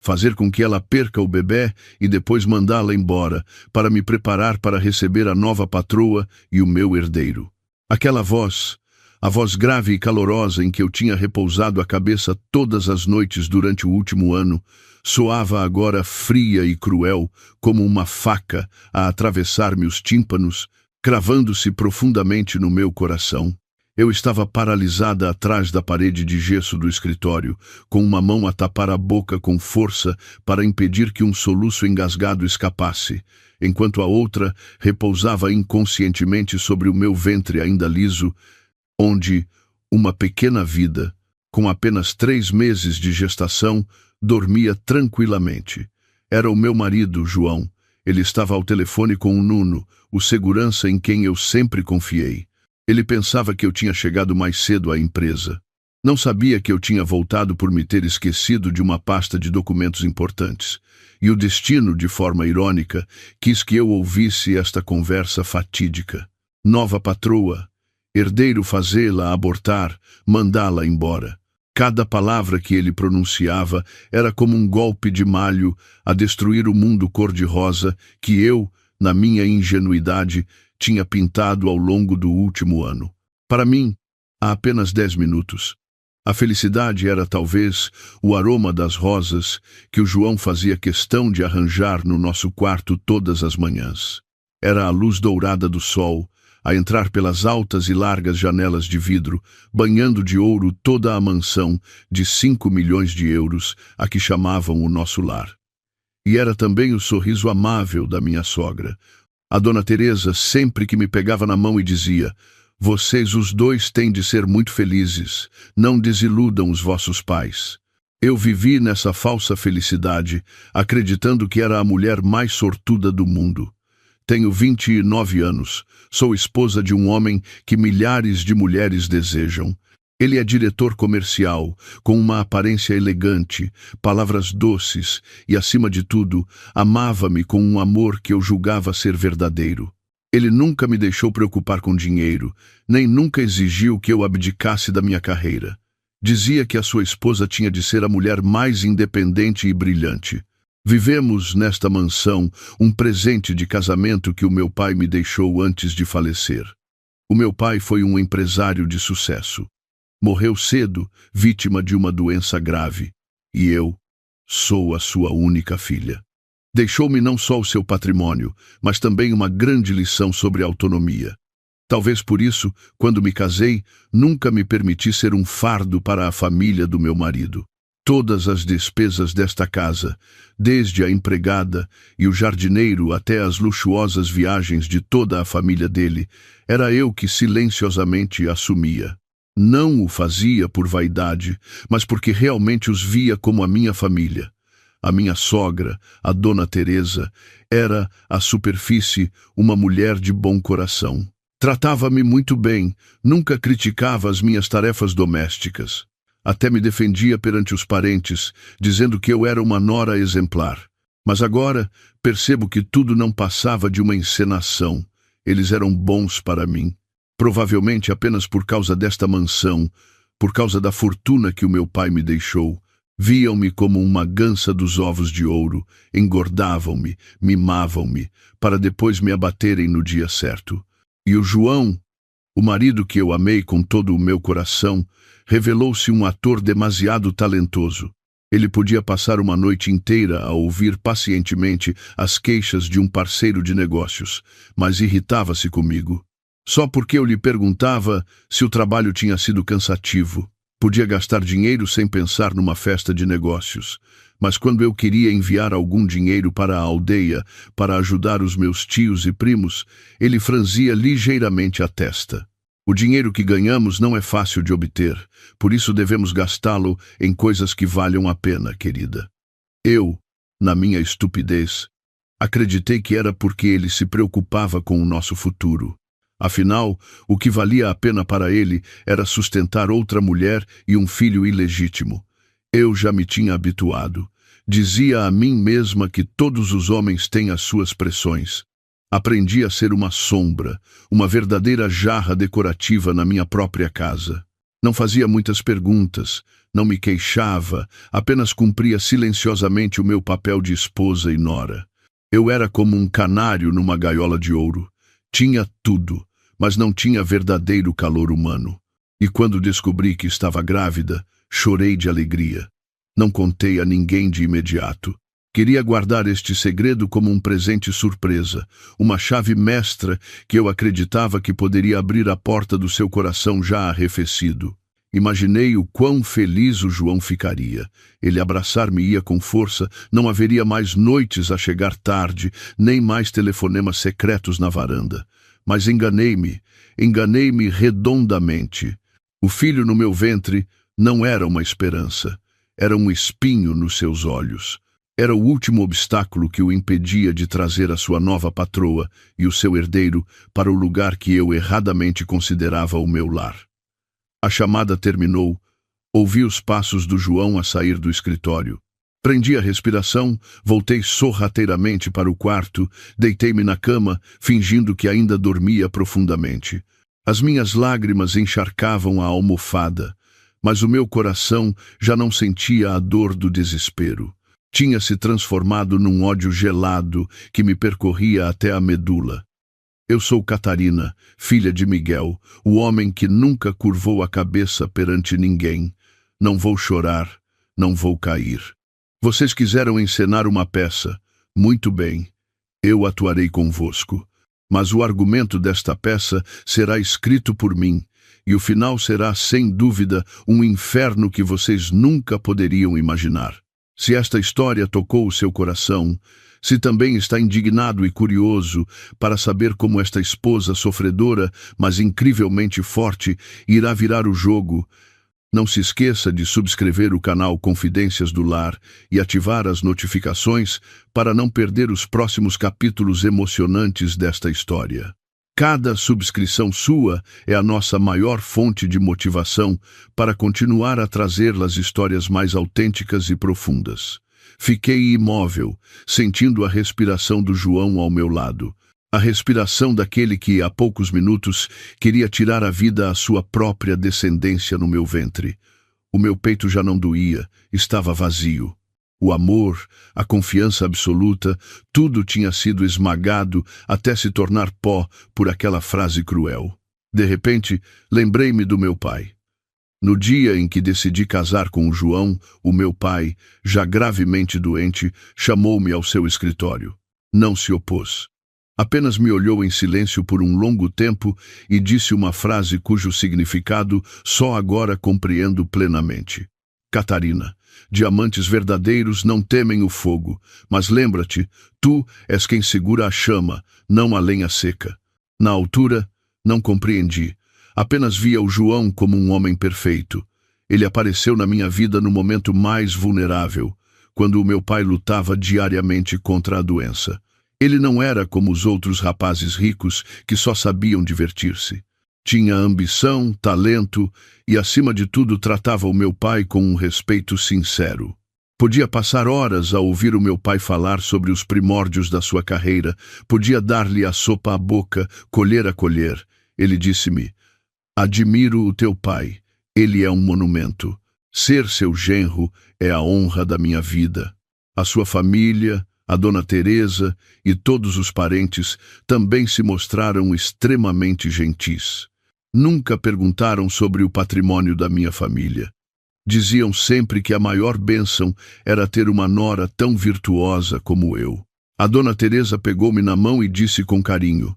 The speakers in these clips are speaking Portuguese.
fazer com que ela perca o bebê e depois mandá-la embora, para me preparar para receber a nova patroa e o meu herdeiro. Aquela voz, a voz grave e calorosa em que eu tinha repousado a cabeça todas as noites durante o último ano, soava agora fria e cruel, como uma faca a atravessar-me os tímpanos, cravando-se profundamente no meu coração. Eu estava paralisada atrás da parede de gesso do escritório, com uma mão a tapar a boca com força para impedir que um soluço engasgado escapasse, enquanto a outra repousava inconscientemente sobre o meu ventre ainda liso, onde uma pequena vida, com apenas 3 meses de gestação, dormia tranquilamente. Era o meu marido, João. Ele estava ao telefone com o Nuno, o segurança em quem eu sempre confiei. Ele pensava que eu tinha chegado mais cedo à empresa. Não sabia que eu tinha voltado por me ter esquecido de uma pasta de documentos importantes. E o destino, de forma irônica, quis que eu ouvisse esta conversa fatídica. Nova patroa, herdeiro fazê-la abortar, mandá-la embora. Cada palavra que ele pronunciava era como um golpe de malho a destruir o mundo cor-de-rosa que eu, na minha ingenuidade, tinha pintado ao longo do último ano. Para mim, há apenas 10 minutos. A felicidade era talvez o aroma das rosas que o João fazia questão de arranjar no nosso quarto todas as manhãs. Era a luz dourada do sol, a entrar pelas altas e largas janelas de vidro, banhando de ouro toda a mansão de 5 milhões de euros, a que chamavam o nosso lar. E era também o sorriso amável da minha sogra. A Dona Teresa sempre que me pegava na mão e dizia: "Vocês os dois têm de ser muito felizes, não desiludam os vossos pais." Eu vivi nessa falsa felicidade, acreditando que era a mulher mais sortuda do mundo. Tenho 29 anos, sou esposa de um homem que milhares de mulheres desejam. Ele é diretor comercial, com uma aparência elegante, palavras doces e, acima de tudo, amava-me com um amor que eu julgava ser verdadeiro. Ele nunca me deixou preocupar com dinheiro, nem nunca exigiu que eu abdicasse da minha carreira. Dizia que a sua esposa tinha de ser a mulher mais independente e brilhante. Vivemos nesta mansão um presente de casamento que o meu pai me deixou antes de falecer. O meu pai foi um empresário de sucesso. Morreu cedo, vítima de uma doença grave, e eu sou a sua única filha. Deixou-me não só o seu patrimônio, mas também uma grande lição sobre autonomia. Talvez por isso, quando me casei, nunca me permiti ser um fardo para a família do meu marido. Todas as despesas desta casa, desde a empregada e o jardineiro até as luxuosas viagens de toda a família dele, era eu que silenciosamente assumia. Não o fazia por vaidade, mas porque realmente os via como a minha família. A minha sogra, a Dona Teresa, era, à superfície, uma mulher de bom coração. Tratava-me muito bem, nunca criticava as minhas tarefas domésticas. Até me defendia perante os parentes, dizendo que eu era uma nora exemplar. Mas agora percebo que tudo não passava de uma encenação. Eles eram bons para mim. Provavelmente apenas por causa desta mansão, por causa da fortuna que o meu pai me deixou. Viam-me como uma gança dos ovos de ouro, engordavam-me, mimavam-me, para depois me abaterem no dia certo. E o João, o marido que eu amei com todo o meu coração, revelou-se um ator demasiado talentoso. Ele podia passar uma noite inteira a ouvir pacientemente as queixas de um parceiro de negócios, mas irritava-se comigo. Só porque eu lhe perguntava se o trabalho tinha sido cansativo. Podia gastar dinheiro sem pensar numa festa de negócios. Mas quando eu queria enviar algum dinheiro para a aldeia, para ajudar os meus tios e primos, ele franzia ligeiramente a testa. O dinheiro que ganhamos não é fácil de obter, por isso devemos gastá-lo em coisas que valham a pena, querida. Eu, na minha estupidez, acreditei que era porque ele se preocupava com o nosso futuro. Afinal, o que valia a pena para ele era sustentar outra mulher e um filho ilegítimo. Eu já me tinha habituado. Dizia a mim mesma que todos os homens têm as suas pressões. Aprendi a ser uma sombra, uma verdadeira jarra decorativa na minha própria casa. Não fazia muitas perguntas, não me queixava, apenas cumpria silenciosamente o meu papel de esposa e nora. Eu era como um canário numa gaiola de ouro. Tinha tudo, mas não tinha verdadeiro calor humano. E quando descobri que estava grávida, chorei de alegria. Não contei a ninguém de imediato. Queria guardar este segredo como um presente surpresa, uma chave mestra que eu acreditava que poderia abrir a porta do seu coração já arrefecido. Imaginei o quão feliz o João ficaria. Ele abraçar-me-ia com força, não haveria mais noites a chegar tarde, nem mais telefonemas secretos na varanda. Mas enganei-me redondamente. O filho no meu ventre não era uma esperança, era um espinho nos seus olhos. Era o último obstáculo que o impedia de trazer a sua nova patroa e o seu herdeiro para o lugar que eu erradamente considerava o meu lar. A chamada terminou. Ouvi os passos do João a sair do escritório. Prendi a respiração, voltei sorrateiramente para o quarto, deitei-me na cama, fingindo que ainda dormia profundamente. As minhas lágrimas encharcavam a almofada, mas o meu coração já não sentia a dor do desespero. Tinha se transformado num ódio gelado que me percorria até a medula. Eu sou Catarina, filha de Miguel, o homem que nunca curvou a cabeça perante ninguém. Não vou chorar, não vou cair. Vocês quiseram encenar uma peça. Muito bem, eu atuarei convosco. Mas o argumento desta peça será escrito por mim, e o final será, sem dúvida, um inferno que vocês nunca poderiam imaginar. Se esta história tocou o seu coração, se também está indignado e curioso para saber como esta esposa sofredora, mas incrivelmente forte, irá virar o jogo, não se esqueça de subscrever o canal Confidências do Lar e ativar as notificações para não perder os próximos capítulos emocionantes desta história. Cada subscrição sua é a nossa maior fonte de motivação para continuar a trazer as histórias mais autênticas e profundas. Fiquei imóvel, sentindo a respiração do João ao meu lado. A respiração daquele que, há poucos minutos, queria tirar a vida à sua própria descendência no meu ventre. O meu peito já não doía, estava vazio. O amor, a confiança absoluta, tudo tinha sido esmagado até se tornar pó por aquela frase cruel. De repente, lembrei-me do meu pai. No dia em que decidi casar com o João, o meu pai, já gravemente doente, chamou-me ao seu escritório. Não se opôs. Apenas me olhou em silêncio por um longo tempo e disse uma frase cujo significado só agora compreendo plenamente. Catarina, diamantes verdadeiros não temem o fogo, mas lembra-te, tu és quem segura a chama, não a lenha seca. Na altura, não compreendi. Apenas via o João como um homem perfeito. Ele apareceu na minha vida no momento mais vulnerável, quando o meu pai lutava diariamente contra a doença. Ele não era como os outros rapazes ricos que só sabiam divertir-se. Tinha ambição, talento e, acima de tudo, tratava o meu pai com um respeito sincero. Podia passar horas a ouvir o meu pai falar sobre os primórdios da sua carreira, podia dar-lhe a sopa à boca, colher a colher. Ele disse-me: admiro o teu pai, ele é um monumento. Ser seu genro é a honra da minha vida. A sua família, a Dona Teresa e todos os parentes também se mostraram extremamente gentis. Nunca perguntaram sobre o patrimônio da minha família. Diziam sempre que a maior bênção era ter uma nora tão virtuosa como eu. A Dona Teresa pegou-me na mão e disse com carinho: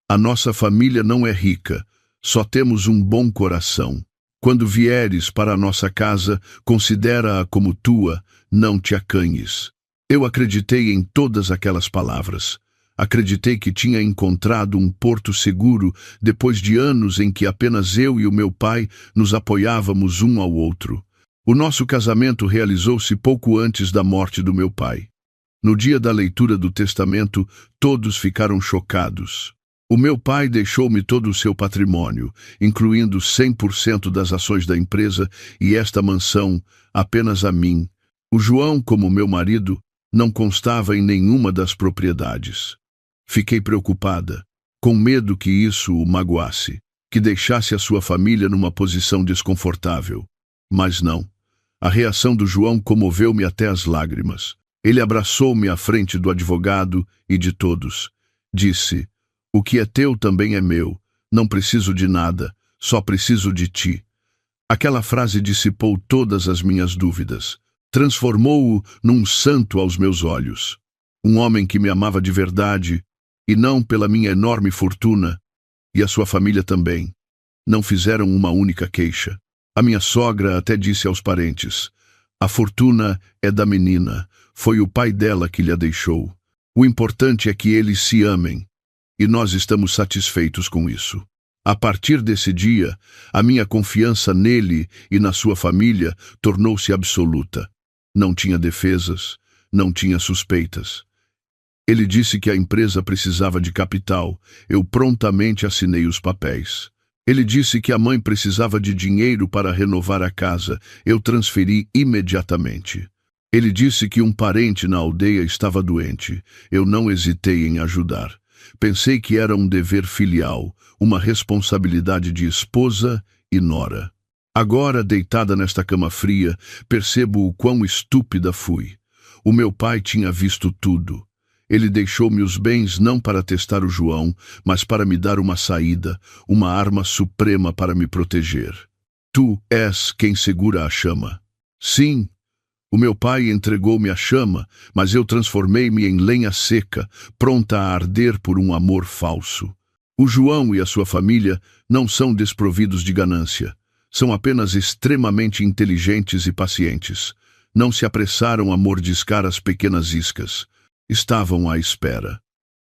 a nossa família não é rica, só temos um bom coração. Quando vieres para a nossa casa, considera-a como tua, não te acanhes. Eu acreditei em todas aquelas palavras. Acreditei que tinha encontrado um porto seguro depois de anos em que apenas eu e o meu pai nos apoiávamos um ao outro. O nosso casamento realizou-se pouco antes da morte do meu pai. No dia da leitura do testamento, todos ficaram chocados. O meu pai deixou-me todo o seu patrimônio, incluindo 100% das ações da empresa e esta mansão apenas a mim. O João, como meu marido, não constava em nenhuma das propriedades. Fiquei preocupada, com medo que isso o magoasse. que deixasse a sua família numa posição desconfortável. Mas não. A reação do João comoveu-me até as lágrimas. Ele abraçou-me à frente do advogado e de todos. Disse: "O que é teu também é meu. Não preciso de nada, só preciso de ti." Aquela frase dissipou todas as minhas dúvidas. Transformou-o num santo aos meus olhos. Um homem que me amava de verdade, e não pela minha enorme fortuna, e a sua família também. Não fizeram uma única queixa. A minha sogra até disse aos parentes: "A fortuna é da menina, foi o pai dela que lhe a deixou. O importante é que eles se amem, e nós estamos satisfeitos com isso." A partir desse dia, a minha confiança nele e na sua família tornou-se absoluta. Não tinha defesas, não tinha suspeitas. Ele disse que a empresa precisava de capital. Eu prontamente assinei os papéis. Ele disse que a mãe precisava de dinheiro para renovar a casa. Eu transferi imediatamente. Ele disse que um parente na aldeia estava doente. Eu não hesitei em ajudar. Pensei que era um dever filial, uma responsabilidade de esposa e nora. Agora, deitada nesta cama fria, percebo o quão estúpida fui. O meu pai tinha visto tudo. Ele deixou-me os bens não para testar o João, mas para me dar uma saída, uma arma suprema para me proteger. Tu és quem segura a chama. Sim, o meu pai entregou-me a chama, mas eu transformei-me em lenha seca, pronta a arder por um amor falso. O João e a sua família não são desprovidos de ganância. São apenas extremamente inteligentes e pacientes. Não se apressaram a mordiscar as pequenas iscas. Estavam à espera.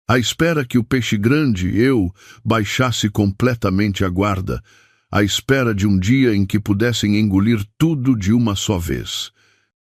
À espera que o peixe grande, eu, baixasse completamente a guarda, à espera de um dia em que pudessem engolir tudo de uma só vez.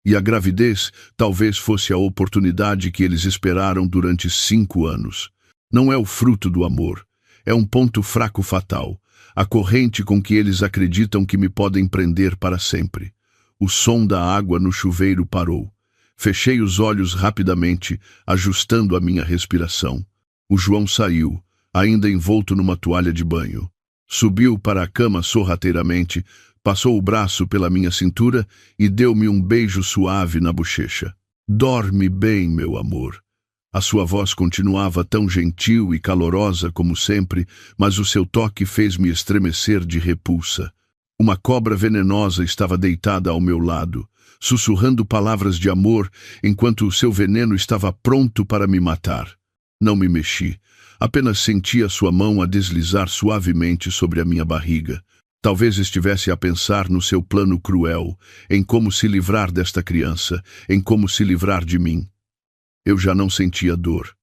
E a gravidez talvez fosse a oportunidade que eles esperaram durante 5 anos. Não é o fruto do amor. É um ponto fraco fatal, a corrente com que eles acreditam que me podem prender para sempre. O som da água no chuveiro parou. Fechei os olhos rapidamente, ajustando a minha respiração. O João saiu, ainda envolto numa toalha de banho. Subiu para a cama sorrateiramente, passou o braço pela minha cintura e deu-me um beijo suave na bochecha. "Dorme bem, meu amor." A sua voz continuava tão gentil e calorosa como sempre, mas o seu toque fez-me estremecer de repulsa. Uma cobra venenosa estava deitada ao meu lado, sussurrando palavras de amor, enquanto o seu veneno estava pronto para me matar. Não me mexi, apenas senti a sua mão a deslizar suavemente sobre a minha barriga. Talvez estivesse a pensar no seu plano cruel, em como se livrar desta criança, em como se livrar de mim. Eu já não sentia dor.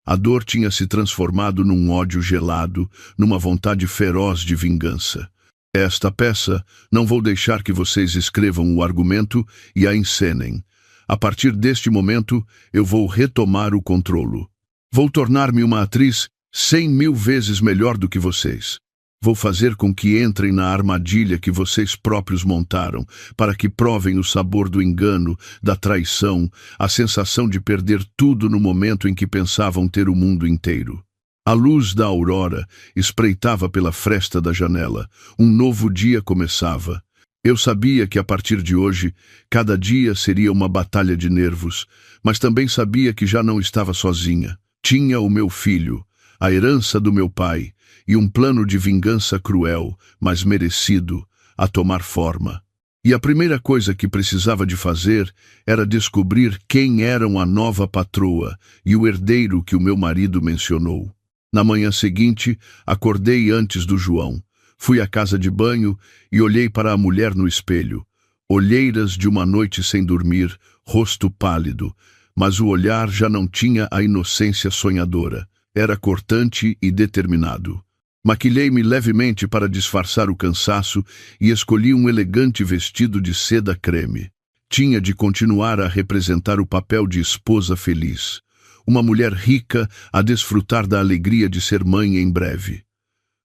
A dor tinha se transformado num ódio gelado, numa vontade feroz de vingança. Esta peça, não vou deixar que vocês escrevam o argumento e a encenem. A partir deste momento, eu vou retomar o controlo. Vou tornar-me uma atriz 100.000 vezes melhor do que vocês. Vou fazer com que entrem na armadilha que vocês próprios montaram, para que provem o sabor do engano, da traição, a sensação de perder tudo no momento em que pensavam ter o mundo inteiro. A luz da aurora espreitava pela fresta da janela. Um novo dia começava. Eu sabia que a partir de hoje, cada dia seria uma batalha de nervos, mas também sabia que já não estava sozinha. Tinha o meu filho, a herança do meu pai, e um plano de vingança cruel, mas merecido, a tomar forma. E a primeira coisa que precisava de fazer era descobrir quem eram a nova patroa e o herdeiro que o meu marido mencionou. Na manhã seguinte, acordei antes do João. Fui à casa de banho e olhei para a mulher no espelho. Olheiras de uma noite sem dormir, rosto pálido, mas o olhar já não tinha a inocência sonhadora. Era cortante e determinado. Maquilhei-me levemente para disfarçar o cansaço e escolhi um elegante vestido de seda creme. Tinha de continuar a representar o papel de esposa feliz. Uma mulher rica a desfrutar da alegria de ser mãe em breve.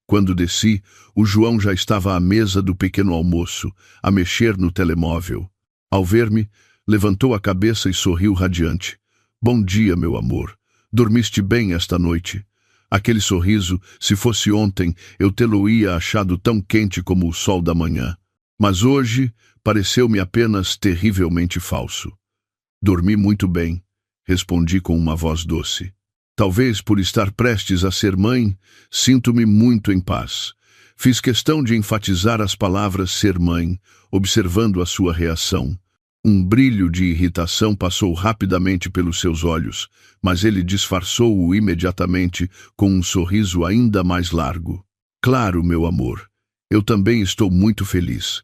Quando desci, o João já estava à mesa do pequeno almoço, a mexer no telemóvel. Ao ver-me, levantou a cabeça e sorriu radiante. "Bom dia, meu amor. Dormiste bem esta noite?" Aquele sorriso, se fosse ontem, eu tê-lo-ia achado tão quente como o sol da manhã. Mas hoje, pareceu-me apenas terrivelmente falso. Dormi muito bem, respondi com uma voz doce. Talvez por estar prestes a ser mãe, sinto-me muito em paz. Fiz questão de enfatizar as palavras ser mãe, observando a sua reação. Um brilho de irritação passou rapidamente pelos seus olhos, mas ele disfarçou-o imediatamente com um sorriso ainda mais largo. Claro, meu amor, eu também estou muito feliz.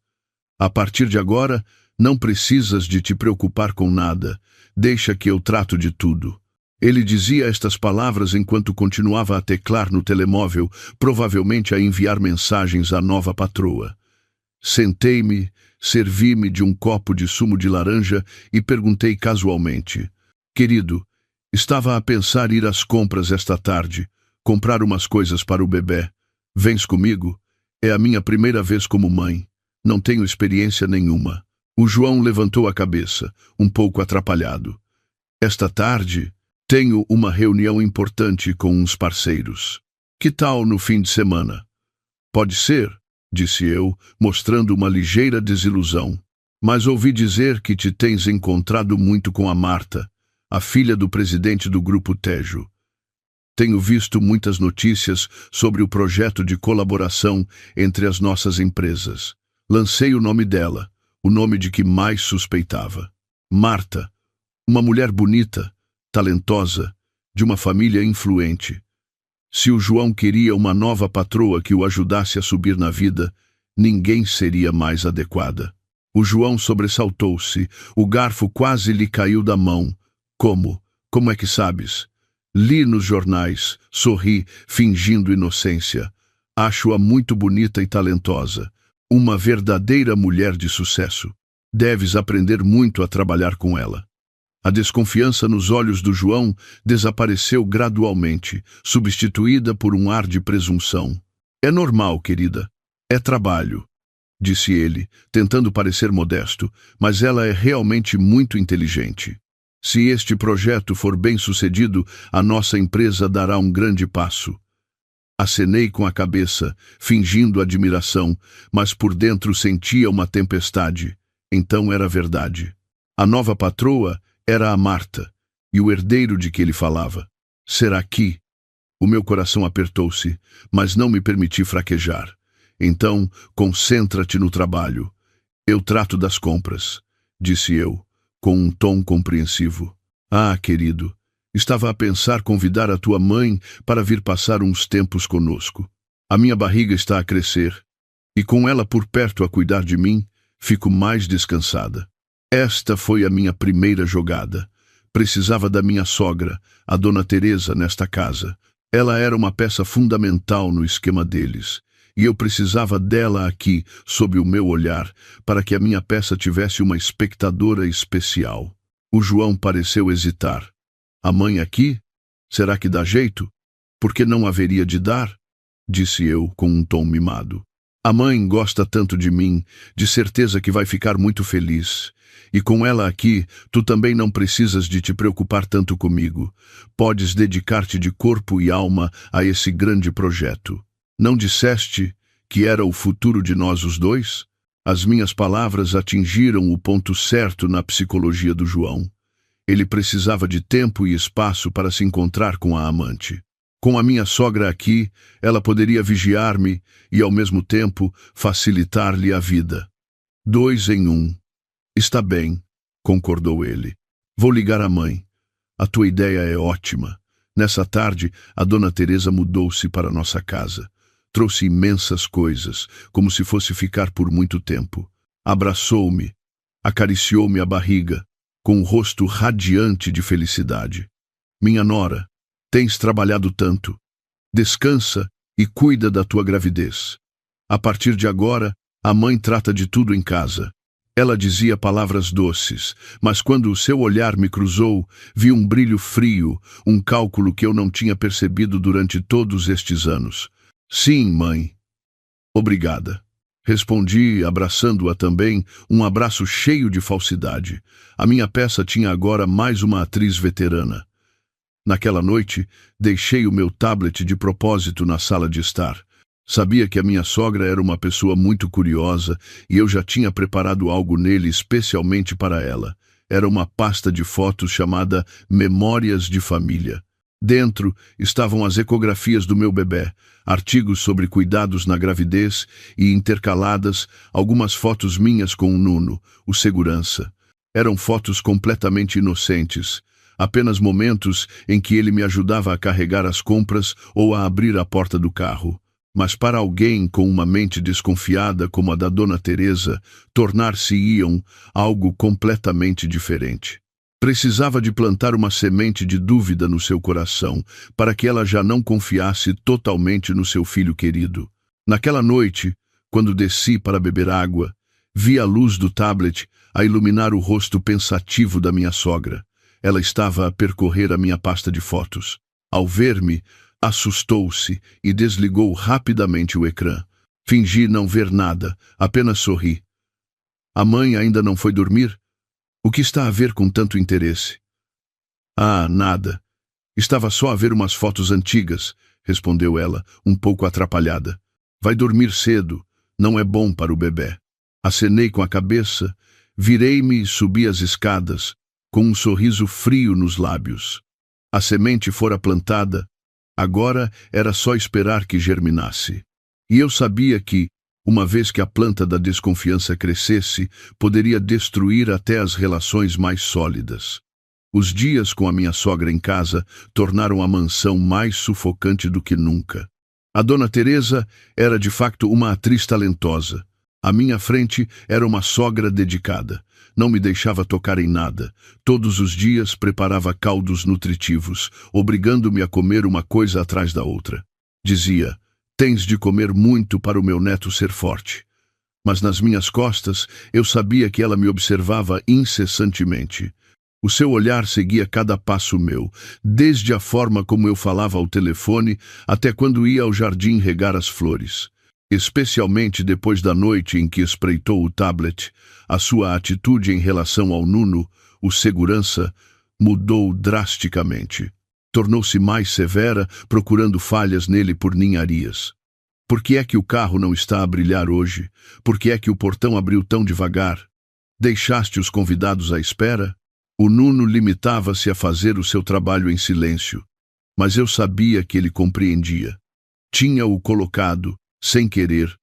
A partir de agora, não precisas de te preocupar com nada. Deixa que eu trato de tudo. Ele dizia estas palavras enquanto continuava a teclar no telemóvel, provavelmente a enviar mensagens à nova patroa. Sentei-me, servi-me de um copo de sumo de laranja e perguntei casualmente: querido, estava a pensar ir às compras esta tarde, comprar umas coisas para o bebê. Vens comigo? É a minha primeira vez como mãe. Não tenho experiência nenhuma. O João levantou a cabeça, um pouco atrapalhado. Esta tarde, tenho uma reunião importante com uns parceiros. Que tal no fim de semana? Pode ser, disse eu, mostrando uma ligeira desilusão. Mas ouvi dizer que te tens encontrado muito com a Marta, a filha do presidente do Grupo Tejo. Tenho visto muitas notícias sobre o projeto de colaboração entre as nossas empresas. Lancei o nome dela, o nome de que mais suspeitava. Marta, uma mulher bonita, talentosa, de uma família influente. Se o João queria uma nova patroa que o ajudasse a subir na vida, ninguém seria mais adequada. O João sobressaltou-se, o garfo quase lhe caiu da mão. Como? Como é que sabes? Li nos jornais, sorri, fingindo inocência. Acho-a muito bonita e talentosa. Uma verdadeira mulher de sucesso. Deves aprender muito a trabalhar com ela. A desconfiança nos olhos do João desapareceu gradualmente, substituída por um ar de presunção. É normal, querida. É trabalho, disse ele, tentando parecer modesto, mas ela é realmente muito inteligente. Se este projeto for bem-sucedido, a nossa empresa dará um grande passo. Acenei com a cabeça, fingindo admiração, mas por dentro sentia uma tempestade. Então era verdade. A nova patroa era a Marta, e o herdeiro de que ele falava. Será que? O meu coração apertou-se, mas não me permiti fraquejar. Então, concentra-te no trabalho. Eu trato das compras, disse eu, com um tom compreensivo. Ah, querido, estava a pensar convidar a tua mãe para vir passar uns tempos conosco. A minha barriga está a crescer, e com ela por perto a cuidar de mim, fico mais descansada. Esta foi a minha primeira jogada. Precisava da minha sogra, a dona Teresa, nesta casa. Ela era uma peça fundamental no esquema deles, e eu precisava dela aqui, sob o meu olhar, para que a minha peça tivesse uma espectadora especial. O João pareceu hesitar. A mãe aqui? Será que dá jeito? Por que não haveria de dar? Disse eu com um tom mimado. A mãe gosta tanto de mim, de certeza que vai ficar muito feliz. E com ela aqui, tu também não precisas de te preocupar tanto comigo. Podes dedicar-te de corpo e alma a esse grande projeto. Não disseste que era o futuro de nós os dois? As minhas palavras atingiram o ponto certo na psicologia do João. Ele precisava de tempo e espaço para se encontrar com a amante. Com a minha sogra aqui, ela poderia vigiar-me e, ao mesmo tempo, facilitar-lhe a vida. 2 em 1. Está bem, concordou ele. Vou ligar à mãe. A tua ideia é ótima. Nessa tarde, a dona Teresa mudou-se para nossa casa. Trouxe imensas coisas, como se fosse ficar por muito tempo. Abraçou-me, acariciou-me a barriga, com o rosto radiante de felicidade. Minha nora, tens trabalhado tanto. Descansa e cuida da tua gravidez. A partir de agora, a mãe trata de tudo em casa. Ela dizia palavras doces, mas quando o seu olhar me cruzou, vi um brilho frio, um cálculo que eu não tinha percebido durante todos estes anos. Sim, mãe. Obrigada. Respondi, abraçando-a também, um abraço cheio de falsidade. A minha peça tinha agora mais uma atriz veterana. Naquela noite, deixei o meu tablet de propósito na sala de estar. Sabia que a minha sogra era uma pessoa muito curiosa e eu já tinha preparado algo nele especialmente para ela. Era uma pasta de fotos chamada Memórias de Família. Dentro estavam as ecografias do meu bebê, artigos sobre cuidados na gravidez e, intercaladas, algumas fotos minhas com o Nuno, o segurança. Eram fotos completamente inocentes, apenas momentos em que ele me ajudava a carregar as compras ou a abrir a porta do carro. Mas para alguém com uma mente desconfiada como a da Dona Teresa, tornar-se-iam algo completamente diferente. Precisava de plantar uma semente de dúvida no seu coração, para que ela já não confiasse totalmente no seu filho querido. Naquela noite, quando desci para beber água, vi a luz do tablet a iluminar o rosto pensativo da minha sogra. Ela estava a percorrer a minha pasta de fotos. Ao ver-me, assustou-se e desligou rapidamente o ecrã. Fingi não ver nada, apenas sorri. A mãe ainda não foi dormir? O que está a ver com tanto interesse? Ah, nada. Estava só a ver umas fotos antigas, respondeu ela, um pouco atrapalhada. Vai dormir cedo, não é bom para o bebê. Acenei com a cabeça, virei-me e subi as escadas, com um sorriso frio nos lábios. A semente fora plantada, agora era só esperar que germinasse. E eu sabia que, uma vez que a planta da desconfiança crescesse, poderia destruir até as relações mais sólidas. Os dias com a minha sogra em casa tornaram a mansão mais sufocante do que nunca. A Dona Teresa era de facto uma atriz talentosa. À minha frente era uma sogra dedicada. Não me deixava tocar em nada. Todos os dias preparava caldos nutritivos, obrigando-me a comer uma coisa atrás da outra. Dizia: tens de comer muito para o meu neto ser forte. Mas nas minhas costas eu sabia que ela me observava incessantemente. O seu olhar seguia cada passo meu, desde a forma como eu falava ao telefone até quando ia ao jardim regar as flores. Especialmente depois da noite em que espreitou o tablet, a sua atitude em relação ao Nuno, o segurança, mudou drasticamente. Tornou-se mais severa, procurando falhas nele por ninharias. Por que é que o carro não está a brilhar hoje? Por que é que o portão abriu tão devagar? Deixaste os convidados à espera? O Nuno limitava-se a fazer o seu trabalho em silêncio, mas eu sabia que ele compreendia. Tinha-o colocado, sem querer,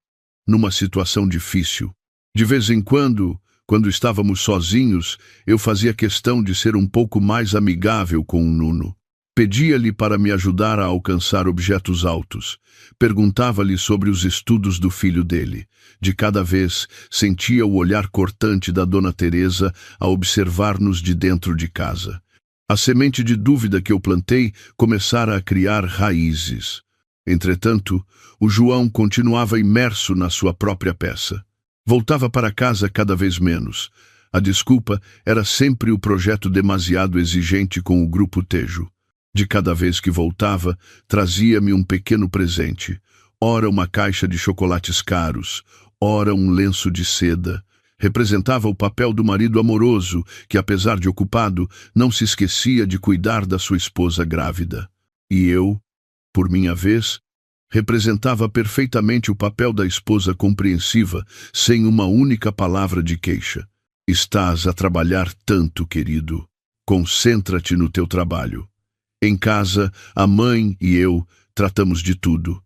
numa situação difícil. De vez em quando estávamos sozinhos, eu fazia questão de ser um pouco mais amigável com o Nuno. Pedia-lhe para me ajudar a alcançar objetos altos. Perguntava-lhe sobre os estudos do filho dele. De cada vez, sentia o olhar cortante da Dona Teresa a observar-nos de dentro de casa. A semente de dúvida que eu plantei começara a criar raízes. Entretanto, o João continuava imerso na sua própria peça. Voltava para casa cada vez menos. A desculpa era sempre o projeto demasiado exigente com o grupo Tejo. De cada vez que voltava, trazia-me um pequeno presente, ora uma caixa de chocolates caros, ora um lenço de seda. Representava o papel do marido amoroso, que, apesar de ocupado, não se esquecia de cuidar da sua esposa grávida. E eu, por minha vez, representava perfeitamente o papel da esposa compreensiva, sem uma única palavra de queixa. Estás a trabalhar tanto, querido. Concentra-te no teu trabalho. Em casa, a mãe e eu tratamos de tudo,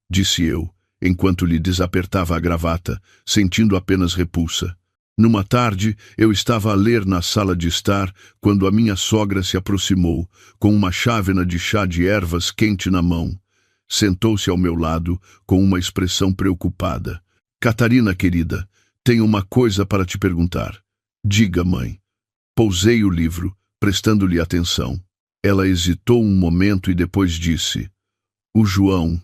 disse eu, enquanto lhe desapertava a gravata, sentindo apenas repulsa. Numa tarde, eu estava a ler na sala de estar quando a minha sogra se aproximou, com uma chávena de chá de ervas quente na mão. Sentou-se ao meu lado, com uma expressão preocupada. Catarina, querida, tenho uma coisa para te perguntar. Diga, mãe. Pousei o livro, prestando-lhe atenção. Ela hesitou um momento e depois disse: o João,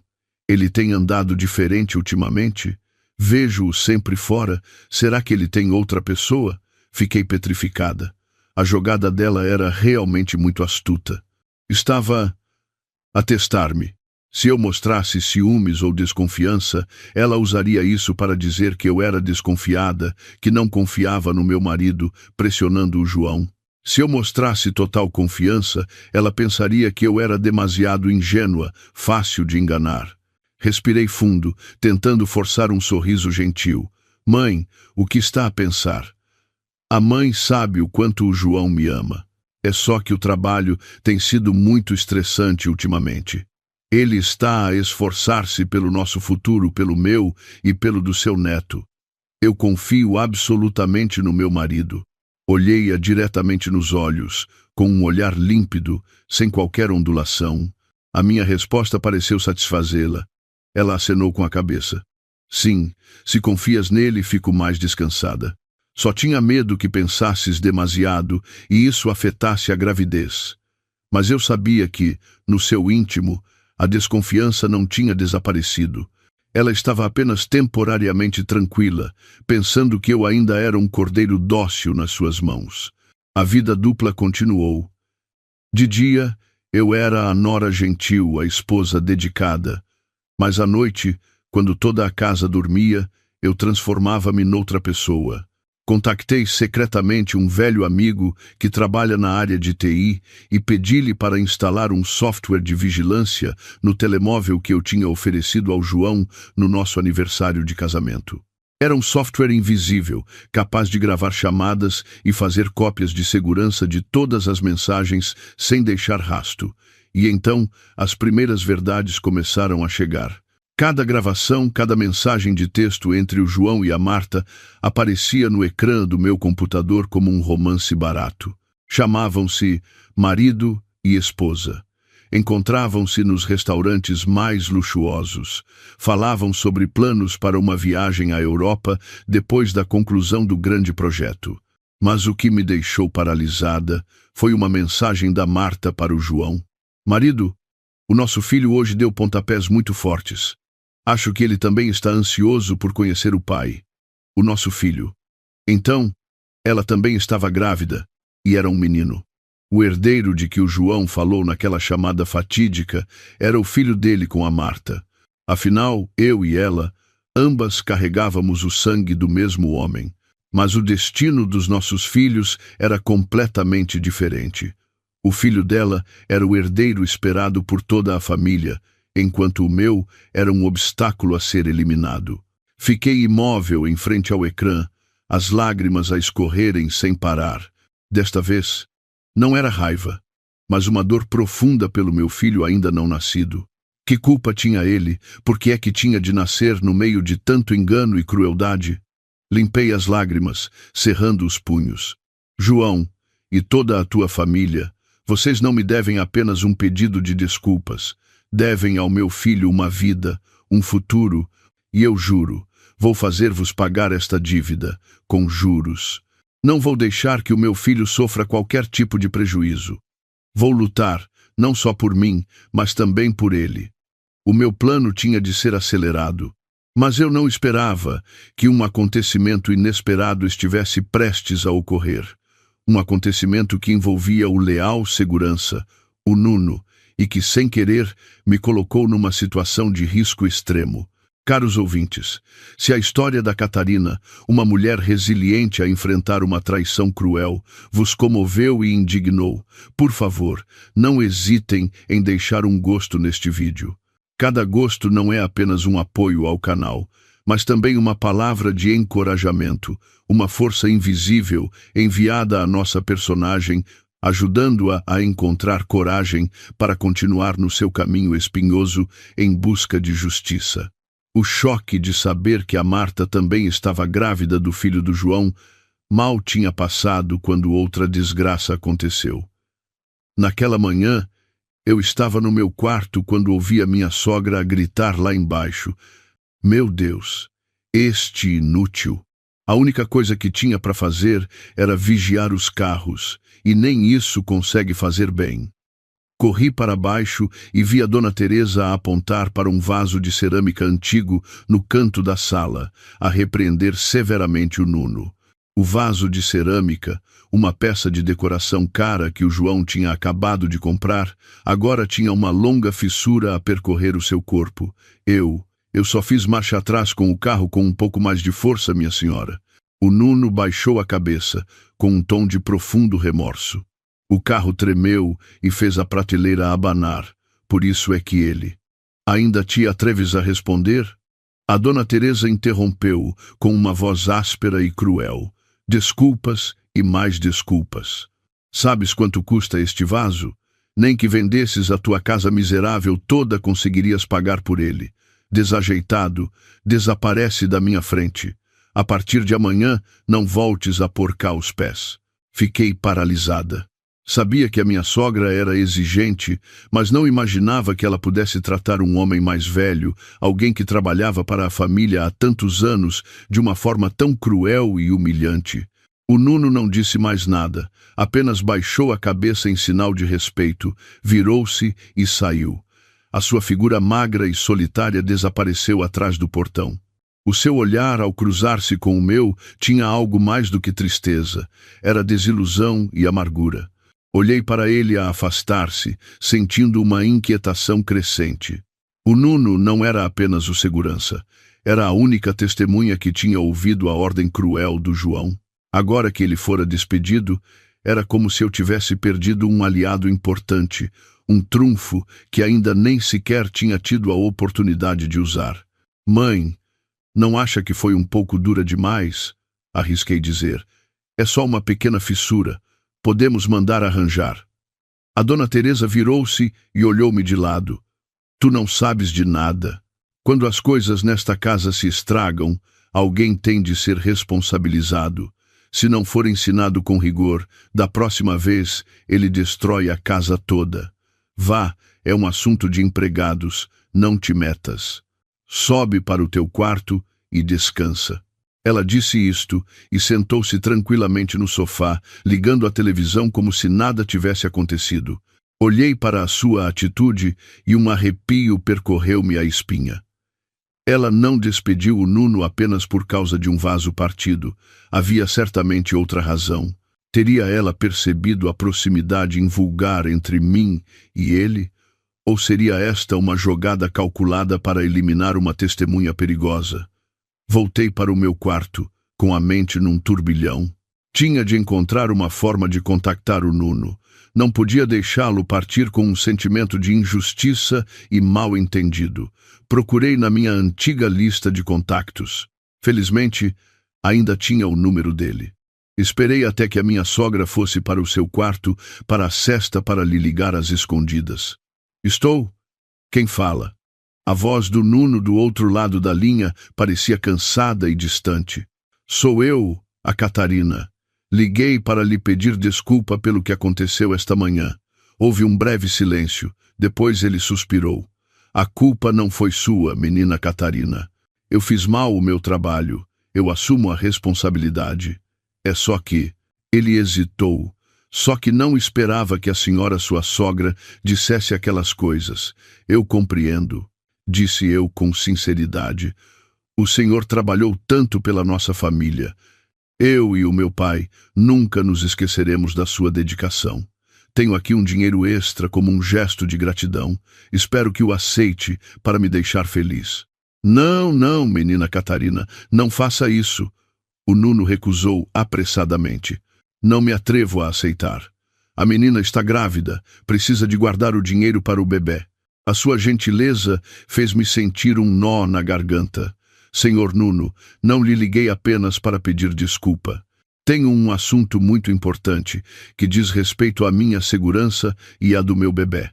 ele tem andado diferente ultimamente? Vejo-o sempre fora. Será que ele tem outra pessoa? Fiquei petrificada. A jogada dela era realmente muito astuta. Estava a testar-me. Se eu mostrasse ciúmes ou desconfiança, ela usaria isso para dizer que eu era desconfiada, que não confiava no meu marido, pressionando o João. Se eu mostrasse total confiança, ela pensaria que eu era demasiado ingênua, fácil de enganar. Respirei fundo, tentando forçar um sorriso gentil. Mãe, o que está a pensar? A mãe sabe o quanto o João me ama. É só que o trabalho tem sido muito estressante ultimamente. Ele está a esforçar-se pelo nosso futuro, pelo meu e pelo do seu neto. Eu confio absolutamente no meu marido. Olhei-a diretamente nos olhos, com um olhar límpido, sem qualquer ondulação. A minha resposta pareceu satisfazê-la. Ela acenou com a cabeça. Sim, se confias nele, fico mais descansada. Só tinha medo que pensasses demasiado e isso afetasse a gravidez. Mas eu sabia que, no seu íntimo, a desconfiança não tinha desaparecido. Ela estava apenas temporariamente tranquila, pensando que eu ainda era um cordeiro dócil nas suas mãos. A vida dupla continuou. De dia, eu era a nora gentil, a esposa dedicada. Mas à noite, quando toda a casa dormia, eu transformava-me noutra pessoa. Contactei secretamente um velho amigo que trabalha na área de TI e pedi-lhe para instalar um software de vigilância no telemóvel que eu tinha oferecido ao João no nosso aniversário de casamento. Era um software invisível, capaz de gravar chamadas e fazer cópias de segurança de todas as mensagens sem deixar rastro. E então, as primeiras verdades começaram a chegar. Cada gravação, cada mensagem de texto entre o João e a Marta aparecia no ecrã do meu computador como um romance barato. Chamavam-se marido e esposa. Encontravam-se nos restaurantes mais luxuosos. Falavam sobre planos para uma viagem à Europa depois da conclusão do grande projeto. Mas o que me deixou paralisada foi uma mensagem da Marta para o João. Marido, o nosso filho hoje deu pontapés muito fortes. Acho que ele também está ansioso por conhecer o pai, o nosso filho. Então, ela também estava grávida, e era um menino. O herdeiro de que o João falou naquela chamada fatídica era o filho dele com a Marta. Afinal, eu e ela, ambas carregávamos o sangue do mesmo homem. Mas o destino dos nossos filhos era completamente diferente. O filho dela era o herdeiro esperado por toda a família, enquanto o meu era um obstáculo a ser eliminado. Fiquei imóvel em frente ao ecrã, as lágrimas a escorrerem sem parar. Desta vez, não era raiva, mas uma dor profunda pelo meu filho ainda não nascido. Que culpa tinha ele? Por que é que tinha de nascer no meio de tanto engano e crueldade? Limpei as lágrimas, cerrando os punhos. João, e toda a tua família, vocês não me devem apenas um pedido de desculpas. Devem ao meu filho uma vida, um futuro, e eu juro, vou fazer-vos pagar esta dívida, com juros. Não vou deixar que o meu filho sofra qualquer tipo de prejuízo. Vou lutar, não só por mim, mas também por ele. O meu plano tinha de ser acelerado, mas eu não esperava que um acontecimento inesperado estivesse prestes a ocorrer. Um acontecimento que envolvia o leal segurança, o Nuno, e que, sem querer, me colocou numa situação de risco extremo. Caros ouvintes, se a história da Catarina, uma mulher resiliente a enfrentar uma traição cruel, vos comoveu e indignou, por favor, não hesitem em deixar um gosto neste vídeo. Cada gosto não é apenas um apoio ao canal, mas também uma palavra de encorajamento, uma força invisível enviada à nossa personagem, ajudando-a a encontrar coragem para continuar no seu caminho espinhoso em busca de justiça. O choque de saber que a Marta também estava grávida do filho do João mal tinha passado quando outra desgraça aconteceu. Naquela manhã, eu estava no meu quarto quando ouvi a minha sogra gritar lá embaixo: "Meu Deus, este inútil!" A única coisa que tinha para fazer era vigiar os carros, e nem isso consegue fazer bem. Corri para baixo e vi a Dona Teresa a apontar para um vaso de cerâmica antigo no canto da sala, a repreender severamente o Nuno. O vaso de cerâmica, uma peça de decoração cara que o João tinha acabado de comprar, agora tinha uma longa fissura a percorrer o seu corpo. Eu só fiz marcha atrás com o carro com um pouco mais de força, minha senhora. O Nuno baixou a cabeça, com um tom de profundo remorso. O carro tremeu e fez a prateleira abanar. Por isso é que ele... Ainda te atreves a responder? A dona Teresa interrompeu, com uma voz áspera e cruel. Desculpas e mais desculpas. Sabes quanto custa este vaso? Nem que vendesses a tua casa miserável toda conseguirias pagar por ele. Desajeitado, desaparece da minha frente. A partir de amanhã, não voltes a pôr cá os pés. Fiquei paralisada. Sabia que a minha sogra era exigente, mas não imaginava que ela pudesse tratar um homem mais velho, alguém que trabalhava para a família há tantos anos, de uma forma tão cruel e humilhante. O Nuno não disse mais nada, apenas baixou a cabeça em sinal de respeito, virou-se e saiu. A sua figura magra e solitária desapareceu atrás do portão. O seu olhar, ao cruzar-se com o meu, tinha algo mais do que tristeza. Era desilusão e amargura. Olhei para ele a afastar-se, sentindo uma inquietação crescente. O Nuno não era apenas o segurança. Era a única testemunha que tinha ouvido a ordem cruel do João. Agora que ele fora despedido, era como se eu tivesse perdido um aliado importante, um trunfo que ainda nem sequer tinha tido a oportunidade de usar. Mãe, não acha que foi um pouco dura demais? Arrisquei dizer. É só uma pequena fissura. Podemos mandar arranjar. A dona Teresa virou-se e olhou-me de lado. Tu não sabes de nada. Quando as coisas nesta casa se estragam, alguém tem de ser responsabilizado. Se não for ensinado com rigor, da próxima vez ele destrói a casa toda. Vá, é um assunto de empregados, não te metas. Sobe para o teu quarto e descansa. Ela disse isto e sentou-se tranquilamente no sofá, ligando a televisão como se nada tivesse acontecido. Olhei para a sua atitude e um arrepio percorreu-me a espinha. Ela não despediu o Nuno apenas por causa de um vaso partido. Havia certamente outra razão. Teria ela percebido a proximidade invulgar entre mim e ele? Ou seria esta uma jogada calculada para eliminar uma testemunha perigosa? Voltei para o meu quarto, com a mente num turbilhão. Tinha de encontrar uma forma de contactar o Nuno. Não podia deixá-lo partir com um sentimento de injustiça e mal-entendido. Procurei na minha antiga lista de contactos. Felizmente, ainda tinha o número dele. Esperei até que a minha sogra fosse para o seu quarto, para a cesta para lhe ligar às escondidas. Estou? Quem fala? A voz do Nuno do outro lado da linha parecia cansada e distante. Sou eu, a Catarina. Liguei para lhe pedir desculpa pelo que aconteceu esta manhã. Houve um breve silêncio. Depois ele suspirou. A culpa não foi sua, menina Catarina. Eu fiz mal o meu trabalho. Eu assumo a responsabilidade. É só que... Ele hesitou. Só que não esperava que a senhora sua sogra dissesse aquelas coisas. Eu compreendo. Disse eu com sinceridade. O senhor trabalhou tanto pela nossa família. Eu e o meu pai nunca nos esqueceremos da sua dedicação. Tenho aqui um dinheiro extra como um gesto de gratidão. Espero que o aceite para me deixar feliz. Não, não, menina Catarina, não faça isso. O Nuno recusou apressadamente. Não me atrevo a aceitar. A menina está grávida, precisa de guardar o dinheiro para o bebê. A sua gentileza fez-me sentir um nó na garganta. Senhor Nuno, não lhe liguei apenas para pedir desculpa. Tenho um assunto muito importante que diz respeito à minha segurança e à do meu bebê.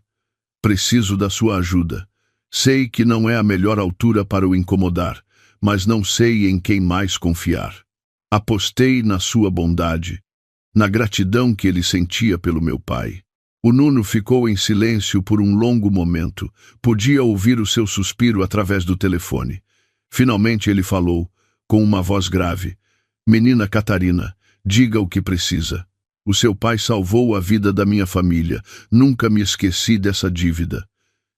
Preciso da sua ajuda. Sei que não é a melhor altura para o incomodar, mas não sei em quem mais confiar. Apostei na sua bondade, na gratidão que ele sentia pelo meu pai. O Nuno ficou em silêncio por um longo momento. Podia ouvir o seu suspiro através do telefone. Finalmente ele falou, com uma voz grave. Menina Catarina, diga o que precisa. O seu pai salvou a vida da minha família. Nunca me esqueci dessa dívida.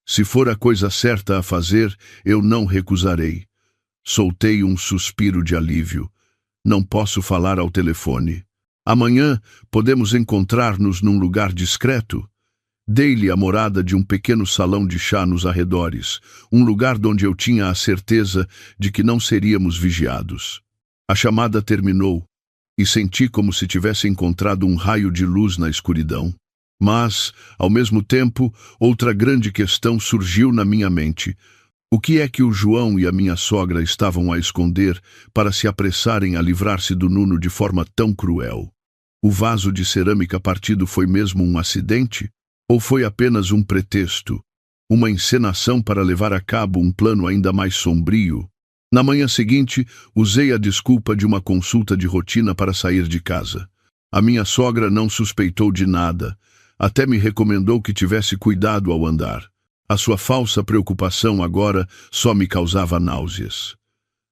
Se for a coisa certa a fazer, eu não recusarei. Soltei um suspiro de alívio. Não posso falar ao telefone. Amanhã podemos encontrar-nos num lugar discreto. Dei-lhe a morada de um pequeno salão de chá nos arredores, um lugar onde eu tinha a certeza de que não seríamos vigiados. A chamada terminou, e senti como se tivesse encontrado um raio de luz na escuridão. Mas, ao mesmo tempo, outra grande questão surgiu na minha mente. O que é que o João e a minha sogra estavam a esconder para se apressarem a livrar-se do Nuno de forma tão cruel? O vaso de cerâmica partido foi mesmo um acidente? Ou foi apenas um pretexto? Uma encenação para levar a cabo um plano ainda mais sombrio? Na manhã seguinte, usei a desculpa de uma consulta de rotina para sair de casa. A minha sogra não suspeitou de nada, até me recomendou que tivesse cuidado ao andar. A sua falsa preocupação agora só me causava náuseas.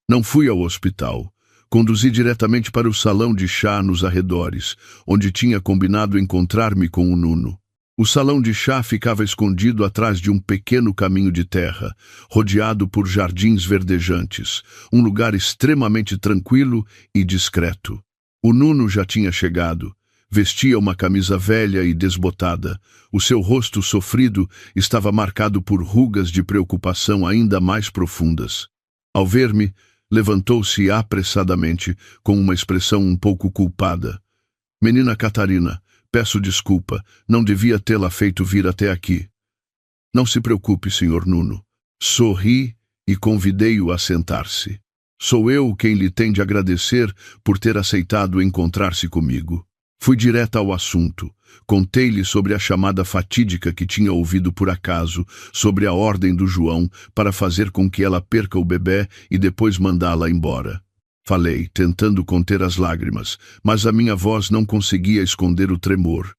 Não fui ao hospital. Conduzi diretamente para o salão de chá nos arredores, onde tinha combinado encontrar-me com o Nuno. O salão de chá ficava escondido atrás de um pequeno caminho de terra, rodeado por jardins verdejantes, um lugar extremamente tranquilo e discreto. O Nuno já tinha chegado. Vestia uma camisa velha e desbotada. O seu rosto sofrido estava marcado por rugas de preocupação ainda mais profundas. Ao ver-me, levantou-se apressadamente, com uma expressão um pouco culpada. "Menina Catarina, peço desculpa, não devia tê-la feito vir até aqui." "Não se preocupe, Sr. Nuno." Sorri e convidei-o a sentar-se. "Sou eu quem lhe tem de agradecer por ter aceitado encontrar-se comigo." Fui direta ao assunto. Contei-lhe sobre a chamada fatídica que tinha ouvido por acaso, sobre a ordem do João para fazer com que ela perca o bebê e depois mandá-la embora. Falei, tentando conter as lágrimas, mas a minha voz não conseguia esconder o tremor.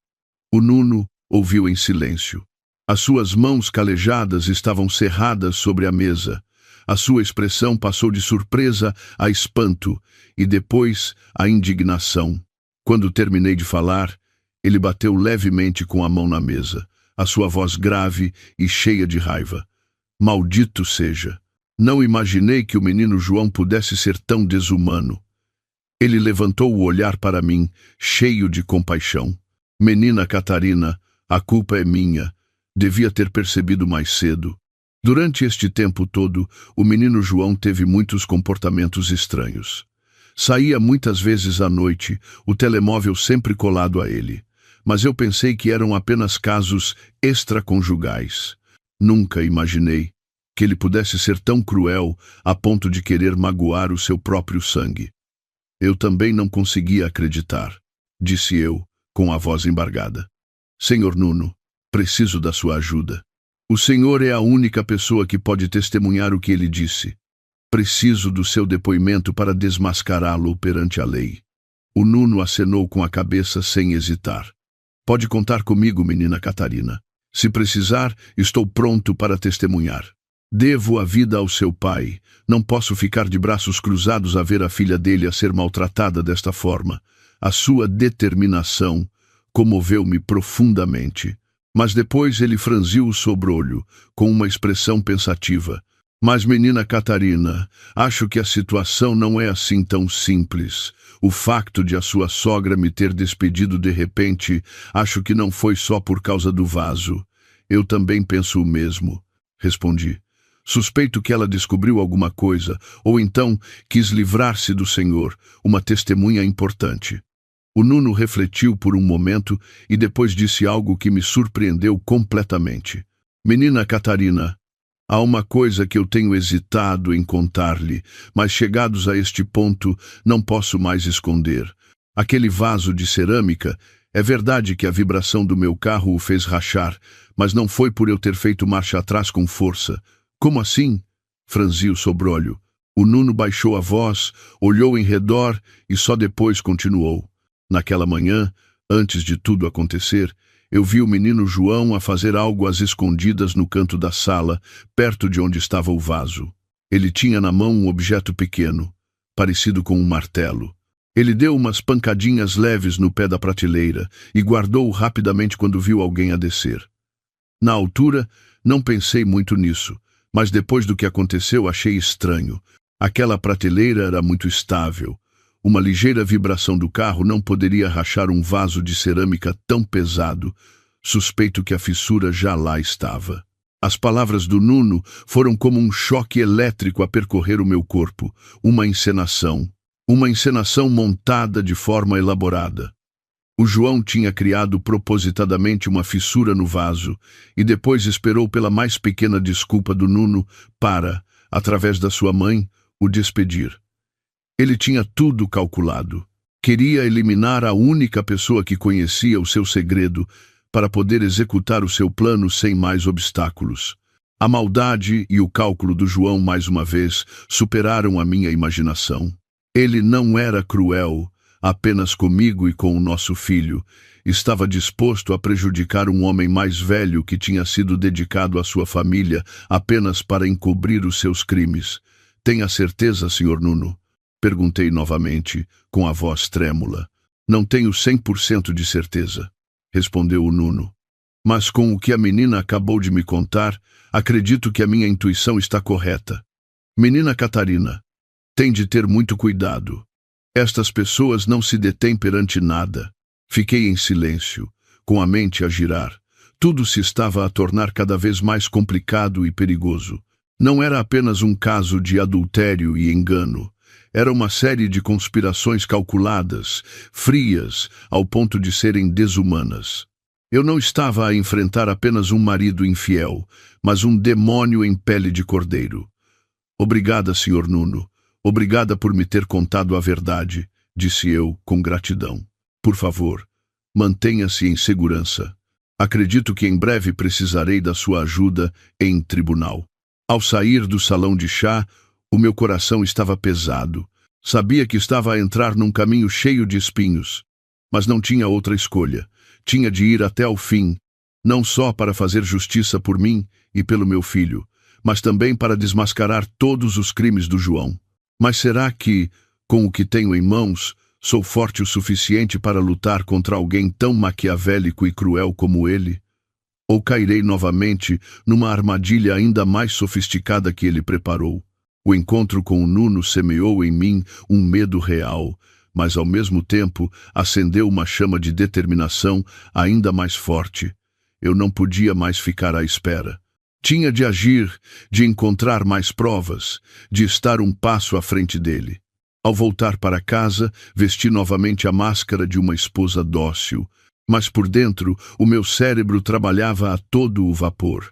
O Nuno ouviu em silêncio. As suas mãos calejadas estavam cerradas sobre a mesa. A sua expressão passou de surpresa a espanto e depois a indignação. Quando terminei de falar, ele bateu levemente com a mão na mesa, a sua voz grave e cheia de raiva. "Maldito seja! Não imaginei que o menino João pudesse ser tão desumano." Ele levantou o olhar para mim, cheio de compaixão. "Menina Catarina, a culpa é minha. Devia ter percebido mais cedo." Durante este tempo todo, o menino João teve muitos comportamentos estranhos. Saía muitas vezes à noite, o telemóvel sempre colado a ele. Mas eu pensei que eram apenas casos extraconjugais. Nunca imaginei que ele pudesse ser tão cruel a ponto de querer magoar o seu próprio sangue. Eu também não conseguia acreditar, disse eu, com a voz embargada. "Senhor Nuno, preciso da sua ajuda. O senhor é a única pessoa que pode testemunhar o que ele disse. Preciso do seu depoimento para desmascará-lo perante a lei." O Nuno acenou com a cabeça sem hesitar. "Pode contar comigo, menina Catarina. Se precisar, estou pronto para testemunhar. Devo a vida ao seu pai. Não posso ficar de braços cruzados a ver a filha dele a ser maltratada desta forma." A sua determinação comoveu-me profundamente. Mas depois ele franziu o sobrolho, com uma expressão pensativa. "Mas, menina Catarina, acho que a situação não é assim tão simples. O facto de a sua sogra me ter despedido de repente, acho que não foi só por causa do vaso." "Eu também penso o mesmo", respondi. "Suspeito que ela descobriu alguma coisa, ou então quis livrar-se do senhor, uma testemunha importante." O Nuno refletiu por um momento e depois disse algo que me surpreendeu completamente. "Menina Catarina, há uma coisa que eu tenho hesitado em contar-lhe, mas chegados a este ponto, não posso mais esconder. Aquele vaso de cerâmica, é verdade que a vibração do meu carro o fez rachar, mas não foi por eu ter feito marcha atrás com força." "Como assim?" franzi o sobrolho. O Nuno baixou a voz, olhou em redor e só depois continuou. "Naquela manhã, antes de tudo acontecer, eu vi o menino João a fazer algo às escondidas no canto da sala, perto de onde estava o vaso. Ele tinha na mão um objeto pequeno, parecido com um martelo. Ele deu umas pancadinhas leves no pé da prateleira e guardou-o rapidamente quando viu alguém a descer. Na altura, não pensei muito nisso, mas depois do que aconteceu achei estranho. Aquela prateleira era muito estável. Uma ligeira vibração do carro não poderia rachar um vaso de cerâmica tão pesado. Suspeito que a fissura já lá estava. As palavras do Nuno foram como um choque elétrico a percorrer o meu corpo, uma encenação. Uma encenação montada de forma elaborada. O João tinha criado propositadamente uma fissura no vaso e depois esperou pela mais pequena desculpa do Nuno para, através da sua mãe, o despedir. Ele tinha tudo calculado. Queria eliminar a única pessoa que conhecia o seu segredo para poder executar o seu plano sem mais obstáculos. A maldade e o cálculo do João, mais uma vez, superaram a minha imaginação. Ele não era cruel apenas comigo e com o nosso filho. Estava disposto a prejudicar um homem mais velho que tinha sido dedicado à sua família apenas para encobrir os seus crimes. Tenha certeza, Sr. Nuno? Perguntei novamente, com a voz trêmula. Não tenho 100% de certeza, respondeu o Nuno. Mas com o que a menina acabou de me contar, acredito que a minha intuição está correta. Menina Catarina, tem de ter muito cuidado. Estas pessoas não se detêm perante nada. Fiquei em silêncio, com a mente a girar. Tudo se estava a tornar cada vez mais complicado e perigoso. Não era apenas um caso de adultério e engano. Era uma série de conspirações calculadas, frias, ao ponto de serem desumanas. Eu não estava a enfrentar apenas um marido infiel, mas um demônio em pele de cordeiro. Obrigada, Sr. Nuno. Obrigada por me ter contado a verdade, disse eu, com gratidão. Por favor, mantenha-se em segurança. Acredito que em breve precisarei da sua ajuda em tribunal. Ao sair do salão de chá, o meu coração estava pesado. Sabia que estava a entrar num caminho cheio de espinhos, mas não tinha outra escolha. Tinha de ir até ao fim, não só para fazer justiça por mim e pelo meu filho, mas também para desmascarar todos os crimes do João. Mas será que, com o que tenho em mãos, sou forte o suficiente para lutar contra alguém tão maquiavélico e cruel como ele? Ou cairei novamente numa armadilha ainda mais sofisticada que ele preparou? O encontro com o Nuno semeou em mim um medo real, mas ao mesmo tempo acendeu uma chama de determinação ainda mais forte. Eu não podia mais ficar à espera. Tinha de agir, de encontrar mais provas, de estar um passo à frente dele. Ao voltar para casa, vesti novamente a máscara de uma esposa dócil, mas por dentro o meu cérebro trabalhava a todo o vapor.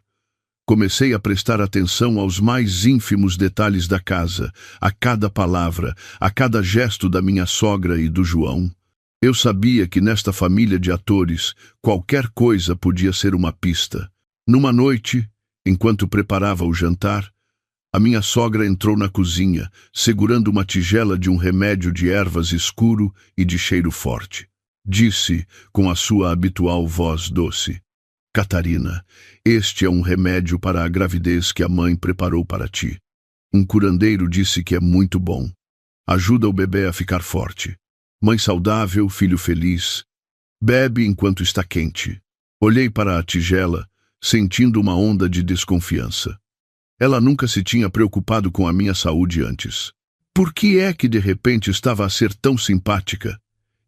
Comecei a prestar atenção aos mais ínfimos detalhes da casa, a cada palavra, a cada gesto da minha sogra e do João. Eu sabia que nesta família de atores, qualquer coisa podia ser uma pista. Numa noite, enquanto preparava o jantar, a minha sogra entrou na cozinha, segurando uma tigela de um remédio de ervas escuro e de cheiro forte. Disse, com a sua habitual voz doce: Catarina, este é um remédio para a gravidez que a mãe preparou para ti. Um curandeiro disse que é muito bom. Ajuda o bebê a ficar forte. Mãe saudável, filho feliz. Bebe enquanto está quente. Olhei para a tigela, sentindo uma onda de desconfiança. Ela nunca se tinha preocupado com a minha saúde antes. Por que é que de repente estava a ser tão simpática?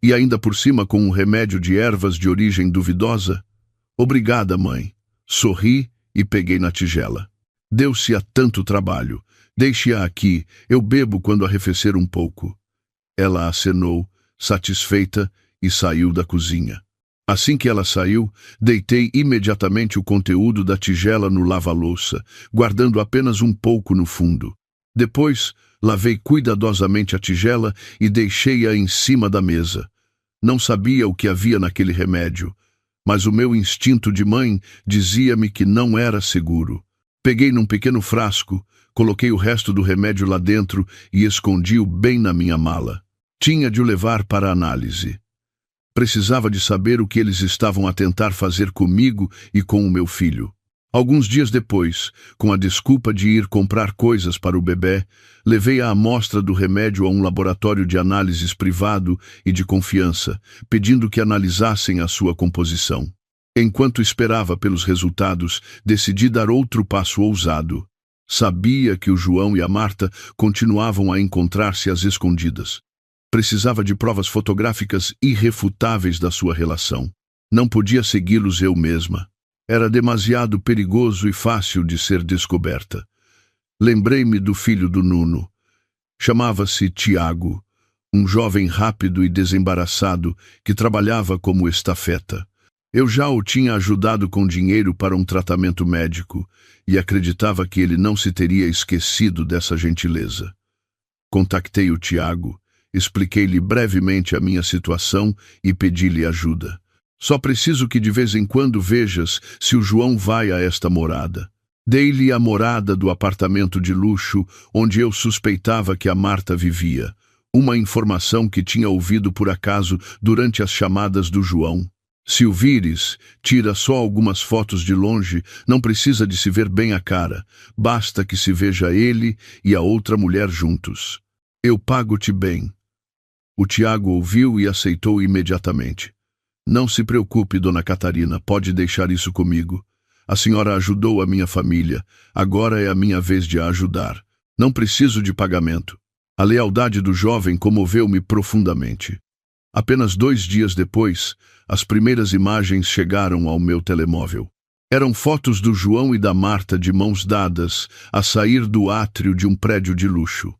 E ainda por cima com um remédio de ervas de origem duvidosa? Obrigada, mãe. Sorri e peguei na tigela. Deu-se a tanto trabalho. Deixe-a aqui, eu bebo quando arrefecer um pouco. Ela acenou, satisfeita, e saiu da cozinha. Assim que ela saiu, deitei imediatamente o conteúdo da tigela no lava-louça, guardando apenas um pouco no fundo. Depois, lavei cuidadosamente a tigela e deixei-a em cima da mesa. Não sabia o que havia naquele remédio, mas o meu instinto de mãe dizia-me que não era seguro. Peguei num pequeno frasco, coloquei o resto do remédio lá dentro e escondi-o bem na minha mala. Tinha de o levar para análise. Precisava de saber o que eles estavam a tentar fazer comigo e com o meu filho. Alguns dias depois, com a desculpa de ir comprar coisas para o bebê, levei a amostra do remédio a um laboratório de análises privado e de confiança, pedindo que analisassem a sua composição. Enquanto esperava pelos resultados, decidi dar outro passo ousado. Sabia que o João e a Marta continuavam a encontrar-se às escondidas. Precisava de provas fotográficas irrefutáveis da sua relação. Não podia segui-los eu mesma. Era demasiado perigoso e fácil de ser descoberta. Lembrei-me do filho do Nuno. Chamava-se Tiago, um jovem rápido e desembaraçado que trabalhava como estafeta. Eu já o tinha ajudado com dinheiro para um tratamento médico e acreditava que ele não se teria esquecido dessa gentileza. Contactei o Tiago, expliquei-lhe brevemente a minha situação e pedi-lhe ajuda. Só preciso que de vez em quando vejas se o João vai a esta morada. Dei-lhe a morada do apartamento de luxo onde eu suspeitava que a Marta vivia, uma informação que tinha ouvido por acaso durante as chamadas do João. Se o vires, tira só algumas fotos de longe, não precisa de se ver bem a cara, basta que se veja ele e a outra mulher juntos. Eu pago-te bem. O Tiago ouviu e aceitou imediatamente. Não se preocupe, dona Catarina, pode deixar isso comigo. A senhora ajudou a minha família, agora é a minha vez de a ajudar. Não preciso de pagamento. A lealdade do jovem comoveu-me profundamente. Apenas 2 dias depois, as primeiras imagens chegaram ao meu telemóvel. Eram fotos do João e da Marta de mãos dadas a sair do átrio de um prédio de luxo.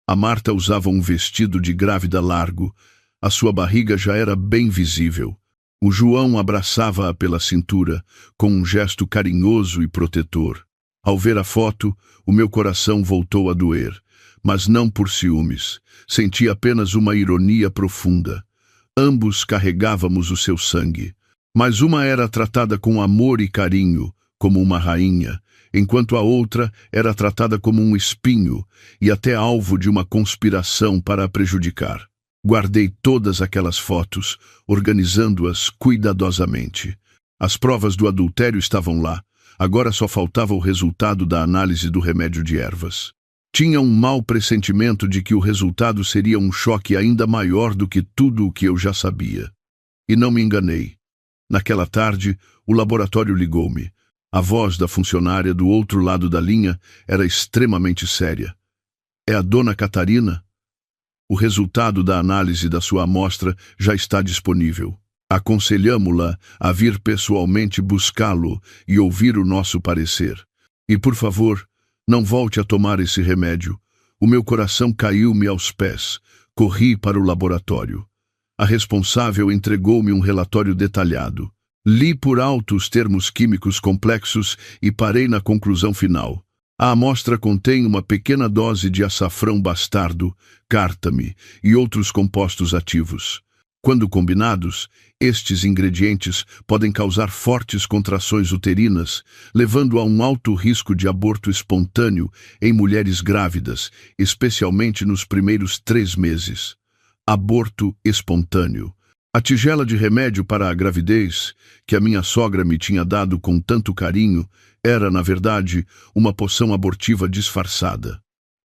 A Marta usava um vestido de grávida largo, a sua barriga já era bem visível. O João abraçava-a pela cintura, com um gesto carinhoso e protetor. Ao ver a foto, o meu coração voltou a doer, mas não por ciúmes. Senti apenas uma ironia profunda. Ambos carregávamos o seu sangue, mas uma era tratada com amor e carinho, como uma rainha, enquanto a outra era tratada como um espinho e até alvo de uma conspiração para a prejudicar. Guardei todas aquelas fotos, organizando-as cuidadosamente. As provas do adultério estavam lá, agora só faltava o resultado da análise do remédio de ervas. Tinha um mau pressentimento de que o resultado seria um choque ainda maior do que tudo o que eu já sabia. E não me enganei. Naquela tarde, o laboratório ligou-me. A voz da funcionária do outro lado da linha era extremamente séria. É a dona Catarina? O resultado da análise da sua amostra já está disponível. Aconselhamo-la a vir pessoalmente buscá-lo e ouvir o nosso parecer. E, por favor, não volte a tomar esse remédio. O meu coração caiu-me aos pés. Corri para o laboratório. A responsável entregou-me um relatório detalhado. Li por alto os termos químicos complexos e parei na conclusão final. A amostra contém uma pequena dose de açafrão bastardo, cártame e outros compostos ativos. Quando combinados, estes ingredientes podem causar fortes contrações uterinas, levando a um alto risco de aborto espontâneo em mulheres grávidas, especialmente nos primeiros 3 meses. Aborto espontâneo. A tigela de remédio para a gravidez, que a minha sogra me tinha dado com tanto carinho, era, na verdade, uma poção abortiva disfarçada.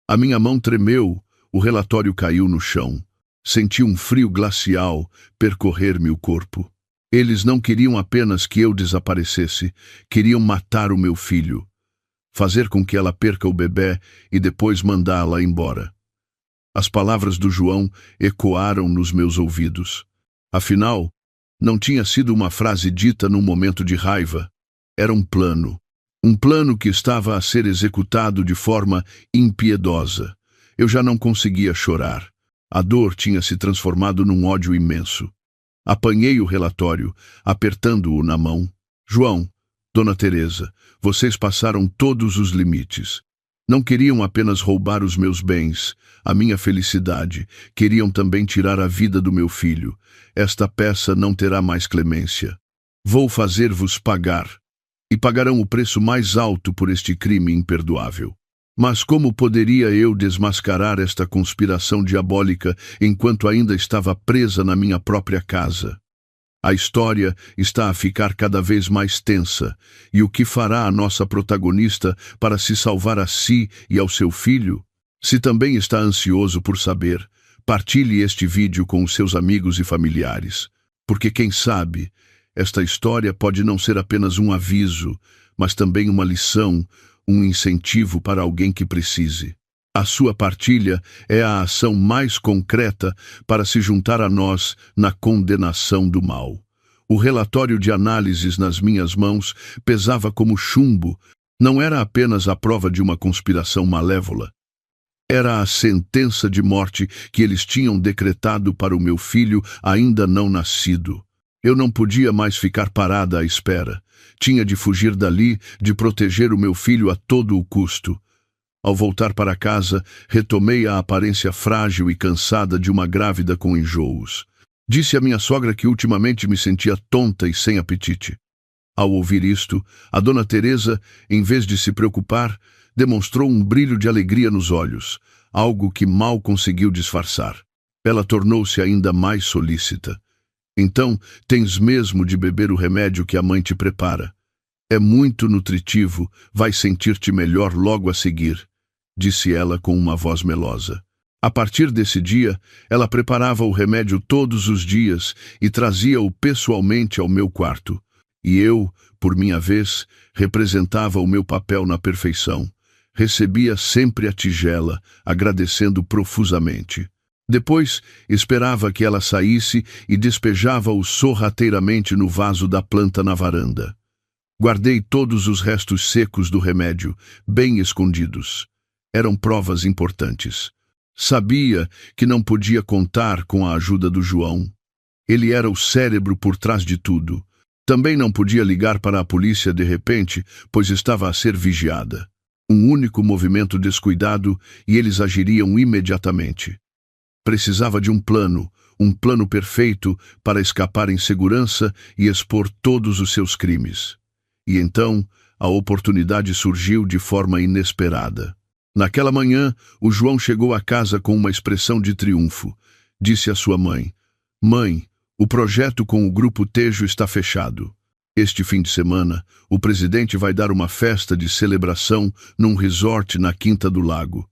A minha mão tremeu, o relatório caiu no chão. Senti um frio glacial percorrer-me o corpo. Eles não queriam apenas que eu desaparecesse, queriam matar o meu filho, fazer com que ela perca o bebê e depois mandá-la embora. As palavras do João ecoaram nos meus ouvidos. Afinal, não tinha sido uma frase dita num momento de raiva. Era um plano. Um plano que estava a ser executado de forma impiedosa. Eu já não conseguia chorar. A dor tinha se transformado num ódio imenso. Apanhei o relatório, apertando-o na mão. João, Dona Teresa, vocês passaram todos os limites. Não queriam apenas roubar os meus bens, a minha felicidade, queriam também tirar a vida do meu filho. Esta peça não terá mais clemência. Vou fazer-vos pagar. E pagarão o preço mais alto por este crime imperdoável. Mas como poderia eu desmascarar esta conspiração diabólica enquanto ainda estava presa na minha própria casa? A história está a ficar cada vez mais tensa, e o que fará a nossa protagonista para se salvar a si e ao seu filho? Se também está ansioso por saber, partilhe este vídeo com os seus amigos e familiares, porque quem sabe, esta história pode não ser apenas um aviso, mas também uma lição, um incentivo para alguém que precise. A sua partilha é a ação mais concreta para se juntar a nós na condenação do mal. O relatório de análises nas minhas mãos pesava como chumbo. Não era apenas a prova de uma conspiração malévola. Era a sentença de morte que eles tinham decretado para o meu filho ainda não nascido. Eu não podia mais ficar parada à espera. Tinha de fugir dali, de proteger o meu filho a todo o custo. Ao voltar para casa, retomei a aparência frágil e cansada de uma grávida com enjoos. Disse à minha sogra que ultimamente me sentia tonta e sem apetite. Ao ouvir isto, a dona Teresa, em vez de se preocupar, demonstrou um brilho de alegria nos olhos, algo que mal conseguiu disfarçar. Ela tornou-se ainda mais solícita. Então, tens mesmo de beber o remédio que a mãe te prepara. É muito nutritivo, vai sentir-te melhor logo a seguir, disse ela com uma voz melosa. A partir desse dia, ela preparava o remédio todos os dias e trazia-o pessoalmente ao meu quarto. E eu, por minha vez, representava o meu papel na perfeição. Recebia sempre a tigela, agradecendo profusamente. Depois, esperava que ela saísse e despejava-o sorrateiramente no vaso da planta na varanda. Guardei todos os restos secos do remédio, bem escondidos. Eram provas importantes. Sabia que não podia contar com a ajuda do João. Ele era o cérebro por trás de tudo. Também não podia ligar para a polícia de repente, pois estava a ser vigiada. Um único movimento descuidado e eles agiriam imediatamente. Precisava de um plano perfeito para escapar em segurança e expor todos os seus crimes. E então, a oportunidade surgiu de forma inesperada. Naquela manhã, o João chegou à casa com uma expressão de triunfo. Disse à sua mãe: "Mãe, o projeto com o Grupo Tejo está fechado. Este fim de semana, o presidente vai dar uma festa de celebração num resort na Quinta do Lago.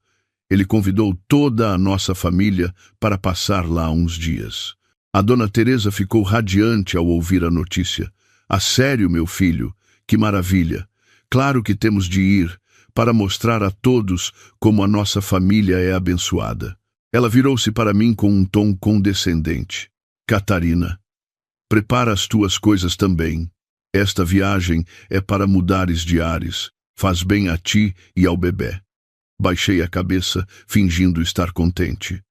Ele convidou toda a nossa família para passar lá uns dias." A dona Teresa ficou radiante ao ouvir a notícia. "A sério, meu filho? Que maravilha! Claro que temos de ir, para mostrar a todos como a nossa família é abençoada." Ela virou-se para mim com um tom condescendente. "Catarina, prepara as tuas coisas também. Esta viagem é para mudares de ares. Faz bem a ti e ao bebê." Baixei a cabeça, fingindo estar contente.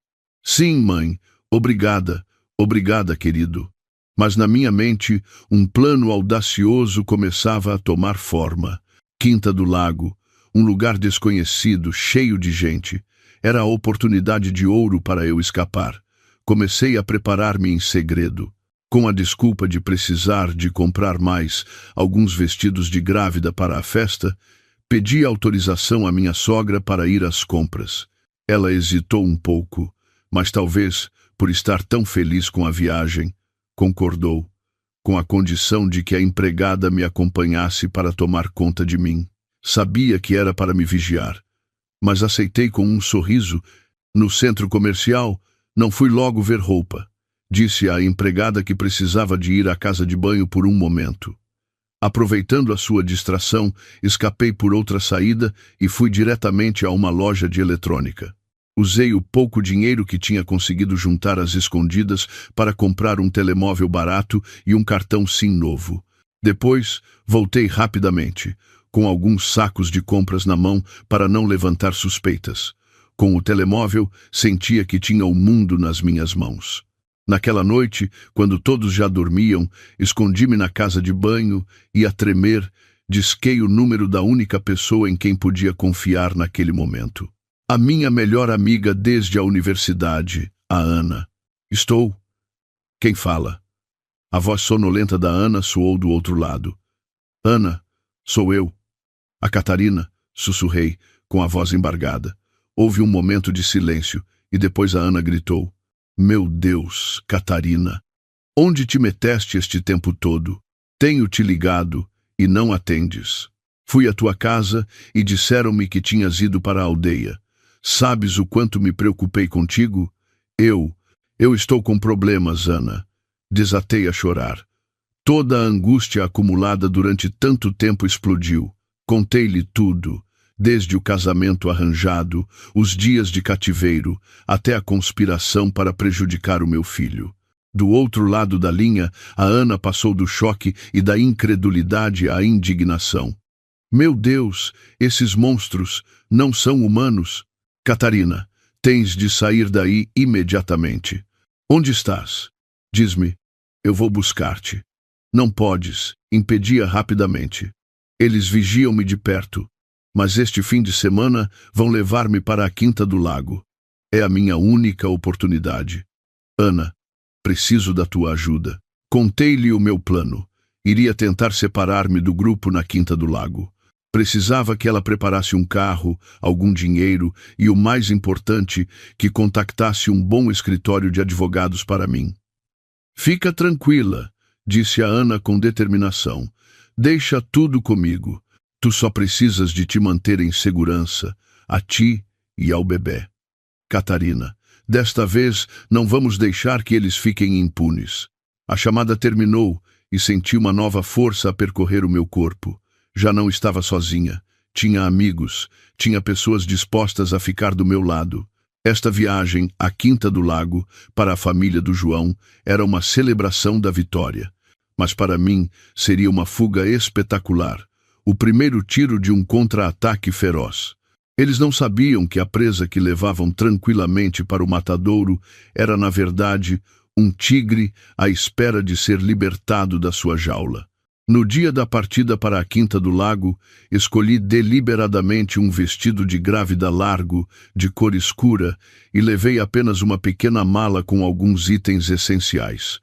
"Sim, mãe. Obrigada. Obrigada, querido." Mas na minha mente, um plano audacioso começava a tomar forma. Quinta do Lago, um lugar desconhecido, cheio de gente. Era a oportunidade de ouro para eu escapar. Comecei a preparar-me em segredo. Com a desculpa de precisar de comprar mais alguns vestidos de grávida para a festa, pedi autorização à minha sogra para ir às compras. Ela hesitou um pouco, mas talvez, por estar tão feliz com a viagem, concordou, com a condição de que a empregada me acompanhasse para tomar conta de mim. Sabia que era para me vigiar, mas aceitei com um sorriso. No centro comercial, não fui logo ver roupa. Disse à empregada que precisava de ir à casa de banho por um momento. Aproveitando a sua distração, escapei por outra saída e fui diretamente a uma loja de eletrônica. Usei o pouco dinheiro que tinha conseguido juntar às escondidas para comprar um telemóvel barato e um cartão SIM novo. Depois, voltei rapidamente, com alguns sacos de compras na mão para não levantar suspeitas. Com o telemóvel, sentia que tinha o mundo nas minhas mãos. Naquela noite, quando todos já dormiam, escondi-me na casa de banho e, a tremer, disquei o número da única pessoa em quem podia confiar naquele momento. A minha melhor amiga desde a universidade, a Ana. "Estou." "Quem fala?" A voz sonolenta da Ana soou do outro lado. "Ana, sou eu." "A Catarina," sussurrei, com a voz embargada. Houve um momento de silêncio, e depois a Ana gritou: "Meu Deus, Catarina! Onde te meteste este tempo todo? Tenho te ligado e não atendes. Fui à tua casa e disseram-me que tinhas ido para a aldeia. Sabes o quanto me preocupei contigo? Eu estou com problemas, Ana." Desatei a chorar. Toda a angústia acumulada durante tanto tempo explodiu. Contei-lhe tudo, desde o casamento arranjado, os dias de cativeiro, até a conspiração para prejudicar o meu filho. Do outro lado da linha, a Ana passou do choque e da incredulidade à indignação. "Meu Deus, esses monstros não são humanos." Catarina, tens de sair daí imediatamente. Onde estás? Diz-me. Eu vou buscar-te. Não podes, impedia rapidamente. Eles vigiam-me de perto, mas este fim de semana vão levar-me para a Quinta do Lago. É a minha única oportunidade. Ana, preciso da tua ajuda. Contei-lhe o meu plano. Iria tentar separar-me do grupo na Quinta do Lago. Precisava que ela preparasse um carro, algum dinheiro e, o mais importante, que contactasse um bom escritório de advogados para mim. Fica tranquila, disse a Ana com determinação. Deixa tudo comigo. Tu só precisas de te manter em segurança, a ti e ao bebê. Catarina, desta vez não vamos deixar que eles fiquem impunes. A chamada terminou e senti uma nova força a percorrer o meu corpo. Já não estava sozinha. Tinha amigos, tinha pessoas dispostas a ficar do meu lado. Esta viagem à Quinta do Lago, para a família do João, era uma celebração da vitória. Mas para mim seria uma fuga espetacular. O primeiro tiro de um contra-ataque feroz. Eles não sabiam que a presa que levavam tranquilamente para o matadouro era, na verdade, um tigre à espera de ser libertado da sua jaula. No dia da partida para a Quinta do Lago, escolhi deliberadamente um vestido de grávida largo, de cor escura, e levei apenas uma pequena mala com alguns itens essenciais.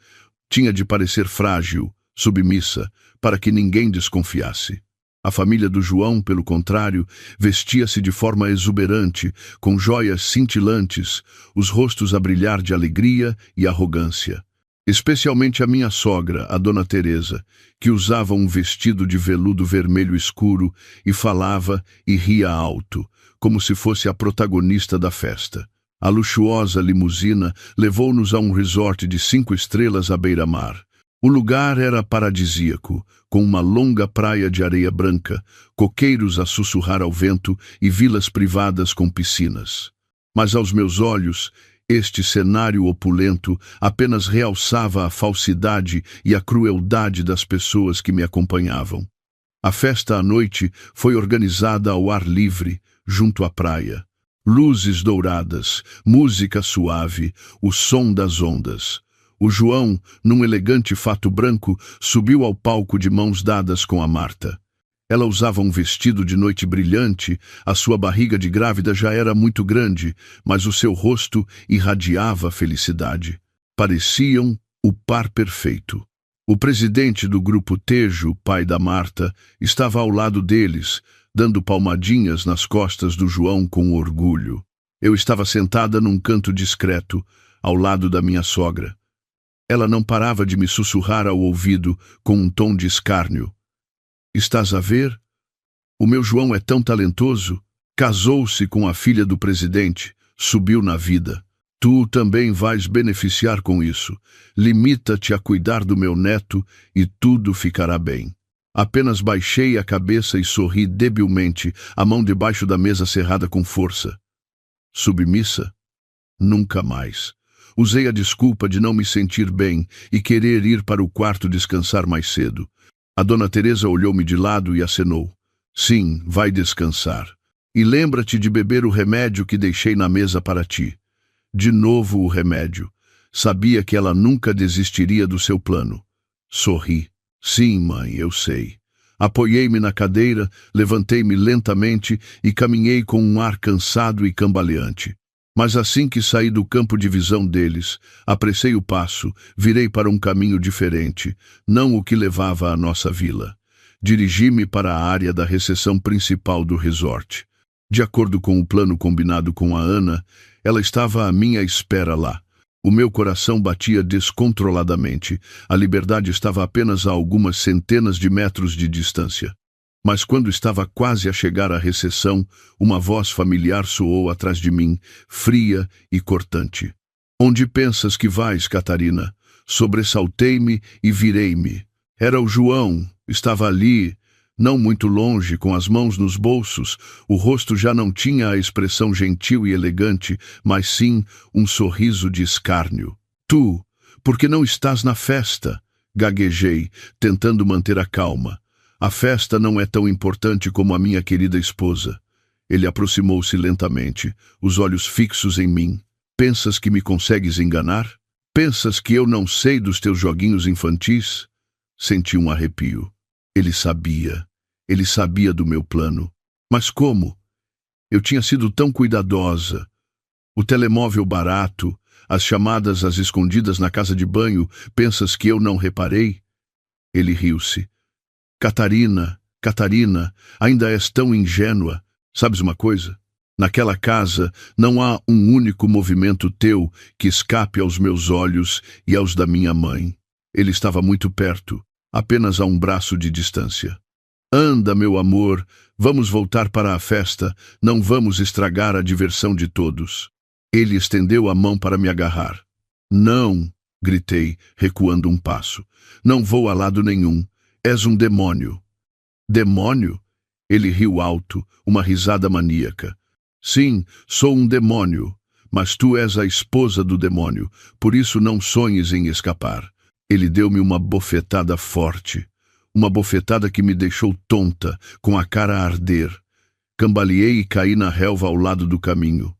Tinha de parecer frágil, submissa, para que ninguém desconfiasse. A família do João, pelo contrário, vestia-se de forma exuberante, com joias cintilantes, os rostos a brilhar de alegria e arrogância. Especialmente a minha sogra, a Dona Teresa, que usava um vestido de veludo vermelho escuro e falava e ria alto, como se fosse a protagonista da festa. A luxuosa limusina levou-nos a um resort de 5 estrelas à beira-mar. O lugar era paradisíaco, com uma longa praia de areia branca, coqueiros a sussurrar ao vento e vilas privadas com piscinas. Mas aos meus olhos, este cenário opulento apenas realçava a falsidade e a crueldade das pessoas que me acompanhavam. A festa à noite foi organizada ao ar livre, junto à praia. Luzes douradas, música suave, o som das ondas. O João, num elegante fato branco, subiu ao palco de mãos dadas com a Marta. Ela usava um vestido de noite brilhante, a sua barriga de grávida já era muito grande, mas o seu rosto irradiava felicidade. Pareciam o par perfeito. O presidente do grupo Tejo, pai da Marta, estava ao lado deles, dando palmadinhas nas costas do João com orgulho. Eu estava sentada num canto discreto, ao lado da minha sogra. Ela não parava de me sussurrar ao ouvido com um tom de escárnio. Estás a ver? O meu João é tão talentoso. Casou-se com a filha do presidente, subiu na vida. Tu também vais beneficiar com isso. Limita-te a cuidar do meu neto e tudo ficará bem. Apenas baixei a cabeça e sorri debilmente, a mão debaixo da mesa cerrada com força. Submissa? Nunca mais. Usei a desculpa de não me sentir bem e querer ir para o quarto descansar mais cedo. A Dona Teresa olhou-me de lado e acenou. Sim, vai descansar. E lembra-te de beber o remédio que deixei na mesa para ti. De novo o remédio. Sabia que ela nunca desistiria do seu plano. Sorri. Sim, mãe, eu sei. Apoiei-me na cadeira, levantei-me lentamente e caminhei com um ar cansado e cambaleante. Mas assim que saí do campo de visão deles, apressei o passo, virei para um caminho diferente, não o que levava à nossa vila. Dirigi-me para a área da recepção principal do resort. De acordo com o plano combinado com a Ana, ela estava à minha espera lá. O meu coração batia descontroladamente. A liberdade estava apenas a algumas centenas de metros de distância. Mas quando estava quase a chegar à recepção, uma voz familiar soou atrás de mim, fria e cortante. Onde pensas que vais, Catarina? Sobressaltei-me e virei-me. Era o João, estava ali, não muito longe, com as mãos nos bolsos. O rosto já não tinha a expressão gentil e elegante, mas sim um sorriso de escárnio. Tu, por que não estás na festa? Gaguejei, tentando manter a calma. A festa não é tão importante como a minha querida esposa. Ele aproximou-se lentamente, os olhos fixos em mim. Pensas que me consegues enganar? Pensas que eu não sei dos teus joguinhos infantis? Senti um arrepio. Ele sabia do meu plano. Mas como? Eu tinha sido tão cuidadosa. O telemóvel barato, as chamadas às escondidas na casa de banho, pensas que eu não reparei? Ele riu-se. Catarina, ainda és tão ingênua. Sabes uma coisa? Naquela casa não há um único movimento teu que escape aos meus olhos e aos da minha mãe. Ele estava muito perto, apenas a um braço de distância. Anda, meu amor, vamos voltar para a festa, não vamos estragar a diversão de todos. Ele estendeu a mão para me agarrar. Não, gritei, recuando um passo. Não vou a lado nenhum. És um demônio. Demônio? Ele riu alto, uma risada maníaca. Sim, sou um demônio, mas tu és a esposa do demônio, por isso não sonhes em escapar. Ele deu-me uma bofetada forte, uma bofetada que me deixou tonta, com a cara a arder. Cambaleei e caí na relva ao lado do caminho.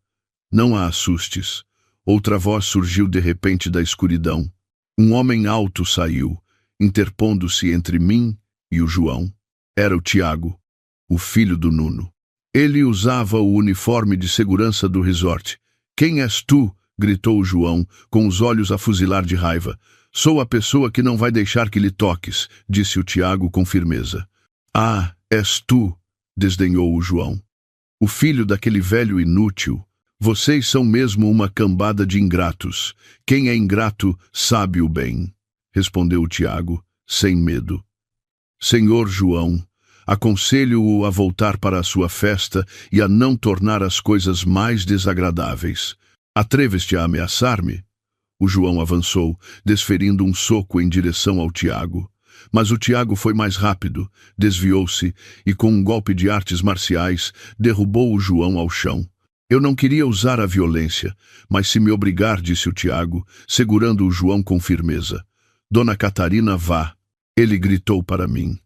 Não a assustes. Outra voz surgiu de repente da escuridão. Um homem alto saiu, interpondo-se entre mim e o João. Era o Tiago, o filho do Nuno. Ele usava o uniforme de segurança do resort. Quem és tu? Gritou o João, com os olhos a fuzilar de raiva. Sou a pessoa que não vai deixar que lhe toques, disse o Tiago com firmeza. Ah, és tu, desdenhou o João. O filho daquele velho inútil. Vocês são mesmo uma cambada de ingratos. Quem é ingrato sabe o bem, respondeu o Tiago, sem medo. Senhor João, aconselho-o a voltar para a sua festa e a não tornar as coisas mais desagradáveis. Atreves-te a ameaçar-me? O João avançou, desferindo um soco em direção ao Tiago. Mas o Tiago foi mais rápido, desviou-se e, com um golpe de artes marciais, derrubou o João ao chão. Eu não queria usar a violência, mas se me obrigar, disse o Tiago, segurando o João com firmeza. Dona Catarina, vá. Ele gritou para mim.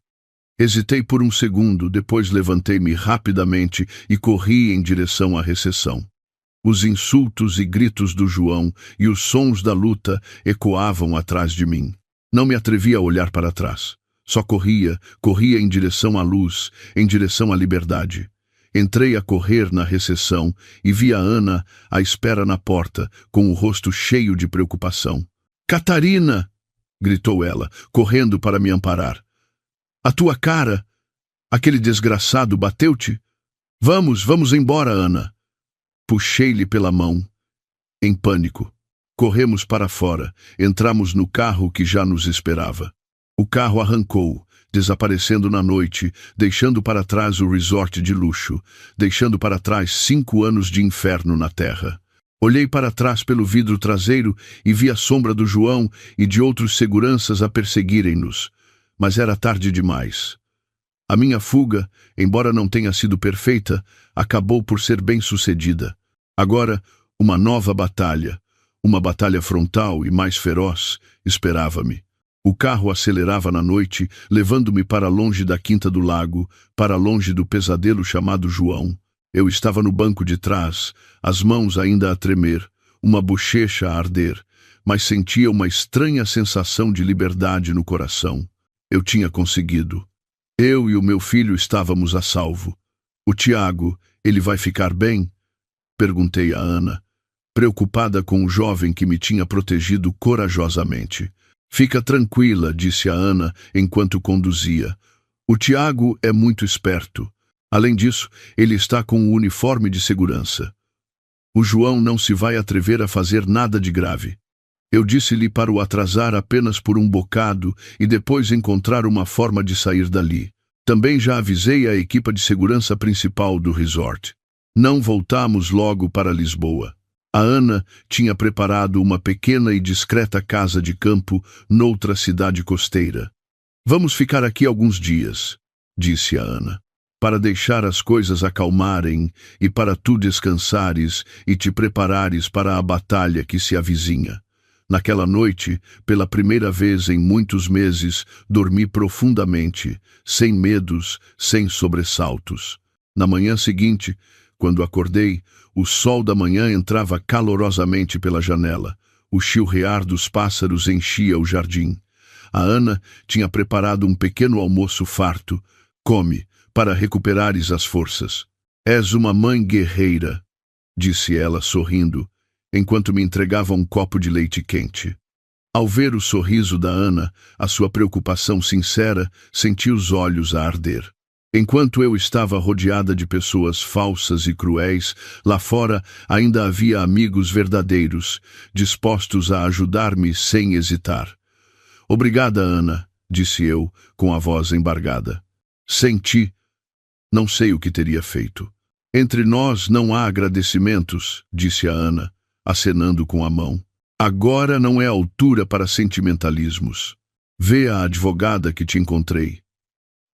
Hesitei por um segundo, depois levantei-me rapidamente e corri em direção à recepção. Os insultos e gritos do João e os sons da luta ecoavam atrás de mim. Não me atrevi a olhar para trás. Só corria em direção à luz, em direção à liberdade. Entrei a correr na recepção e vi a Ana à espera na porta, com o rosto cheio de preocupação. Catarina! Gritou ela, correndo para me amparar. A tua cara! Aquele desgraçado bateu-te? Vamos embora, Ana. Puxei-lhe pela mão. Em pânico. Corremos para fora, entramos no carro que já nos esperava. O carro arrancou, desaparecendo na noite, deixando para trás o resort de luxo, deixando para trás 5 anos de inferno na terra. Olhei para trás pelo vidro traseiro e vi a sombra do João e de outros seguranças a perseguirem-nos. Mas era tarde demais. A minha fuga, embora não tenha sido perfeita, acabou por ser bem-sucedida. Agora, uma nova batalha, uma batalha frontal e mais feroz, esperava-me. O carro acelerava na noite, levando-me para longe da Quinta do Lago, para longe do pesadelo chamado João. Eu estava no banco de trás, as mãos ainda a tremer, uma bochecha a arder, mas sentia uma estranha sensação de liberdade no coração. Eu tinha conseguido. Eu e o meu filho estávamos a salvo. O Tiago, ele vai ficar bem? Perguntei a Ana, preocupada com o jovem que me tinha protegido corajosamente. Fica tranquila, disse a Ana enquanto conduzia. O Tiago é muito esperto. Além disso, ele está com o uniforme de segurança. O João não se vai atrever a fazer nada de grave. Eu disse-lhe para o atrasar apenas por um bocado e depois encontrar uma forma de sair dali. Também já avisei a equipa de segurança principal do resort. Não voltamos logo para Lisboa. A Ana tinha preparado uma pequena e discreta casa de campo noutra cidade costeira. Vamos ficar aqui alguns dias, disse a Ana, para deixar as coisas acalmarem e para tu descansares e te preparares para a batalha que se avizinha. Naquela noite, pela primeira vez em muitos meses, dormi profundamente, sem medos, sem sobressaltos. Na manhã seguinte, quando acordei, o sol da manhã entrava calorosamente pela janela. O chilrear dos pássaros enchia o jardim. A Ana tinha preparado um pequeno almoço farto. Come, para recuperares as forças. És uma mãe guerreira, disse ela sorrindo, enquanto me entregava um copo de leite quente. Ao ver o sorriso da Ana, a sua preocupação sincera, senti os olhos a arder. Enquanto eu estava rodeada de pessoas falsas e cruéis, lá fora ainda havia amigos verdadeiros, dispostos a ajudar-me sem hesitar. Obrigada, Ana, disse eu, com a voz embargada. Sem ti, não sei o que teria feito. Entre nós não há agradecimentos, disse a Ana, acenando com a mão. Agora não é altura para sentimentalismos. Vê a advogada que te encontrei.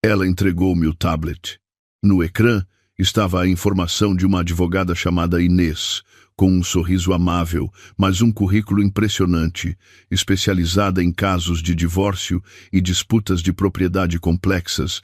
Ela entregou-me o tablet. No ecrã estava a informação de uma advogada chamada Inês, com um sorriso amável, mas um currículo impressionante, especializada em casos de divórcio e disputas de propriedade complexas,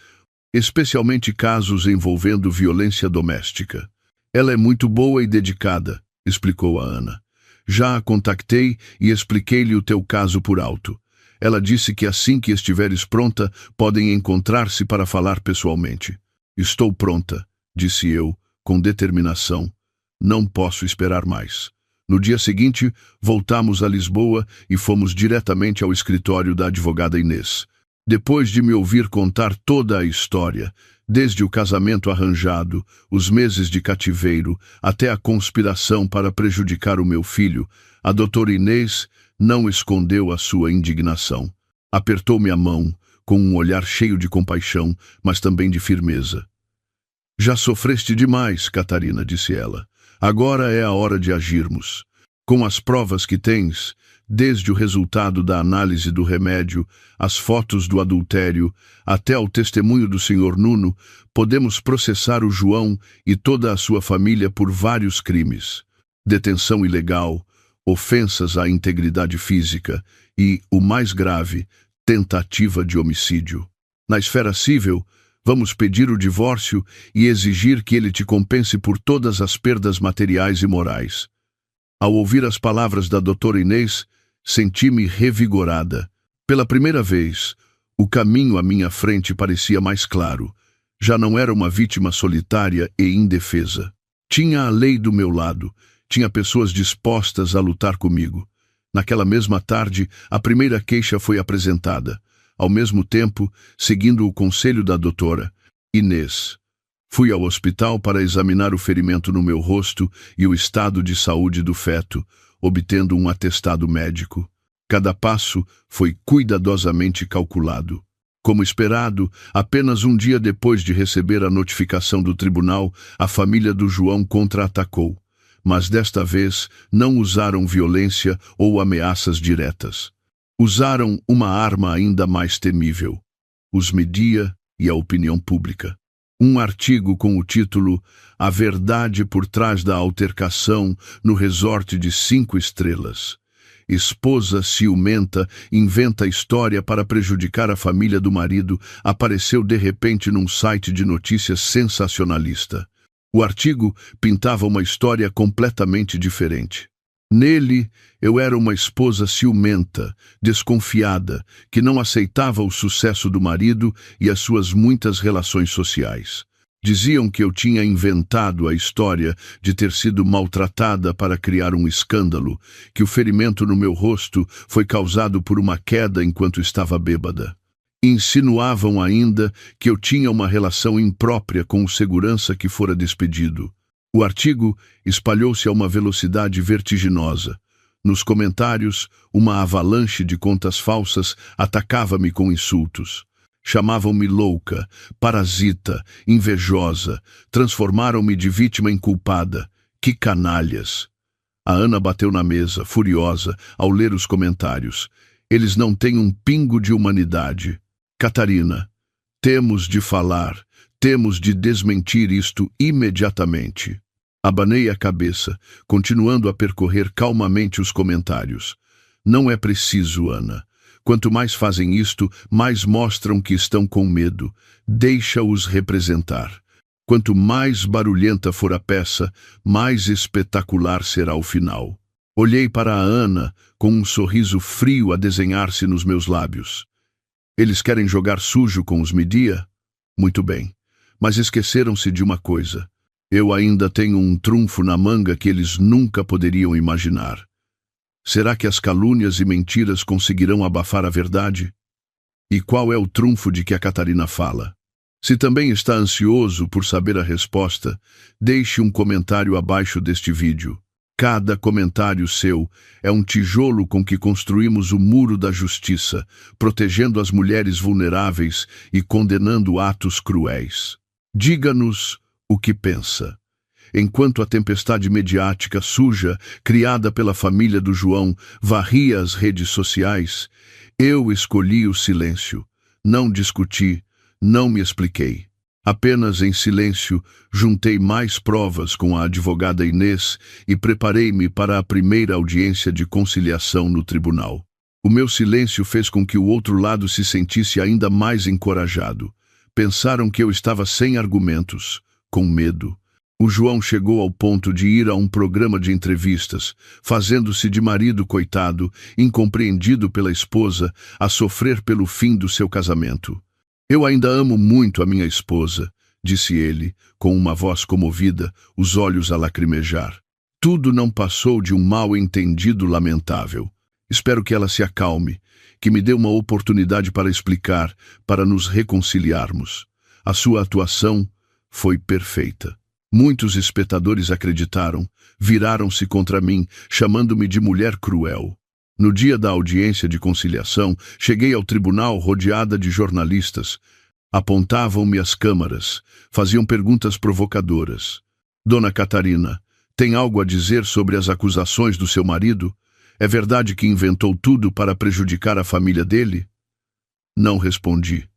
especialmente casos envolvendo violência doméstica. Ela é muito boa e dedicada, explicou a Ana. Já a contactei e expliquei-lhe o teu caso por alto. Ela disse que assim que estiveres pronta, podem encontrar-se para falar pessoalmente. Estou pronta, disse eu, com determinação. Não posso esperar mais. No dia seguinte, voltamos a Lisboa e fomos diretamente ao escritório da advogada Inês. Depois de me ouvir contar toda a história, desde o casamento arranjado, os meses de cativeiro, até a conspiração para prejudicar o meu filho, a doutora Inês não escondeu a sua indignação. Apertou-me a mão, com um olhar cheio de compaixão, mas também de firmeza. Já sofreste demais, Catarina, disse ela. Agora é a hora de agirmos. Com as provas que tens, desde o resultado da análise do remédio, as fotos do adultério, até ao testemunho do Sr. Nuno, podemos processar o João e toda a sua família por vários crimes. Detenção ilegal, ofensas à integridade física e, o mais grave, tentativa de homicídio. Na esfera civil, vamos pedir o divórcio e exigir que ele te compense por todas as perdas materiais e morais. Ao ouvir as palavras da doutora Inês, senti-me revigorada. Pela primeira vez, o caminho à minha frente parecia mais claro. Já não era uma vítima solitária e indefesa. Tinha a lei do meu lado, tinha pessoas dispostas a lutar comigo. Naquela mesma tarde, a primeira queixa foi apresentada. Ao mesmo tempo, seguindo o conselho da doutora Inês, fui ao hospital para examinar o ferimento no meu rosto e o estado de saúde do feto, obtendo um atestado médico. Cada passo foi cuidadosamente calculado. Como esperado, apenas um dia depois de receber a notificação do tribunal, a família do João contra-atacou. Mas desta vez não usaram violência ou ameaças diretas. Usaram uma arma ainda mais temível: os mídia e a opinião pública. Um artigo com o título A Verdade por Trás da Altercação no Resort de 5 Estrelas. Esposa ciumenta inventa história para prejudicar a família do marido apareceu de repente num site de notícias sensacionalista. O artigo pintava uma história completamente diferente. Nele, eu era uma esposa ciumenta, desconfiada, que não aceitava o sucesso do marido e as suas muitas relações sociais. Diziam que eu tinha inventado a história de ter sido maltratada para criar um escândalo, que o ferimento no meu rosto foi causado por uma queda enquanto estava bêbada. Insinuavam ainda que eu tinha uma relação imprópria com o segurança que fora despedido. O artigo espalhou-se a uma velocidade vertiginosa. Nos comentários, uma avalanche de contas falsas atacava-me com insultos. Chamavam-me louca, parasita, invejosa, transformaram-me de vítima em culpada. Que canalhas! A Ana bateu na mesa, furiosa, ao ler os comentários. Eles não têm um pingo de humanidade. Catarina, temos de falar, temos de desmentir isto imediatamente. Abanei a cabeça, continuando a percorrer calmamente os comentários. Não é preciso, Ana. Quanto mais fazem isto, mais mostram que estão com medo. Deixa-os representar. Quanto mais barulhenta for a peça, mais espetacular será o final. Olhei para a Ana com um sorriso frio a desenhar-se nos meus lábios. Eles querem jogar sujo com os Medea? Muito bem, mas esqueceram-se de uma coisa. Eu ainda tenho um trunfo na manga que eles nunca poderiam imaginar. Será que as calúnias e mentiras conseguirão abafar a verdade? E qual é o trunfo de que a Catarina fala? Se também está ansioso por saber a resposta, deixe um comentário abaixo deste vídeo. Cada comentário seu é um tijolo com que construímos o muro da justiça, protegendo as mulheres vulneráveis e condenando atos cruéis. Diga-nos o que pensa. Enquanto a tempestade mediática suja, criada pela família do João, varria as redes sociais, eu escolhi o silêncio. Não discuti, não me expliquei. Apenas em silêncio, juntei mais provas com a advogada Inês e preparei-me para a primeira audiência de conciliação no tribunal. O meu silêncio fez com que o outro lado se sentisse ainda mais encorajado. Pensaram que eu estava sem argumentos, com medo. O João chegou ao ponto de ir a um programa de entrevistas, fazendo-se de marido coitado, incompreendido pela esposa, a sofrer pelo fim do seu casamento. Eu ainda amo muito a minha esposa, disse ele, com uma voz comovida, os olhos a lacrimejar. Tudo não passou de um mal-entendido lamentável. Espero que ela se acalme, que me dê uma oportunidade para explicar, para nos reconciliarmos. A sua atuação foi perfeita. Muitos espectadores acreditaram, viraram-se contra mim, chamando-me de mulher cruel. No dia da audiência de conciliação, cheguei ao tribunal rodeada de jornalistas. Apontavam-me as câmaras, faziam perguntas provocadoras. Dona Catarina, tem algo a dizer sobre as acusações do seu marido? É verdade que inventou tudo para prejudicar a família dele? Não respondi.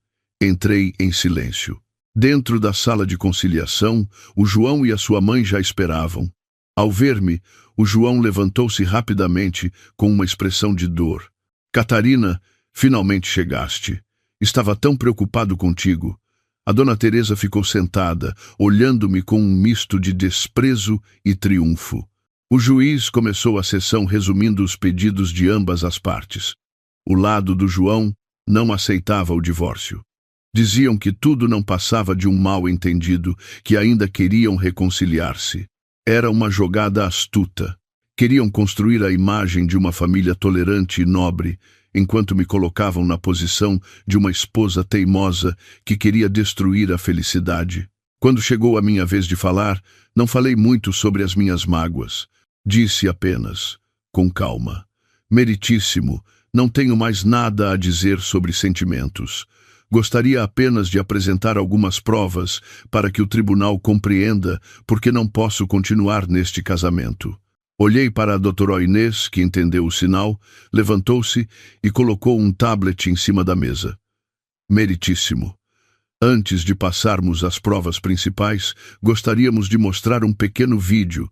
Entrei em silêncio. Dentro da sala de conciliação, o João e a sua mãe já esperavam. Ao ver-me, o João levantou-se rapidamente com uma expressão de dor. Catarina, finalmente chegaste. Estava tão preocupado contigo. A dona Teresa ficou sentada, olhando-me com um misto de desprezo e triunfo. O juiz começou a sessão resumindo os pedidos de ambas as partes. O lado do João não aceitava o divórcio. Diziam que tudo não passava de um mal-entendido, que ainda queriam reconciliar-se. Era uma jogada astuta. Queriam construir a imagem de uma família tolerante e nobre, enquanto me colocavam na posição de uma esposa teimosa que queria destruir a felicidade. Quando chegou a minha vez de falar, não falei muito sobre as minhas mágoas. Disse apenas, com calma: Meritíssimo, não tenho mais nada a dizer sobre sentimentos. Gostaria apenas de apresentar algumas provas para que o tribunal compreenda porque não posso continuar neste casamento. Olhei para a doutora Inês, que entendeu o sinal, levantou-se e colocou um tablet em cima da mesa. Meritíssimo. Antes de passarmos às provas principais, gostaríamos de mostrar um pequeno vídeo.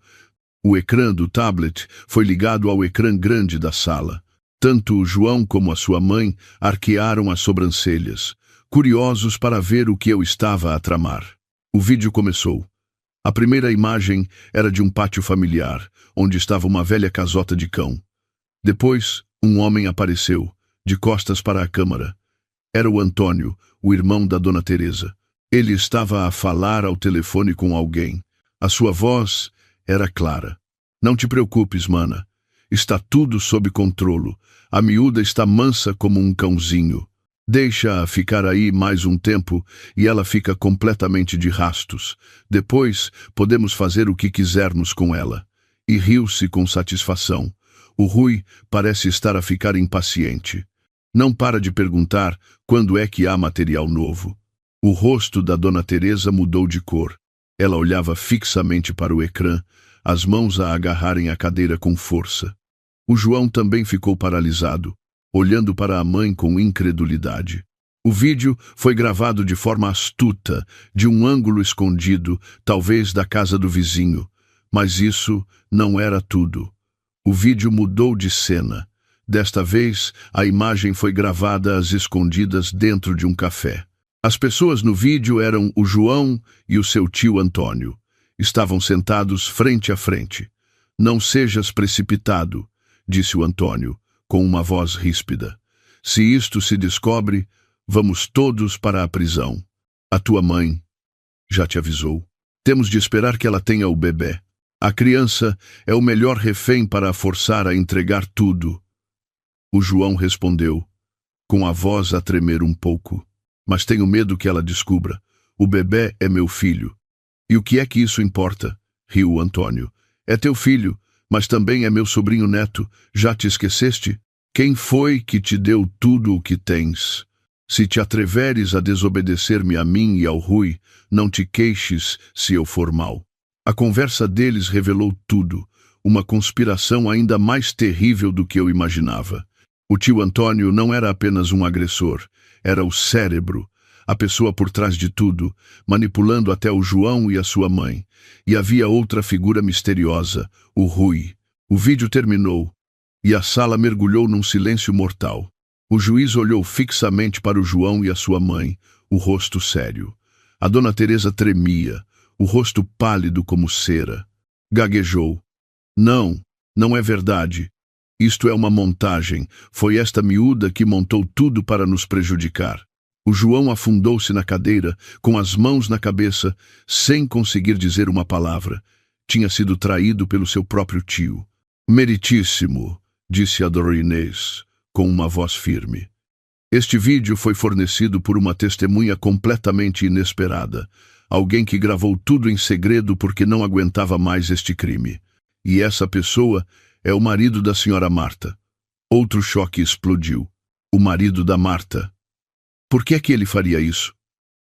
O ecrã do tablet foi ligado ao ecrã grande da sala. Tanto o João como a sua mãe arquearam as sobrancelhas, curiosos para ver o que eu estava a tramar. O vídeo começou. A primeira imagem era de um pátio familiar, onde estava uma velha casota de cão. Depois, um homem apareceu, de costas para a câmara. Era o Antônio, o irmão da dona Teresa. Ele estava a falar ao telefone com alguém. A sua voz era clara. Não te preocupes, mana. Está tudo sob controlo. A miúda está mansa como um cãozinho. Deixa-a ficar aí mais um tempo e ela fica completamente de rastos. Depois, podemos fazer o que quisermos com ela. E riu-se com satisfação. O Rui parece estar a ficar impaciente. Não para de perguntar quando é que há material novo. O rosto da dona Teresa mudou de cor. Ela olhava fixamente para o ecrã, as mãos a agarrarem a cadeira com força. O João também ficou paralisado, olhando para a mãe com incredulidade. O vídeo foi gravado de forma astuta, de um ângulo escondido, talvez da casa do vizinho. Mas isso não era tudo. O vídeo mudou de cena. Desta vez, a imagem foi gravada às escondidas dentro de um café. As pessoas no vídeo eram o João e o seu tio Antônio. Estavam sentados frente a frente. Não sejas precipitado, disse o Antônio, com uma voz ríspida. Se isto se descobre, vamos todos para a prisão. A tua mãe já te avisou. Temos de esperar que ela tenha o bebê. A criança é o melhor refém para a forçar a entregar tudo. O João respondeu, com a voz a tremer um pouco. Mas tenho medo que ela descubra. O bebê é meu filho. E o que é que isso importa? Riu o Antônio. É teu filho, mas também é meu sobrinho neto. Já te esqueceste? Quem foi que te deu tudo o que tens? Se te atreveres a desobedecer-me a mim e ao Rui, não te queixes se eu for mal. A conversa deles revelou tudo, uma conspiração ainda mais terrível do que eu imaginava. O tio Antônio não era apenas um agressor, era o cérebro, a pessoa por trás de tudo, manipulando até o João e a sua mãe. E havia outra figura misteriosa, o Rui. O vídeo terminou, e a sala mergulhou num silêncio mortal. O juiz olhou fixamente para o João e a sua mãe, o rosto sério. A dona Teresa tremia, o rosto pálido como cera. Gaguejou. Não, não é verdade. Isto é uma montagem. Foi esta miúda que montou tudo para nos prejudicar. O João afundou-se na cadeira, com as mãos na cabeça, sem conseguir dizer uma palavra. Tinha sido traído pelo seu próprio tio. Meritíssimo, disse a Dona Inês, com uma voz firme. Este vídeo foi fornecido por uma testemunha completamente inesperada. Alguém que gravou tudo em segredo porque não aguentava mais este crime. E essa pessoa é o marido da senhora Marta. Outro choque explodiu. O marido da Marta. Por que é que ele faria isso?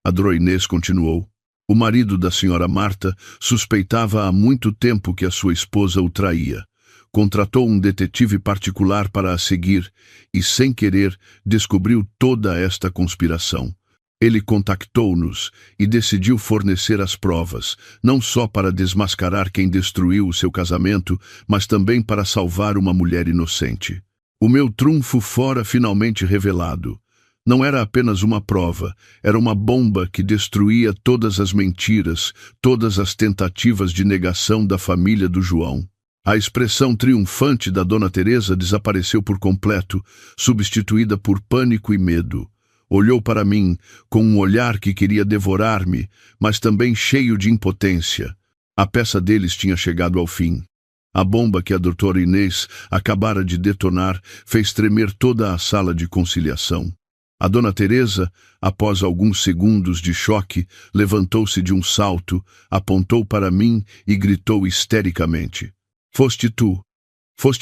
A Dona Inês continuou. O marido da senhora Marta suspeitava há muito tempo que a sua esposa o traía. Contratou um detetive particular para a seguir e, sem querer, descobriu toda esta conspiração. Ele contactou-nos e decidiu fornecer as provas, não só para desmascarar quem destruiu o seu casamento, mas também para salvar uma mulher inocente. O meu trunfo fora finalmente revelado. Não era apenas uma prova, era uma bomba que destruía todas as mentiras, todas as tentativas de negação da família do João. A expressão triunfante da Dona Teresa desapareceu por completo, substituída por pânico e medo. Olhou para mim com um olhar que queria devorar-me, mas também cheio de impotência. A peça deles tinha chegado ao fim. A bomba que a doutora Inês acabara de detonar fez tremer toda a sala de conciliação. A Dona Teresa, após alguns segundos de choque, levantou-se de um salto, apontou para mim e gritou histericamente. Foste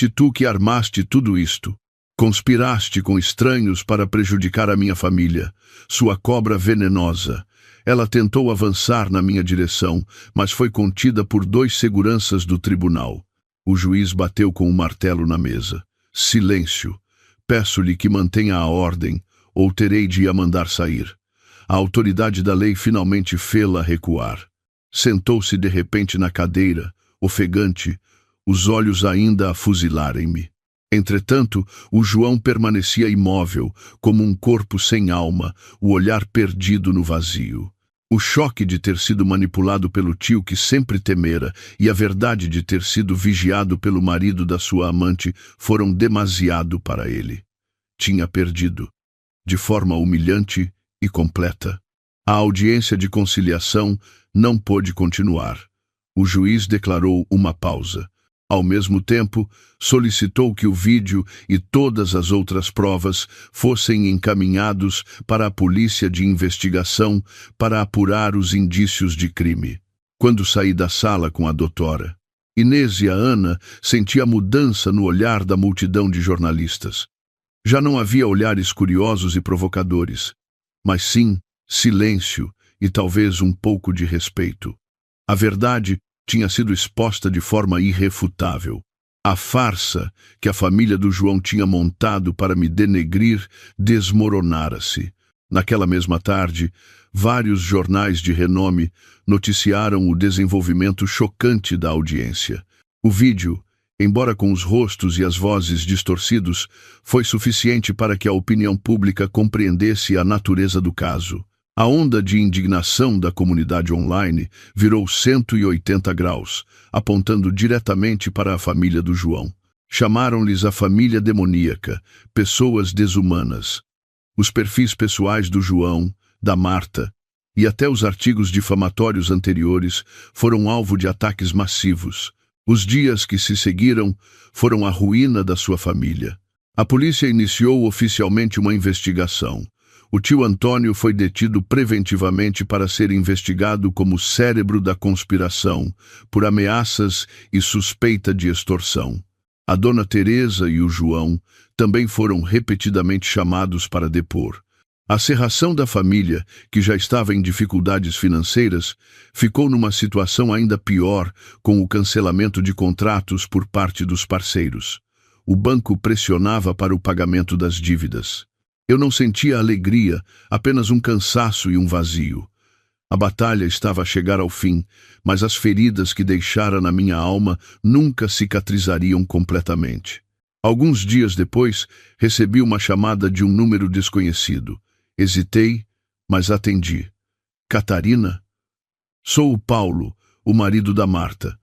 tu que armaste tudo isto. Conspiraste com estranhos para prejudicar a minha família. Sua cobra venenosa. Ela tentou avançar na minha direção, mas foi contida por 2 seguranças do tribunal. O juiz bateu com um martelo na mesa. Silêncio. Peço-lhe que mantenha a ordem, ou terei de a mandar sair. A autoridade da lei finalmente fê-la recuar. Sentou-se de repente na cadeira, ofegante, os olhos ainda a fuzilarem-me. Entretanto, o João permanecia imóvel, como um corpo sem alma, o olhar perdido no vazio. O choque de ter sido manipulado pelo tio que sempre temera e a verdade de ter sido vigiado pelo marido da sua amante foram demasiado para ele. Tinha perdido, de forma humilhante e completa. A audiência de conciliação não pôde continuar. O juiz declarou uma pausa. Ao mesmo tempo, solicitou que o vídeo e todas as outras provas fossem encaminhados para a polícia de investigação para apurar os indícios de crime. Quando saí da sala com a doutora, Inês e a Ana sentiam a mudança no olhar da multidão de jornalistas. Já não havia olhares curiosos e provocadores, mas sim silêncio e talvez um pouco de respeito. A verdade tinha sido exposta de forma irrefutável. A farsa que a família do João tinha montado para me denegrir desmoronara-se. Naquela mesma tarde, vários jornais de renome noticiaram o desenvolvimento chocante da audiência. O vídeo, embora com os rostos e as vozes distorcidos, foi suficiente para que a opinião pública compreendesse a natureza do caso. A onda de indignação da comunidade online virou 180 graus, apontando diretamente para a família do João. Chamaram-lhes a família demoníaca, pessoas desumanas. Os perfis pessoais do João, da Marta e até os artigos difamatórios anteriores foram alvo de ataques massivos. Os dias que se seguiram foram a ruína da sua família. A polícia iniciou oficialmente uma investigação. O tio Antônio foi detido preventivamente para ser investigado como cérebro da conspiração, por ameaças e suspeita de extorsão. A dona Teresa e o João também foram repetidamente chamados para depor. A cerração da família, que já estava em dificuldades financeiras, ficou numa situação ainda pior com o cancelamento de contratos por parte dos parceiros. O banco pressionava para o pagamento das dívidas. Eu não sentia alegria, apenas um cansaço e um vazio. A batalha estava a chegar ao fim, mas as feridas que deixara na minha alma nunca cicatrizariam completamente. Alguns dias depois, recebi uma chamada de um número desconhecido. Hesitei, mas atendi. Catarina? Sou o Paulo, o marido da Marta.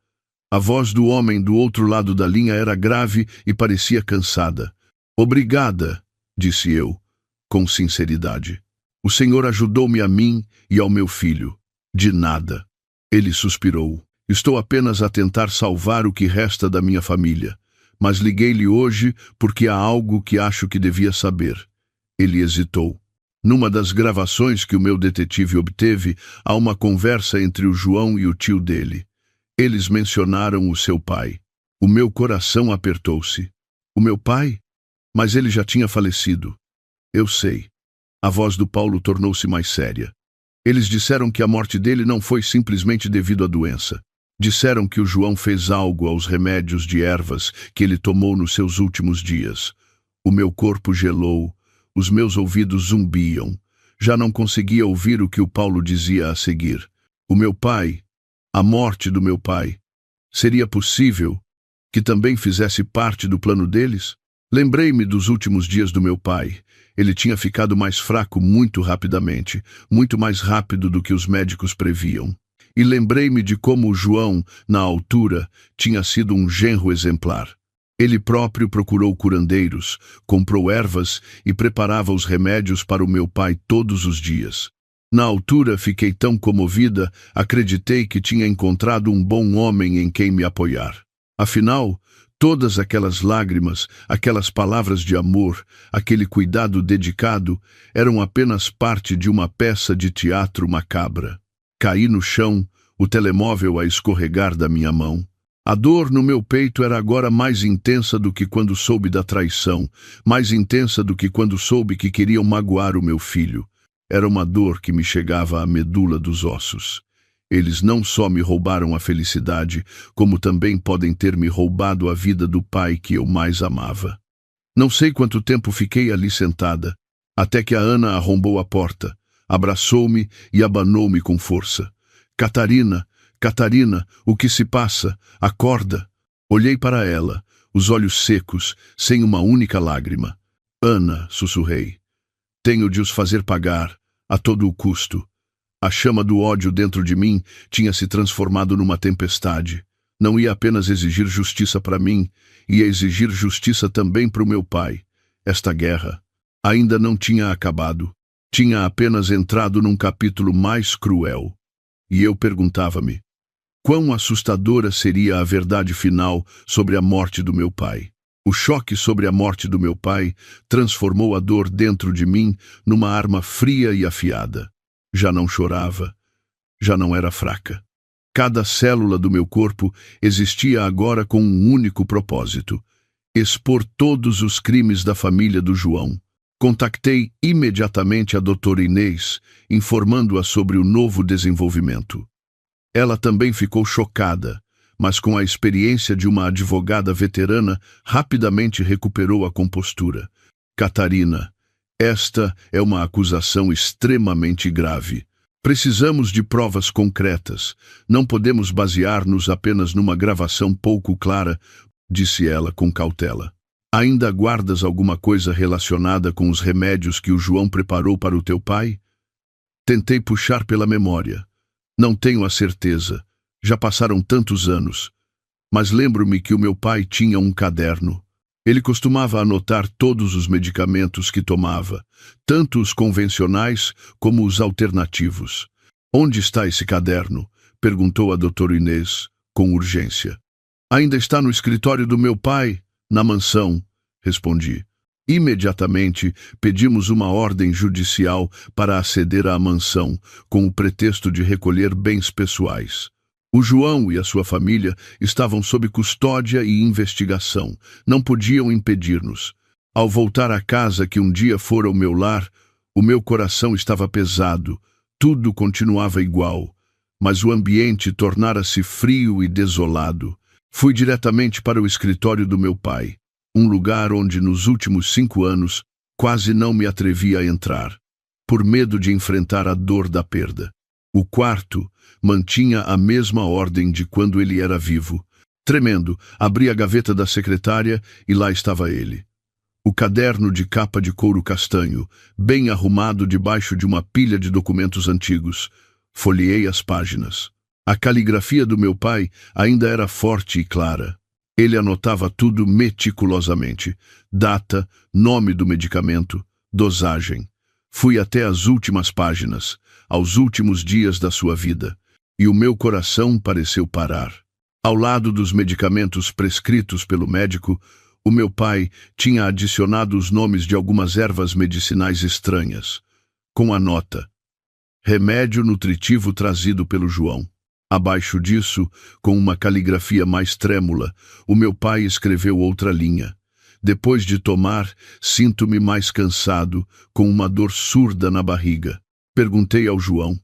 A voz do homem do outro lado da linha era grave e parecia cansada. Obrigada, disse eu, com sinceridade. O Senhor ajudou-me a mim e ao meu filho. De nada. Ele suspirou. Estou apenas a tentar salvar o que resta da minha família. Mas liguei-lhe hoje porque há algo que acho que devia saber. Ele hesitou. Numa das gravações que o meu detetive obteve, há uma conversa entre o João e o tio dele. Eles mencionaram o seu pai. O meu coração apertou-se. O meu pai? Mas ele já tinha falecido. Eu sei. A voz do Paulo tornou-se mais séria. Eles disseram que a morte dele não foi simplesmente devido à doença. Disseram que o João fez algo aos remédios de ervas que ele tomou nos seus últimos dias. O meu corpo gelou, os meus ouvidos zumbiam. Já não conseguia ouvir o que o Paulo dizia a seguir. O meu pai, a morte do meu pai, seria possível que também fizesse parte do plano deles? Lembrei-me dos últimos dias do meu pai. Ele tinha ficado mais fraco muito rapidamente, muito mais rápido do que os médicos previam. E lembrei-me de como o João, na altura, tinha sido um genro exemplar. Ele próprio procurou curandeiros, comprou ervas e preparava os remédios para o meu pai todos os dias. Na altura fiquei tão comovida, acreditei que tinha encontrado um bom homem em quem me apoiar. Afinal, todas aquelas lágrimas, aquelas palavras de amor, aquele cuidado dedicado, eram apenas parte de uma peça de teatro macabra. Caí no chão, o telemóvel a escorregar da minha mão. A dor no meu peito era agora mais intensa do que quando soube da traição, mais intensa do que quando soube que queriam magoar o meu filho. Era uma dor que me chegava à medula dos ossos. Eles não só me roubaram a felicidade, como também podem ter me roubado a vida do pai que eu mais amava. Não sei quanto tempo fiquei ali sentada, até que a Ana arrombou a porta, abraçou-me e abanou-me com força. Catarina, Catarina, o que se passa? Acorda! Olhei para ela, os olhos secos, sem uma única lágrima. Ana, sussurrei. Tenho de os fazer pagar, a todo o custo. A chama do ódio dentro de mim tinha se transformado numa tempestade. Não ia apenas exigir justiça para mim, ia exigir justiça também para o meu pai. Esta guerra ainda não tinha acabado. Tinha apenas entrado num capítulo mais cruel. E eu perguntava-me, quão assustadora seria a verdade final sobre a morte do meu pai? O choque sobre a morte do meu pai transformou a dor dentro de mim numa arma fria e afiada. Já não chorava, já não era fraca. Cada célula do meu corpo existia agora com um único propósito: expor todos os crimes da família do João. Contactei imediatamente a doutora Inês, informando-a sobre o novo desenvolvimento. Ela também ficou chocada, mas com a experiência de uma advogada veterana, rapidamente recuperou a compostura. Catarina, esta é uma acusação extremamente grave. Precisamos de provas concretas. Não podemos basear-nos apenas numa gravação pouco clara, disse ela com cautela. Ainda guardas alguma coisa relacionada com os remédios que o João preparou para o teu pai? Tentei puxar pela memória. Não tenho a certeza. Já passaram tantos anos. Mas lembro-me que o meu pai tinha um caderno. Ele costumava anotar todos os medicamentos que tomava, tanto os convencionais como os alternativos. Onde está esse caderno? Perguntou a doutora Inês, com urgência. Ainda está no escritório do meu pai, na mansão, respondi. Imediatamente pedimos uma ordem judicial para aceder à mansão, com o pretexto de recolher bens pessoais. O João e a sua família estavam sob custódia e investigação. Não podiam impedir-nos. Ao voltar à casa que um dia fora o meu lar, o meu coração estava pesado. Tudo continuava igual, mas o ambiente tornara-se frio e desolado. Fui diretamente para o escritório do meu pai, um lugar onde nos últimos 5 anos quase não me atrevia a entrar, por medo de enfrentar a dor da perda. O quarto mantinha a mesma ordem de quando ele era vivo. Tremendo, abri a gaveta da secretária e lá estava ele. O caderno de capa de couro castanho, bem arrumado debaixo de uma pilha de documentos antigos. Folheei as páginas. A caligrafia do meu pai ainda era forte e clara. Ele anotava tudo meticulosamente. Data, nome do medicamento, dosagem. Fui até as últimas páginas, aos últimos dias da sua vida, e o meu coração pareceu parar. Ao lado dos medicamentos prescritos pelo médico, o meu pai tinha adicionado os nomes de algumas ervas medicinais estranhas, com a nota: remédio nutritivo trazido pelo João. Abaixo disso, com uma caligrafia mais trêmula, o meu pai escreveu outra linha. Depois de tomar, sinto-me mais cansado, com uma dor surda na barriga. Perguntei ao João.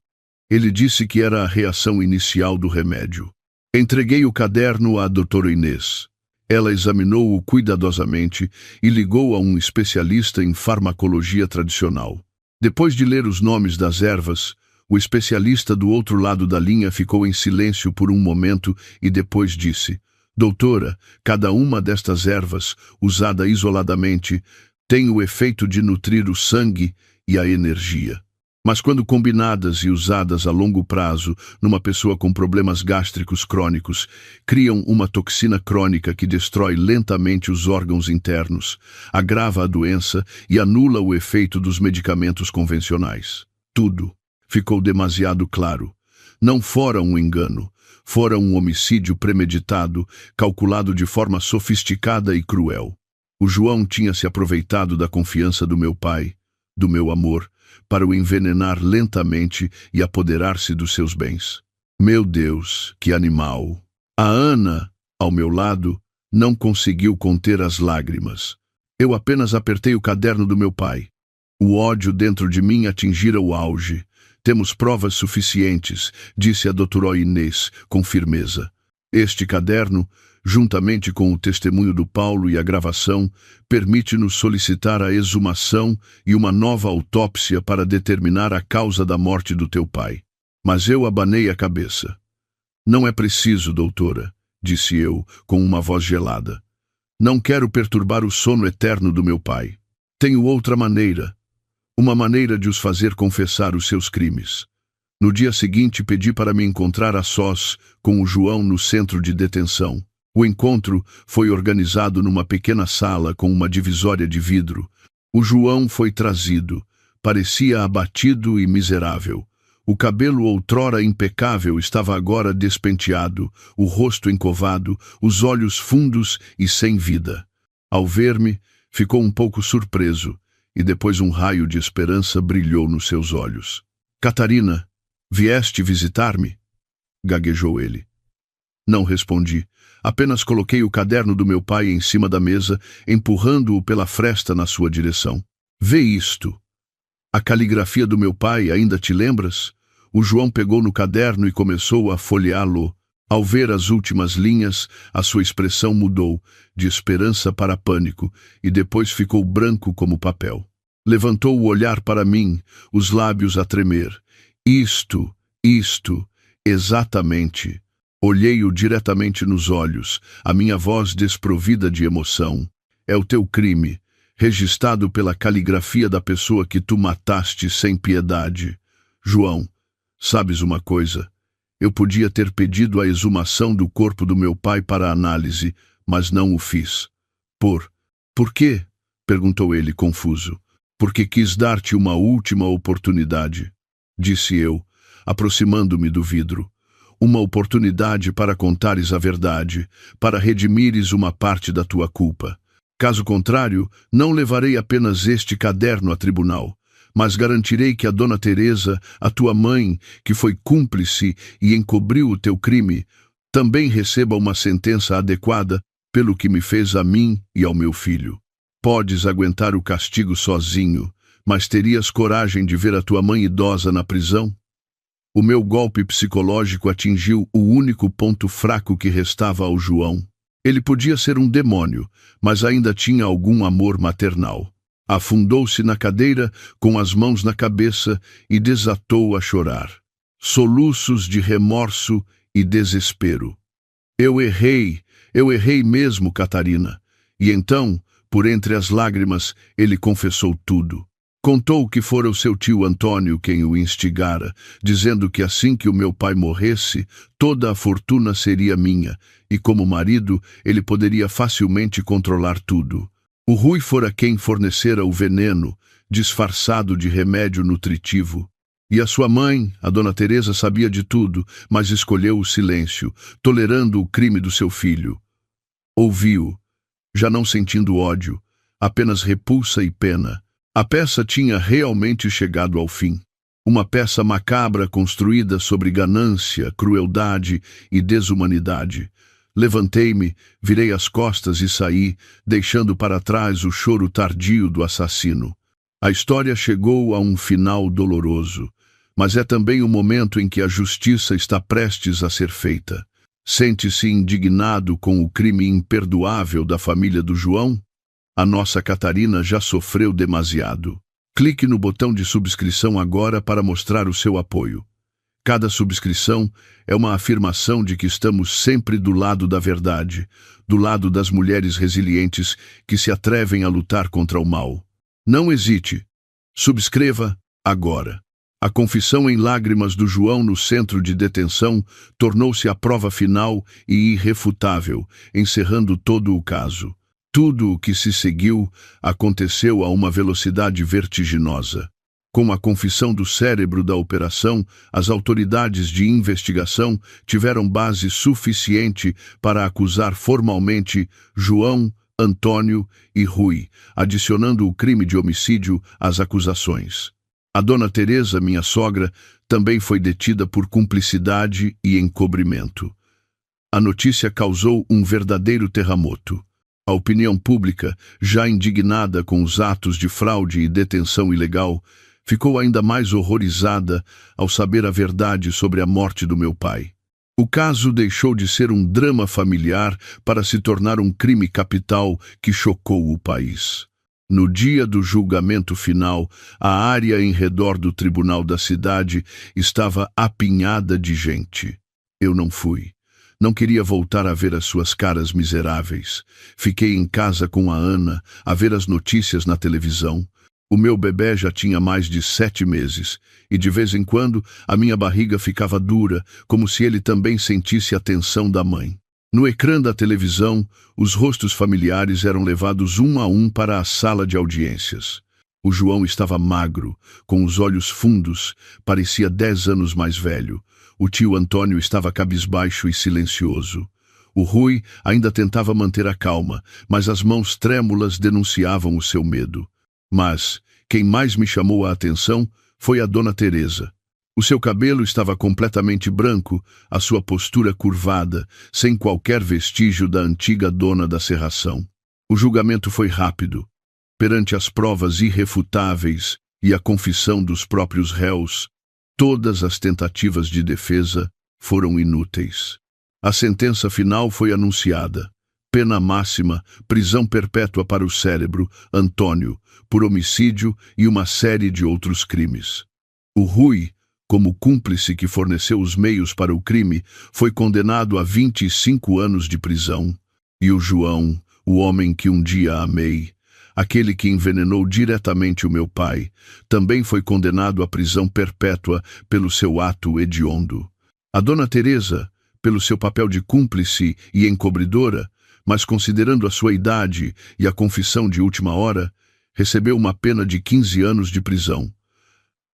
Ele disse que era a reação inicial do remédio. Entreguei o caderno à doutora Inês. Ela examinou-o cuidadosamente e ligou a um especialista em farmacologia tradicional. Depois de ler os nomes das ervas, o especialista do outro lado da linha ficou em silêncio por um momento e depois disse: doutora, cada uma destas ervas, usada isoladamente, tem o efeito de nutrir o sangue e a energia. Mas quando combinadas e usadas a longo prazo numa pessoa com problemas gástricos crônicos, criam uma toxina crônica que destrói lentamente os órgãos internos, agrava a doença e anula o efeito dos medicamentos convencionais. Tudo ficou demasiado claro. Não fora um engano, fora um homicídio premeditado, calculado de forma sofisticada e cruel. O João tinha se aproveitado da confiança do meu pai, do meu amor, para o envenenar lentamente e apoderar-se dos seus bens. Meu Deus, que animal! A Ana, ao meu lado, não conseguiu conter as lágrimas. Eu apenas apertei o caderno do meu pai. O ódio dentro de mim atingira o auge. Temos provas suficientes, disse a doutora Inês, com firmeza. Este caderno, juntamente com o testemunho do Paulo e a gravação, permite-nos solicitar a exumação e uma nova autópsia para determinar a causa da morte do teu pai. Mas eu abanei a cabeça. Não é preciso, doutora, disse eu, com uma voz gelada. Não quero perturbar o sono eterno do meu pai. Tenho outra maneira. Uma maneira de os fazer confessar os seus crimes. No dia seguinte pedi para me encontrar a sós com o João no centro de detenção. O encontro foi organizado numa pequena sala com uma divisória de vidro. O João foi trazido. Parecia abatido e miserável. O cabelo outrora impecável estava agora despenteado, o rosto encovado, os olhos fundos e sem vida. Ao ver-me, ficou um pouco surpreso, e depois um raio de esperança brilhou nos seus olhos. Catarina, vieste visitar-me? Gaguejou ele. Não respondi. Apenas coloquei o caderno do meu pai em cima da mesa, empurrando-o pela fresta na sua direção. Vê isto. A caligrafia do meu pai, ainda te lembras? O João pegou no caderno e começou a folheá-lo. Ao ver as últimas linhas, a sua expressão mudou, de esperança para pânico, e depois ficou branco como papel. Levantou o olhar para mim, os lábios a tremer. Isto, exatamente. Olhei-o diretamente nos olhos, a minha voz desprovida de emoção. É o teu crime, registrado pela caligrafia da pessoa que tu mataste sem piedade. João, sabes uma coisa? Eu podia ter pedido a exumação do corpo do meu pai para análise, mas não o fiz. Por quê? Perguntou ele, confuso. Porque quis dar-te uma última oportunidade, disse eu, aproximando-me do vidro. Uma oportunidade para contares a verdade, para redimires uma parte da tua culpa. Caso contrário, não levarei apenas este caderno a tribunal, mas garantirei que a Dona Teresa, a tua mãe, que foi cúmplice e encobriu o teu crime, também receba uma sentença adequada pelo que me fez a mim e ao meu filho. Podes aguentar o castigo sozinho, mas terias coragem de ver a tua mãe idosa na prisão? O meu golpe psicológico atingiu o único ponto fraco que restava ao João. Ele podia ser um demônio, mas ainda tinha algum amor maternal. Afundou-se na cadeira, com as mãos na cabeça, e desatou a chorar. Soluços de remorso e desespero. Eu errei mesmo, Catarina. E então, por entre as lágrimas, ele confessou tudo. Contou que fora o seu tio Antônio quem o instigara, dizendo que assim que o meu pai morresse, toda a fortuna seria minha, e como marido, ele poderia facilmente controlar tudo. O Rui fora quem fornecera o veneno, disfarçado de remédio nutritivo. E a sua mãe, a Dona Teresa, sabia de tudo, mas escolheu o silêncio, tolerando o crime do seu filho. Ouviu, já não sentindo ódio, apenas repulsa e pena. A peça tinha realmente chegado ao fim. Uma peça macabra construída sobre ganância, crueldade e desumanidade. Levantei-me, virei as costas e saí, deixando para trás o choro tardio do assassino. A história chegou a um final doloroso, mas é também o momento em que a justiça está prestes a ser feita. Sente-se indignado com o crime imperdoável da família do João? A nossa Catarina já sofreu demasiado. Clique no botão de subscrição agora para mostrar o seu apoio. Cada subscrição é uma afirmação de que estamos sempre do lado da verdade, do lado das mulheres resilientes que se atrevem a lutar contra o mal. Não hesite. Subscreva agora. A confissão em lágrimas do João no centro de detenção tornou-se a prova final e irrefutável, encerrando todo o caso. Tudo o que se seguiu aconteceu a uma velocidade vertiginosa. Com a confissão do cérebro da operação, as autoridades de investigação tiveram base suficiente para acusar formalmente João, Antônio e Rui, adicionando o crime de homicídio às acusações. A Dona Teresa, minha sogra, também foi detida por cumplicidade e encobrimento. A notícia causou um verdadeiro terremoto. A opinião pública, já indignada com os atos de fraude e detenção ilegal, ficou ainda mais horrorizada ao saber a verdade sobre a morte do meu pai. O caso deixou de ser um drama familiar para se tornar um crime capital que chocou o país. No dia do julgamento final, a área em redor do tribunal da cidade estava apinhada de gente. Eu não fui. Não queria voltar a ver as suas caras miseráveis. Fiquei em casa com a Ana, a ver as notícias na televisão. O meu bebê já tinha mais de 7 meses, e de vez em quando a minha barriga ficava dura, como se ele também sentisse a tensão da mãe. No ecrã da televisão, os rostos familiares eram levados um a um para a sala de audiências. O João estava magro, com os olhos fundos, parecia 10 anos mais velho. O tio Antônio estava cabisbaixo e silencioso. O Rui ainda tentava manter a calma, mas as mãos trêmulas denunciavam o seu medo. Mas quem mais me chamou a atenção foi a Dona Teresa. O seu cabelo estava completamente branco, a sua postura curvada, sem qualquer vestígio da antiga dona da serração. O julgamento foi rápido. Perante as provas irrefutáveis e a confissão dos próprios réus, todas as tentativas de defesa foram inúteis. A sentença final foi anunciada. Pena máxima, prisão perpétua para o cérebro, Antônio, por homicídio e uma série de outros crimes. O Rui, como cúmplice que forneceu os meios para o crime, foi condenado a 25 anos de prisão. E o João, o homem que um dia amei, aquele que envenenou diretamente o meu pai, também foi condenado à prisão perpétua pelo seu ato hediondo. A dona Teresa, pelo seu papel de cúmplice e encobridora, mas considerando a sua idade e a confissão de última hora, recebeu uma pena de 15 anos de prisão.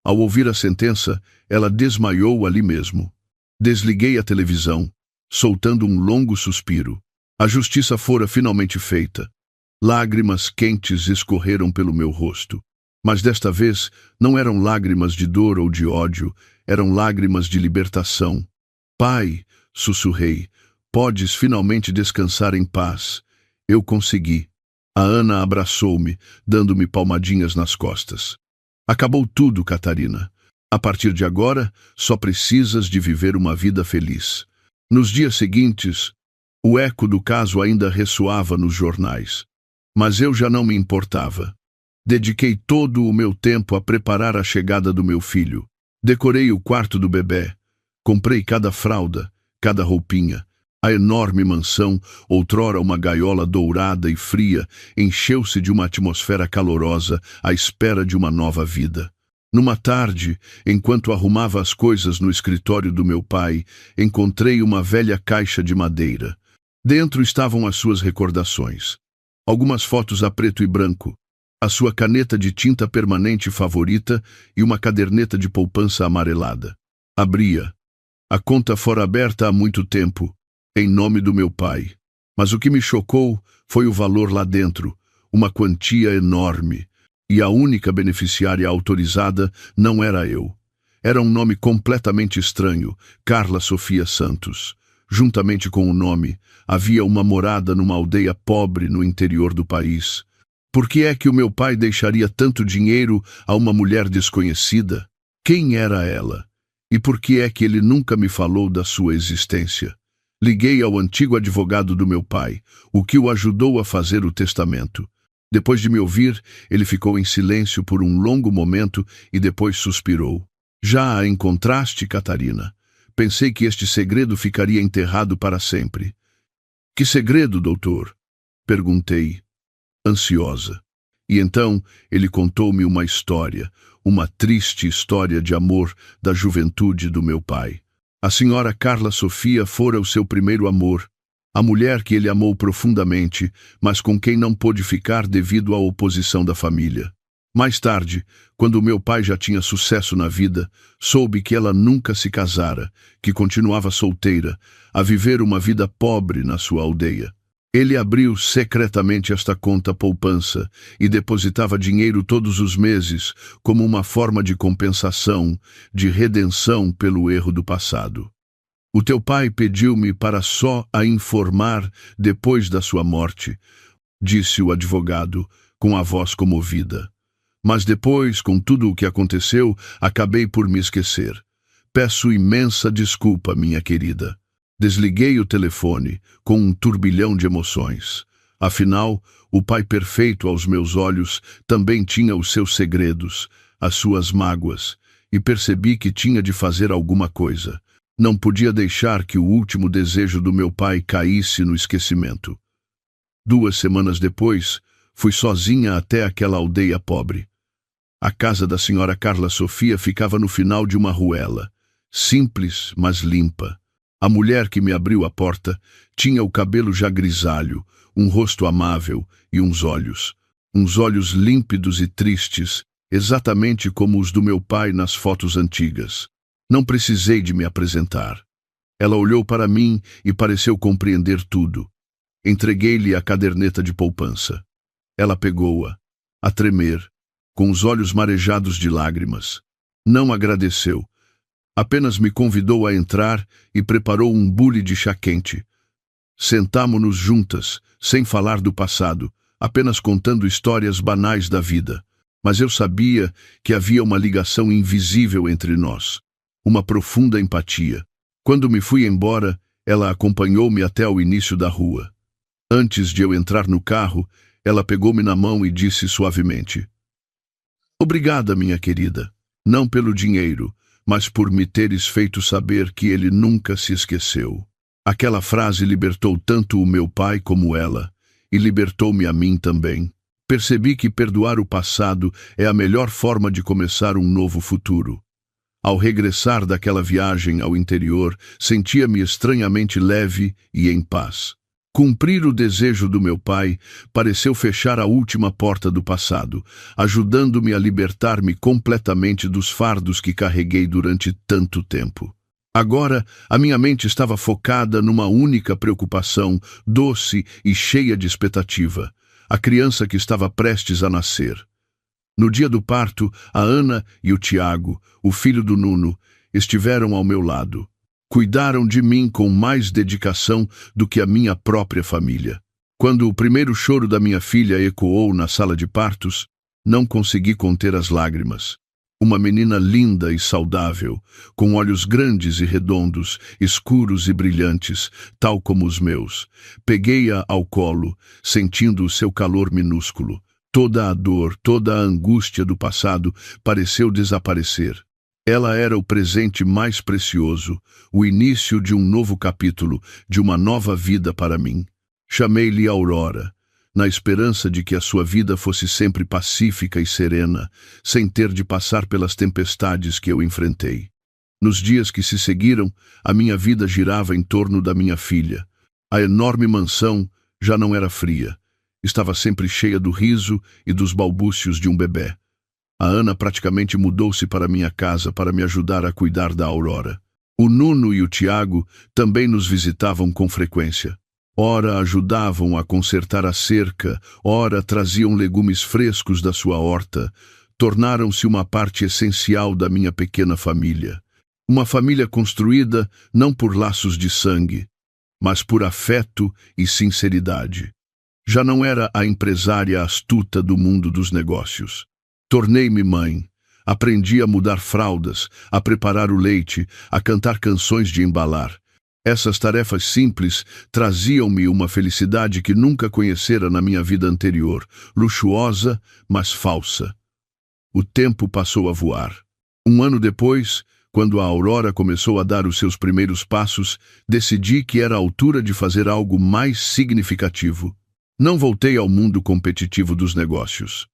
Ao ouvir a sentença, ela desmaiou ali mesmo. Desliguei a televisão, soltando um longo suspiro. A justiça fora finalmente feita. Lágrimas quentes escorreram pelo meu rosto. Mas desta vez não eram lágrimas de dor ou de ódio, eram lágrimas de libertação. Pai, sussurrei, podes finalmente descansar em paz. Eu consegui. A Ana abraçou-me, dando-me palmadinhas nas costas. Acabou tudo, Catarina. A partir de agora, só precisas de viver uma vida feliz. Nos dias seguintes, o eco do caso ainda ressoava nos jornais. Mas eu já não me importava. Dediquei todo o meu tempo a preparar a chegada do meu filho. Decorei o quarto do bebê. Comprei cada fralda, cada roupinha. A enorme mansão, outrora uma gaiola dourada e fria, encheu-se de uma atmosfera calorosa à espera de uma nova vida. Numa tarde, enquanto arrumava as coisas no escritório do meu pai, encontrei uma velha caixa de madeira. Dentro estavam as suas recordações. Algumas fotos a preto e branco, a sua caneta de tinta permanente favorita e uma caderneta de poupança amarelada. Abria. A conta fora aberta há muito tempo, em nome do meu pai. Mas o que me chocou foi o valor lá dentro, uma quantia enorme. E a única beneficiária autorizada não era eu. Era um nome completamente estranho, Carla Sofia Santos. Juntamente com o nome, havia uma morada numa aldeia pobre no interior do país. Por que é que o meu pai deixaria tanto dinheiro a uma mulher desconhecida? Quem era ela? E por que é que ele nunca me falou da sua existência? Liguei ao antigo advogado do meu pai, o que o ajudou a fazer o testamento. Depois de me ouvir, ele ficou em silêncio por um longo momento e depois suspirou. Já a encontraste, Catarina? Pensei que este segredo ficaria enterrado para sempre. Que segredo, doutor? Perguntei, ansiosa. E então ele contou-me uma história, uma triste história de amor da juventude do meu pai. A senhora Carla Sofia fora o seu primeiro amor, a mulher que ele amou profundamente, mas com quem não pôde ficar devido à oposição da família. Mais tarde, quando o meu pai já tinha sucesso na vida, soube que ela nunca se casara, que continuava solteira, a viver uma vida pobre na sua aldeia. Ele abriu secretamente esta conta poupança e depositava dinheiro todos os meses como uma forma de compensação, de redenção pelo erro do passado. O teu pai pediu-me para só a informar depois da sua morte, disse o advogado, com a voz comovida. Mas depois, com tudo o que aconteceu, acabei por me esquecer. Peço imensa desculpa, minha querida. Desliguei o telefone, com um turbilhão de emoções. Afinal, o pai perfeito aos meus olhos também tinha os seus segredos, as suas mágoas, e percebi que tinha de fazer alguma coisa. Não podia deixar que o último desejo do meu pai caísse no esquecimento. 2 semanas depois, fui sozinha até aquela aldeia pobre. A casa da senhora Carla Sofia ficava no final de uma ruela, simples, mas limpa. A mulher que me abriu a porta tinha o cabelo já grisalho, um rosto amável e uns olhos límpidos e tristes, exatamente como os do meu pai nas fotos antigas. Não precisei de me apresentar. Ela olhou para mim e pareceu compreender tudo. Entreguei-lhe a caderneta de poupança. Ela pegou-a, a tremer, com os olhos marejados de lágrimas. Não agradeceu. Apenas me convidou a entrar e preparou um bule de chá quente. Sentámo-nos juntas, sem falar do passado, apenas contando histórias banais da vida. Mas eu sabia que havia uma ligação invisível entre nós, uma profunda empatia. Quando me fui embora, ela acompanhou-me até ao início da rua. Antes de eu entrar no carro, ela pegou-me na mão e disse suavemente: "Obrigada, minha querida, não pelo dinheiro, mas por me teres feito saber que ele nunca se esqueceu." Aquela frase libertou tanto o meu pai como ela, e libertou-me a mim também. percebi que perdoar o passado é a melhor forma de começar um novo futuro. Ao regressar daquela viagem ao interior, sentia-me estranhamente leve e em paz. Cumprir o desejo do meu pai pareceu fechar a última porta do passado, ajudando-me a libertar-me completamente dos fardos que carreguei durante tanto tempo. Agora, a minha mente estava focada numa única preocupação, doce e cheia de expectativa: a criança que estava prestes a nascer. No dia do parto, a Ana e o Tiago, o filho do Nuno, estiveram ao meu lado. Cuidaram de mim com mais dedicação do que a minha própria família. Quando o primeiro choro da minha filha ecoou na sala de partos, não consegui conter as lágrimas. Uma menina linda e saudável, com olhos grandes e redondos, escuros e brilhantes, tal como os meus. Peguei-a ao colo, sentindo o seu calor minúsculo. Toda a dor, toda a angústia do passado pareceu desaparecer. Ela era o presente mais precioso, o início de um novo capítulo, de uma nova vida para mim. Chamei-lhe Aurora, na esperança de que a sua vida fosse sempre pacífica e serena, sem ter de passar pelas tempestades que eu enfrentei. Nos dias que se seguiram, a minha vida girava em torno da minha filha. A enorme mansão já não era fria. Estava sempre cheia do riso e dos balbúcios de um bebê. A Ana praticamente mudou-se para minha casa para me ajudar a cuidar da Aurora. O Nuno e o Tiago também nos visitavam com frequência. Ora ajudavam a consertar a cerca, ora traziam legumes frescos da sua horta. Tornaram-se uma parte essencial da minha pequena família. Uma família construída não por laços de sangue, mas por afeto e sinceridade. Já não era a empresária astuta do mundo dos negócios. Tornei-me mãe. Aprendi a mudar fraldas, a preparar o leite, a cantar canções de embalar. Essas tarefas simples traziam-me uma felicidade que nunca conhecera na minha vida anterior, luxuosa, mas falsa. O tempo passou a voar. Um ano depois, quando a Aurora começou a dar os seus primeiros passos, decidi que era a altura de fazer algo mais significativo. Não voltei ao mundo competitivo dos negócios.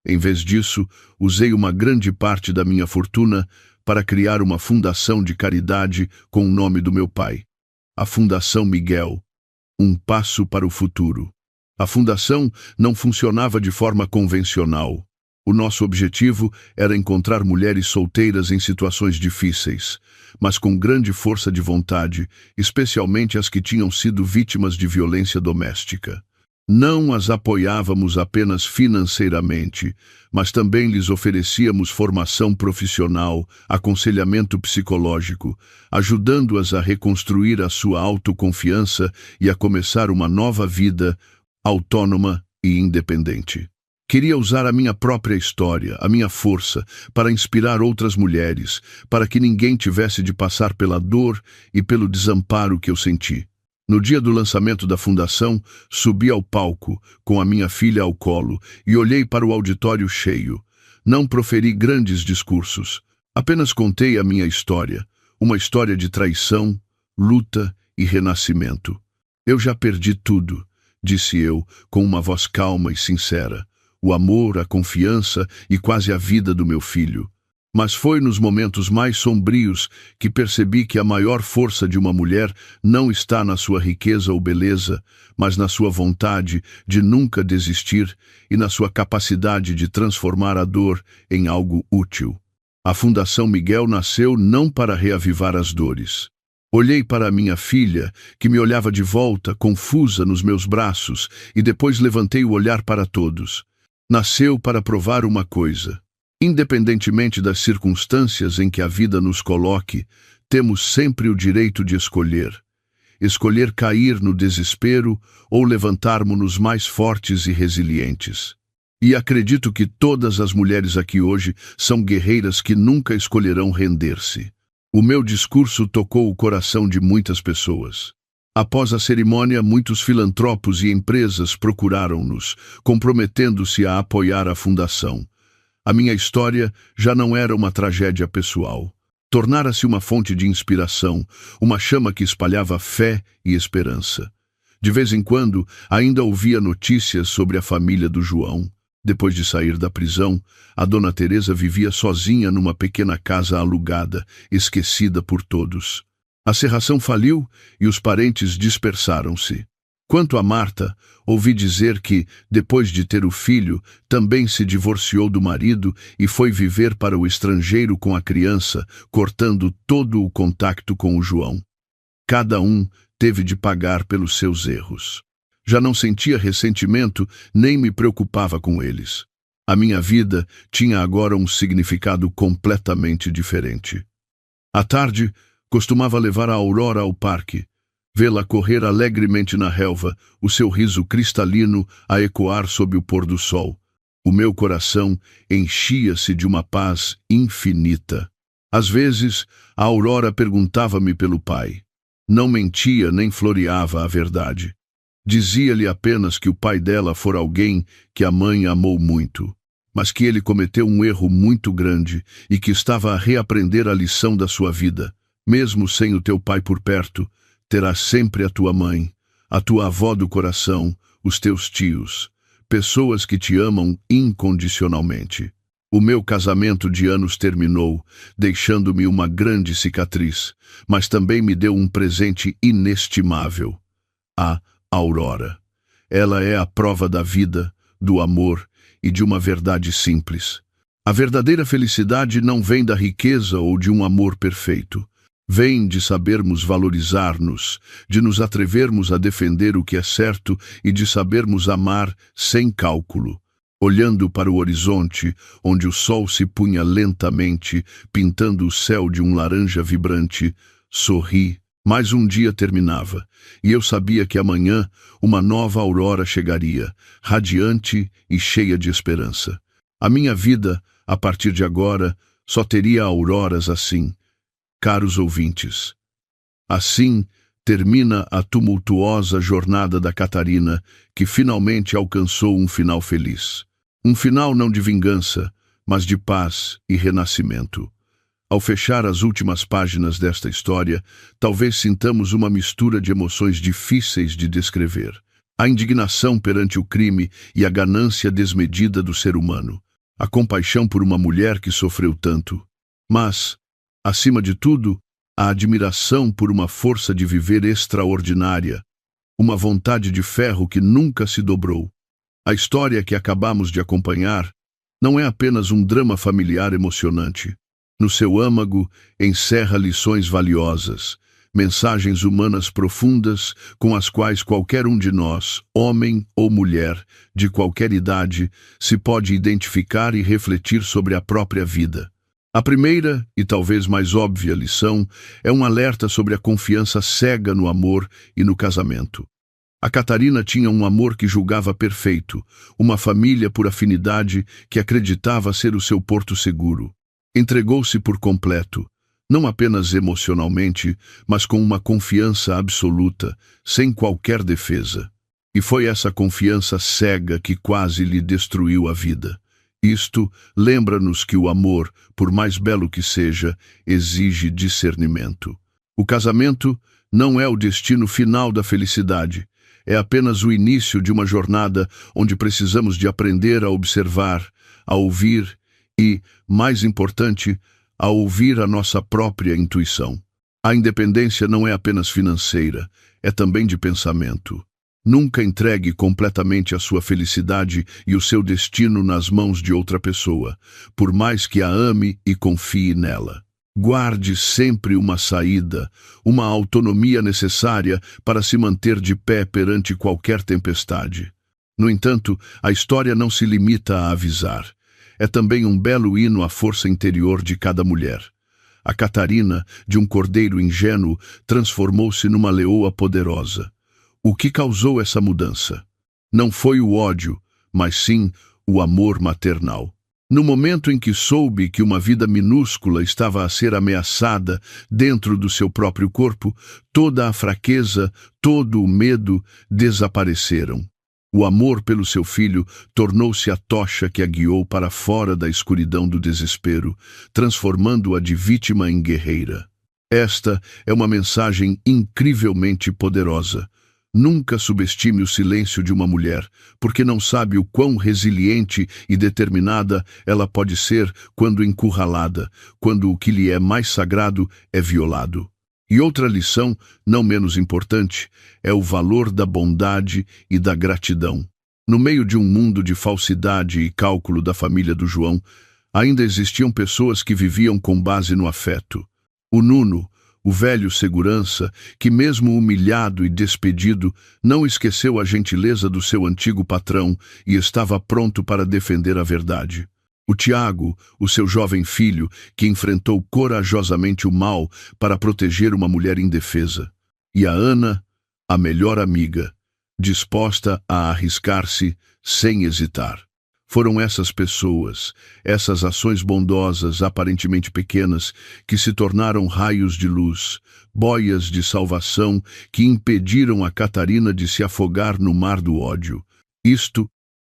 Em vez disso, usei uma grande parte da minha fortuna para criar uma fundação de caridade com o nome do meu pai. A Fundação Miguel. Um passo para o futuro. A fundação não funcionava de forma convencional. O nosso objetivo era encontrar mulheres solteiras em situações difíceis, mas com grande força de vontade, especialmente as que tinham sido vítimas de violência doméstica. Não as apoiávamos apenas financeiramente, mas também lhes oferecíamos formação profissional, aconselhamento psicológico, ajudando-as a reconstruir a sua autoconfiança e a começar uma nova vida autônoma e independente. Queria usar a minha própria história, a minha força, para inspirar outras mulheres, para que ninguém tivesse de passar pela dor e pelo desamparo que eu senti. No dia do lançamento da fundação, subi ao palco, com a minha filha ao colo, e olhei para o auditório cheio. Não proferi grandes discursos. Apenas contei a minha história, uma história de traição, luta e renascimento. Eu já perdi tudo, disse eu, com uma voz calma e sincera. O amor, a confiança e quase a vida do meu filho. Mas foi nos momentos mais sombrios que percebi que a maior força de uma mulher não está na sua riqueza ou beleza, mas na sua vontade de nunca desistir e na sua capacidade de transformar a dor em algo útil. A Fundação Miguel nasceu não para reavivar as dores. Olhei para a minha filha, que me olhava de volta, confusa nos meus braços, e depois levantei o olhar para todos. Nasceu para provar uma coisa. Independentemente das circunstâncias em que a vida nos coloque, temos sempre o direito de escolher. Escolher cair no desespero ou levantarmos-nos mais fortes e resilientes. E acredito que todas as mulheres aqui hoje são guerreiras que nunca escolherão render-se. O meu discurso tocou o coração de muitas pessoas. Após a cerimônia, muitos filantropos e empresas procuraram-nos, comprometendo-se a apoiar a fundação. A minha história já não era uma tragédia pessoal. Tornara-se uma fonte de inspiração, uma chama que espalhava fé e esperança. De vez em quando, ainda ouvia notícias sobre a família do João. Depois de sair da prisão, a Dona Teresa vivia sozinha numa pequena casa alugada, esquecida por todos. A serração faliu e os parentes dispersaram-se. Quanto a Marta, ouvi dizer que, depois de ter o filho, também se divorciou do marido e foi viver para o estrangeiro com a criança, cortando todo o contacto com o João. Cada um teve de pagar pelos seus erros. Já não sentia ressentimento, nem me preocupava com eles. A minha vida tinha agora um significado completamente diferente. À tarde, costumava levar a Aurora ao parque, vê-la correr alegremente na relva, o seu riso cristalino a ecoar sob o pôr do sol. O meu coração enchia-se de uma paz infinita. Às vezes, a Aurora perguntava-me pelo pai. Não mentia nem floreava a verdade. Dizia-lhe apenas que o pai dela fora alguém que a mãe amou muito, mas que ele cometeu um erro muito grande e que estava a reaprender a lição da sua vida. Mesmo sem o teu pai por perto, terás sempre a tua mãe, a tua avó do coração, os teus tios, pessoas que te amam incondicionalmente. O meu casamento de anos terminou, deixando-me uma grande cicatriz, mas também me deu um presente inestimável: a Aurora. Ela é a prova da vida, do amor e de uma verdade simples. A verdadeira felicidade não vem da riqueza ou de um amor perfeito. Vem de sabermos valorizar-nos, de nos atrevermos a defender o que é certo e de sabermos amar sem cálculo. Olhando para o horizonte, onde o sol se punha lentamente, pintando o céu de um laranja vibrante, sorri. Mais um dia terminava, e eu sabia que amanhã uma nova aurora chegaria, radiante e cheia de esperança. A minha vida, a partir de agora, só teria auroras assim. Caros ouvintes, assim termina a tumultuosa jornada da Catarina, que finalmente alcançou um final feliz. Um final não de vingança, mas de paz e renascimento. Ao fechar as últimas páginas desta história, talvez sintamos uma mistura de emoções difíceis de descrever. A indignação perante o crime e a ganância desmedida do ser humano. A compaixão por uma mulher que sofreu tanto. Mas, acima de tudo, a admiração por uma força de viver extraordinária. Uma vontade de ferro que nunca se dobrou. A história que acabamos de acompanhar não é apenas um drama familiar emocionante. No seu âmago, encerra lições valiosas, mensagens humanas profundas com as quais qualquer um de nós, homem ou mulher, de qualquer idade, se pode identificar e refletir sobre a própria vida. A primeira, e talvez mais óbvia lição, é um alerta sobre a confiança cega no amor e no casamento. A Catarina tinha um amor que julgava perfeito, uma família por afinidade que acreditava ser o seu porto seguro. Entregou-se por completo, não apenas emocionalmente, mas com uma confiança absoluta, sem qualquer defesa. E foi essa confiança cega que quase lhe destruiu a vida. Isto lembra-nos que o amor, por mais belo que seja, exige discernimento. O casamento não é o destino final da felicidade, é apenas o início de uma jornada onde precisamos de aprender a observar, a ouvir e, mais importante, a ouvir a nossa própria intuição. A independência não é apenas financeira, é também de pensamento. Nunca entregue completamente a sua felicidade e o seu destino nas mãos de outra pessoa, por mais que a ame e confie nela. Guarde sempre uma saída, uma autonomia necessária para se manter de pé perante qualquer tempestade. No entanto, a história não se limita a avisar. É também um belo hino à força interior de cada mulher. A Catarina, de um cordeiro ingênuo, transformou-se numa leoa poderosa. O que causou essa mudança? Não foi o ódio, mas sim o amor maternal. No momento em que soube que uma vida minúscula estava a ser ameaçada dentro do seu próprio corpo, toda a fraqueza, todo o medo desapareceram. O amor pelo seu filho tornou-se a tocha que a guiou para fora da escuridão do desespero, transformando-a de vítima em guerreira. Esta é uma mensagem incrivelmente poderosa. Nunca subestime o silêncio de uma mulher, porque não sabe o quão resiliente e determinada ela pode ser quando encurralada, quando o que lhe é mais sagrado é violado. E outra lição, não menos importante, é o valor da bondade e da gratidão. No meio de um mundo de falsidade e cálculo da família do João, ainda existiam pessoas que viviam com base no afeto. O Nuno, o velho segurança, que mesmo humilhado e despedido, não esqueceu a gentileza do seu antigo patrão e estava pronto para defender a verdade. O Tiago, o seu jovem filho, que enfrentou corajosamente o mal para proteger uma mulher indefesa. E a Ana, a melhor amiga, disposta a arriscar-se sem hesitar. Foram essas pessoas, essas ações bondosas, aparentemente pequenas, que se tornaram raios de luz, boias de salvação que impediram a Catarina de se afogar no mar do ódio. Isto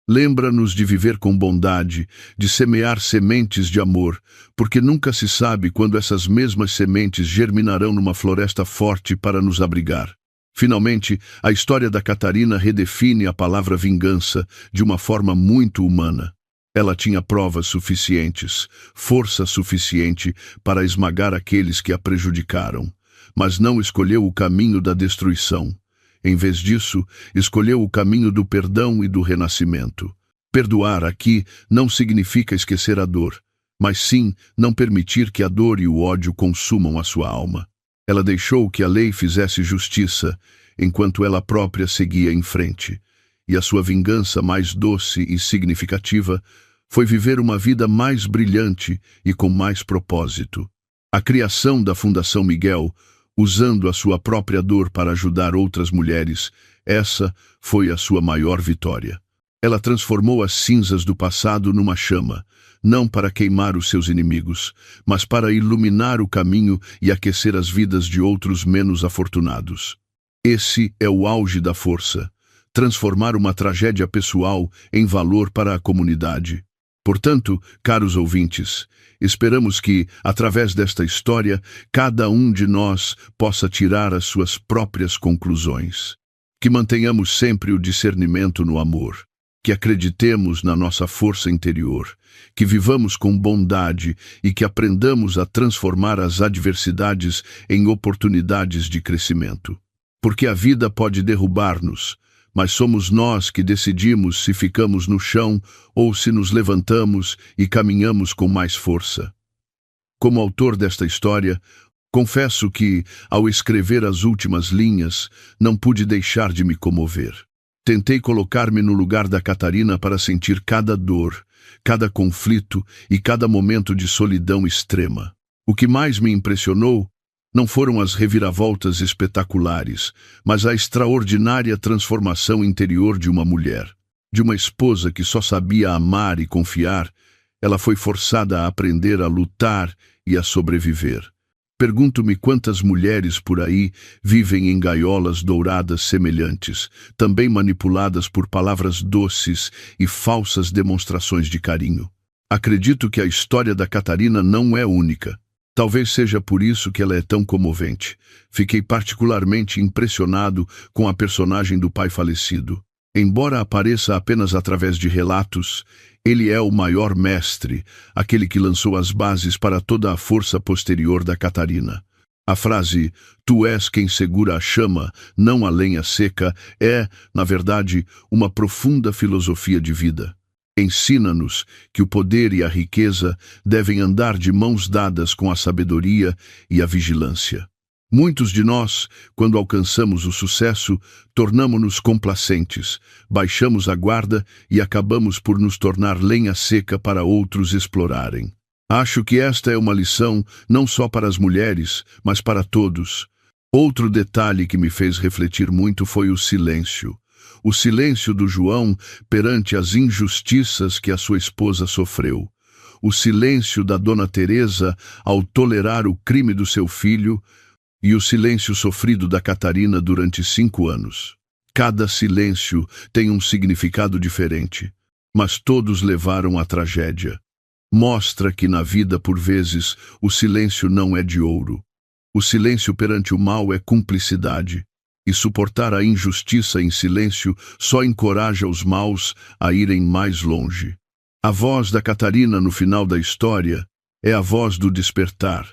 lembra-nos de viver com bondade, de semear sementes de amor, porque nunca se sabe quando essas mesmas sementes germinarão numa floresta forte para nos abrigar. Finalmente, a história da Catarina redefine a palavra vingança de uma forma muito humana. Ela tinha provas suficientes, força suficiente para esmagar aqueles que a prejudicaram, mas não escolheu o caminho da destruição. Em vez disso, escolheu o caminho do perdão e do renascimento. Perdoar aqui não significa esquecer a dor, mas sim não permitir que a dor e o ódio consumam a sua alma. Ela deixou que a lei fizesse justiça, enquanto ela própria seguia em frente. E a sua vingança mais doce e significativa foi viver uma vida mais brilhante e com mais propósito. A criação da Fundação Miguel, usando a sua própria dor para ajudar outras mulheres, essa foi a sua maior vitória. Ela transformou as cinzas do passado numa chama, não para queimar os seus inimigos, mas para iluminar o caminho e aquecer as vidas de outros menos afortunados. Esse é o auge da força, transformar uma tragédia pessoal em valor para a comunidade. Portanto, caros ouvintes, esperamos que, através desta história, cada um de nós possa tirar as suas próprias conclusões. Que mantenhamos sempre o discernimento no amor. Que acreditemos na nossa força interior, que vivamos com bondade e que aprendamos a transformar as adversidades em oportunidades de crescimento. Porque a vida pode derrubar-nos, mas somos nós que decidimos se ficamos no chão ou se nos levantamos e caminhamos com mais força. Como autor desta história, confesso que, ao escrever as últimas linhas, não pude deixar de me comover. Tentei colocar-me no lugar da Catarina para sentir cada dor, cada conflito e cada momento de solidão extrema. O que mais me impressionou não foram as reviravoltas espetaculares, mas a extraordinária transformação interior de uma mulher. De uma esposa que só sabia amar e confiar, ela foi forçada a aprender a lutar e a sobreviver. Pergunto-me quantas mulheres por aí vivem em gaiolas douradas semelhantes, também manipuladas por palavras doces e falsas demonstrações de carinho. Acredito que a história da Catarina não é única. Talvez seja por isso que ela é tão comovente. Fiquei particularmente impressionado com a personagem do pai falecido. Embora apareça apenas através de relatos, ele é o maior mestre, aquele que lançou as bases para toda a força posterior da Catarina. A frase, "Tu és quem segura a chama, não a lenha seca", é, na verdade, uma profunda filosofia de vida. Ensina-nos que o poder e a riqueza devem andar de mãos dadas com a sabedoria e a vigilância. Muitos de nós, quando alcançamos o sucesso, tornamo-nos complacentes, baixamos a guarda e acabamos por nos tornar lenha seca para outros explorarem. Acho que esta é uma lição não só para as mulheres, mas para todos. Outro detalhe que me fez refletir muito foi o silêncio. O silêncio do João perante as injustiças que a sua esposa sofreu. O silêncio da Dona Teresa ao tolerar o crime do seu filho e o silêncio sofrido da Catarina durante 5 anos. Cada silêncio tem um significado diferente, mas todos levaram à tragédia. Mostra que na vida, por vezes, o silêncio não é de ouro. O silêncio perante o mal é cumplicidade. e suportar a injustiça em silêncio só encoraja os maus a irem mais longe. A voz da Catarina no final da história é a voz do despertar,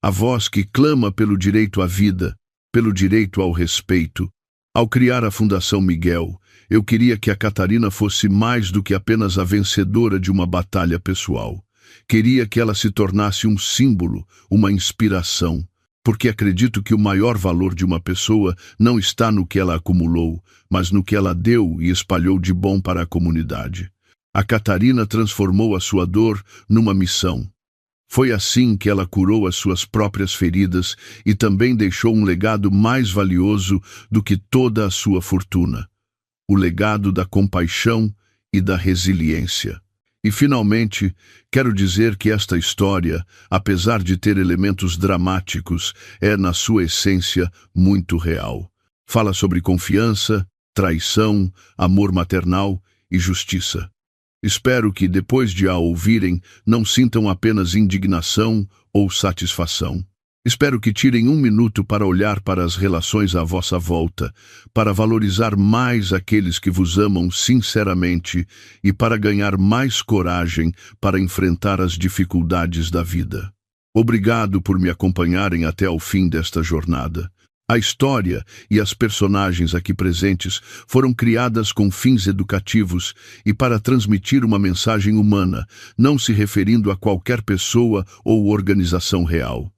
a voz que clama pelo direito à vida, pelo direito ao respeito. Ao criar a Fundação Miguel, eu queria que a Catarina fosse mais do que apenas a vencedora de uma batalha pessoal. Queria que ela se tornasse um símbolo, uma inspiração, porque acredito que o maior valor de uma pessoa não está no que ela acumulou, mas no que ela deu e espalhou de bom para a comunidade. A Catarina transformou a sua dor numa missão. Foi assim que ela curou as suas próprias feridas e também deixou um legado mais valioso do que toda a sua fortuna: o legado da compaixão e da resiliência. E, finalmente, quero dizer que esta história, apesar de ter elementos dramáticos, é, na sua essência, muito real. Fala sobre confiança, traição, amor maternal e justiça. Espero que, depois de a ouvirem, não sintam apenas indignação ou satisfação. Espero que tirem um minuto para olhar para as relações à vossa volta, para valorizar mais aqueles que vos amam sinceramente e para ganhar mais coragem para enfrentar as dificuldades da vida. Obrigado por me acompanharem até ao fim desta jornada. A história e as personagens aqui presentes foram criadas com fins educativos e para transmitir uma mensagem humana, não se referindo a qualquer pessoa ou organização real.